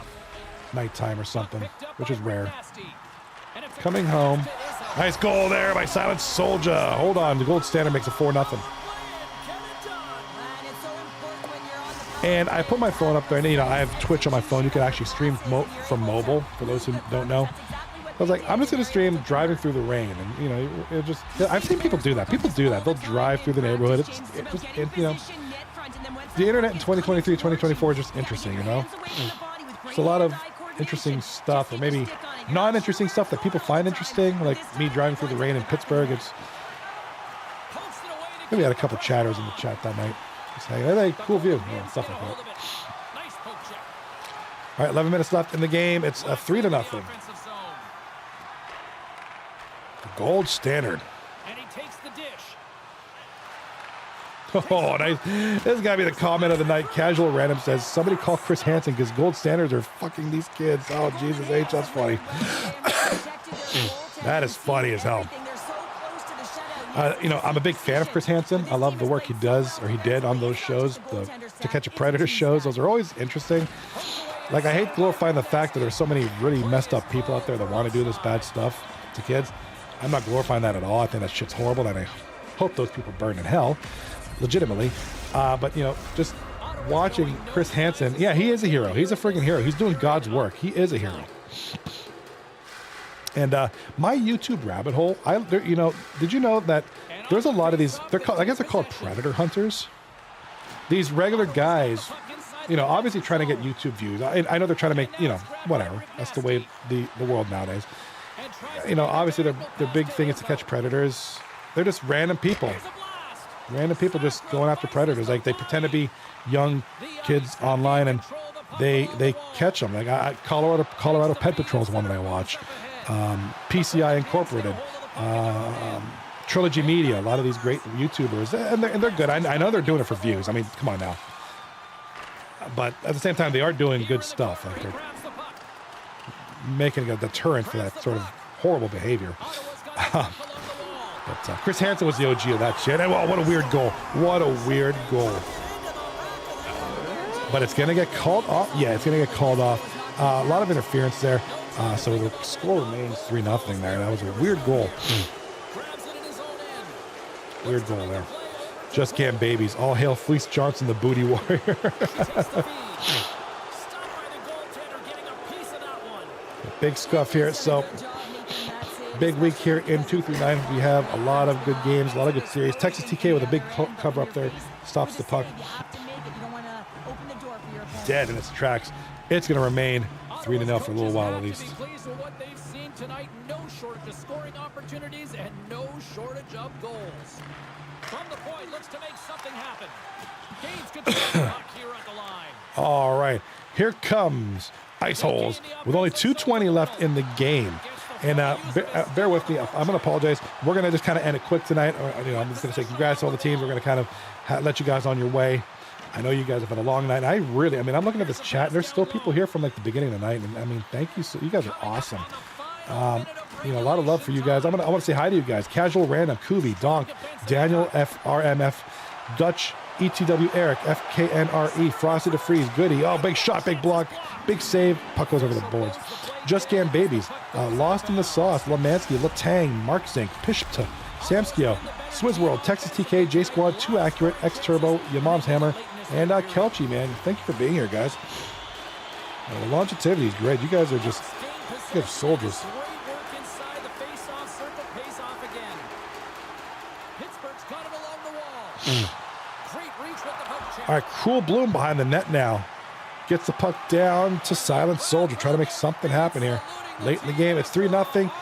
nighttime or something, which is rare. Coming home. Nice goal there by Silent Soldier. Hold on, the gold standard makes it 4-0. And I put my phone up there, and I have Twitch on my phone. You can actually stream from mobile, for those who don't know. I was like, I'm just going to stream driving through the rain. And, I've seen people do that. People do that. They'll drive through the neighborhood. The internet in 2023, 2024 is just interesting, It's a lot of interesting stuff, or maybe non-interesting stuff that people find interesting, like me driving through the rain in Pittsburgh. Maybe had a couple chatters in the chat that night. Just saying, hey, cool view, stuff like that. All right, 11 minutes left in the game. It's a 3-0. Gold standard. And he takes the dish. Oh, nice. This has got to be the comment of the night. Casual Random says, somebody call Chris Hansen because gold standards are fucking these kids. Oh, Jesus H, that's funny. That is funny as hell. I'm a big fan of Chris Hansen. I love the work he does, or he did on those shows, the To Catch a Predator shows. Those are always interesting. Like, I hate glorifying the fact that there's so many really messed up people out there that want to do this bad stuff to kids. I'm not glorifying that at all. I think that shit's horrible, and I hope those people burn in hell, legitimately. But, just watching Chris Hansen, yeah, he is a hero. He's a freaking hero. He's doing God's work. He is a hero. And my YouTube rabbit hole, did you know that there's a lot of these, I guess they're called predator hunters. These regular guys, obviously trying to get YouTube views. I know they're trying to make, whatever. That's the way the world nowadays. Obviously their big thing is to catch predators. They're just random people. Random people just going after predators. Like, they pretend to be young kids online, and they catch them. Like, Colorado Pet Patrol is one that I watch. PCI Incorporated, Trilogy Media, a lot of these great YouTubers, and they're good. I know they're doing it for views. I mean, come on now. But at the same time, they are doing good stuff. Like, they're making a deterrent for that sort of horrible behavior. But Chris Hansen was the OG of that shit. And, well, what a weird goal. What a weird goal. But it's going to get called off. Yeah, it's going to get called off. A lot of interference there. So the score remains 3-0 there. That was a weird goal. Weird goal there. Just Cam babies. All hail Fleece Johnson, the booty warrior. Big scuff here. So big week here in 239. We have a lot of good games, a lot of good series. Texas TK with a big cover up there. Stops the puck. Dead in its tracks. It's going to remain 3-0 for a little while at least. Pleased with what they've seen tonight. No shortage of scoring opportunities and no shortage of goals. From the point, looks to make something happen. Gaines controls the puck here at the line. All right, here comes Ice Holes with only 2:20 left in the game. And bear with me. I'm going to apologize. We're going to just kind of end it quick tonight. I'm just going to say congrats to all the teams. We're going to kind of let you guys on your way. I know you guys have had a long night. I'm looking at this chat. And there's still people here from like the beginning of the night. And thank you. So you guys are awesome. A lot of love for you guys. I want to say hi to you guys. Casual Random, Kubi, Donk, Daniel FRMF, Dutch, ETW Eric, FKNRE, Frosty the Freeze, Goody. Oh, big shot, big block, big save. Puck goes over the boards. Just Gam Babies, Lost in the Sauce, Lemansky, Latang, Mark Zink, Pishpta, Samskio, Swizzworld, Texas TK, J Squad, Too Accurate, X Turbo, Your Mom's Hammer, and Kelchi, man. Thank you for being here, guys. The longevity is great. You guys are just soldiers. All right, Cruel Bloom behind the net now. Gets the puck down to Silent Soldier. Trying to make something happen here. Late in the game, it's 3-0.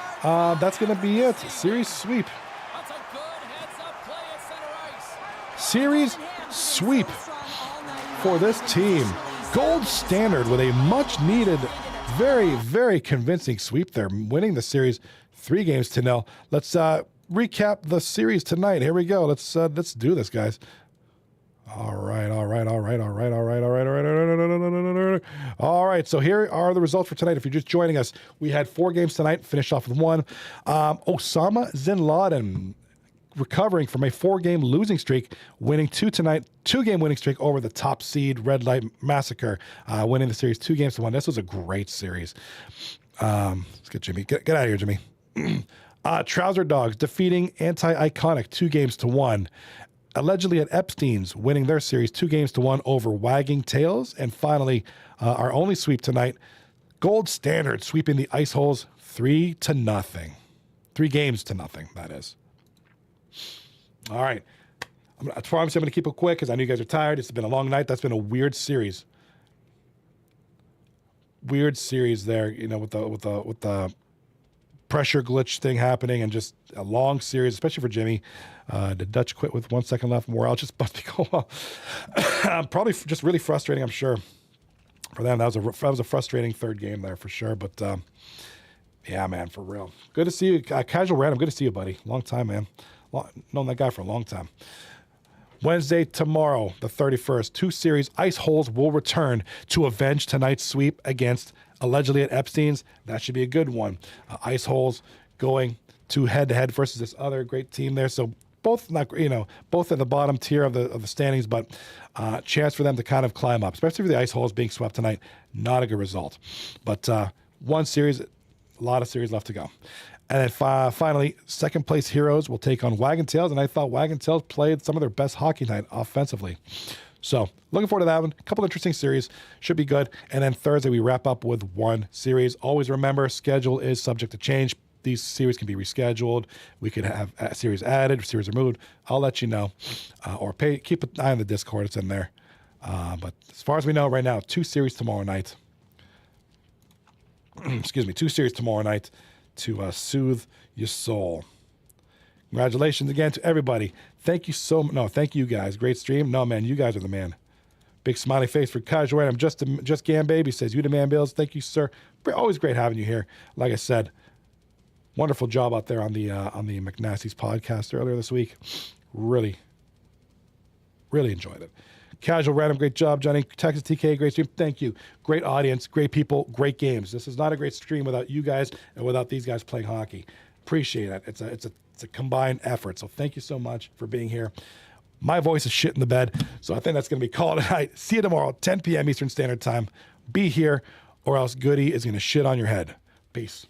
That's going to be it. Series sweep. Series sweep for this team. Gold standard with a much-needed, very, very convincing sweep there. Winning the series 3-0. Let's recap the series tonight. Here we go. Let's do this, guys. All right. So here are the results for tonight. If you're just joining us, we had 4 games tonight, finished off with 1. Osama Bin Laden recovering from a 4-game losing streak, winning 2 tonight, 2-game winning streak over the top seed Red Light Massacre, winning the series 2-1. This was a great series. Let's get Jimmy. Get out of here, Jimmy. Trouser Dogs defeating Anti-Iconic 2-1. Allegedly at Epstein's, winning their series 2-1 over Wagging Tails. And finally, our only sweep tonight, Gold Standard sweeping the Ice Holes 3-0. 3-0, that is. All right. I promise I'm going to keep it quick because I know you guys are tired. It's been a long night. That's been a weird series. Weird series there, with the pressure glitch thing happening and just a long series, especially for Jimmy. The Dutch quit with 1 second left. Morale just must be going well. Probably just really frustrating, I'm sure. For them, that was a frustrating 3rd game there for sure. But yeah, man, for real. Good to see you. Casual Random, good to see you, buddy. Long time, man. Known that guy for a long time. Wednesday, tomorrow, the 31st, 2 series. Ice Holes will return to avenge tonight's sweep against allegedly at Epstein's. That should be a good one. Ice Holes going to head-to-head versus this other great team there. So both both at the bottom tier of the standings, but chance for them to kind of climb up, especially for the Ice Holes being swept tonight. Not a good result. But 1 series, a lot of series left to go. And then finally, 2nd place Heroes will take on Wagon Tails, and I thought Wagon Tails played some of their best hockey night offensively. So looking forward to that one. A couple interesting series. Should be good. And then Thursday, we wrap up with 1 series. Always remember, schedule is subject to change. These series can be rescheduled. We could have a series added, series removed. I'll let you know. Or keep an eye on the Discord. It's in there. But as far as we know right now, 2 series tomorrow night. 2 series tomorrow night to soothe your soul. Congratulations again to everybody. Thank you thank you guys. Great stream. No, man, you guys are the man. Big smiley face for Casual Random. Just Gam Baby says, you the man, Bills. Thank you, sir. Always great having you here. Like I said, wonderful job out there on the McNasty's podcast earlier this week. Really, really enjoyed it. Casual Random, great job, Johnny. Texas TK, great stream. Thank you. Great audience, great people, great games. This is not a great stream without you guys and without these guys playing hockey. Appreciate it. It's a combined effort. So thank you so much for being here. My voice is shit in the bed, so I think that's going to be called tonight. See you tomorrow, 10 p.m. Eastern Standard Time. Be here, or else Goody is going to shit on your head. Peace.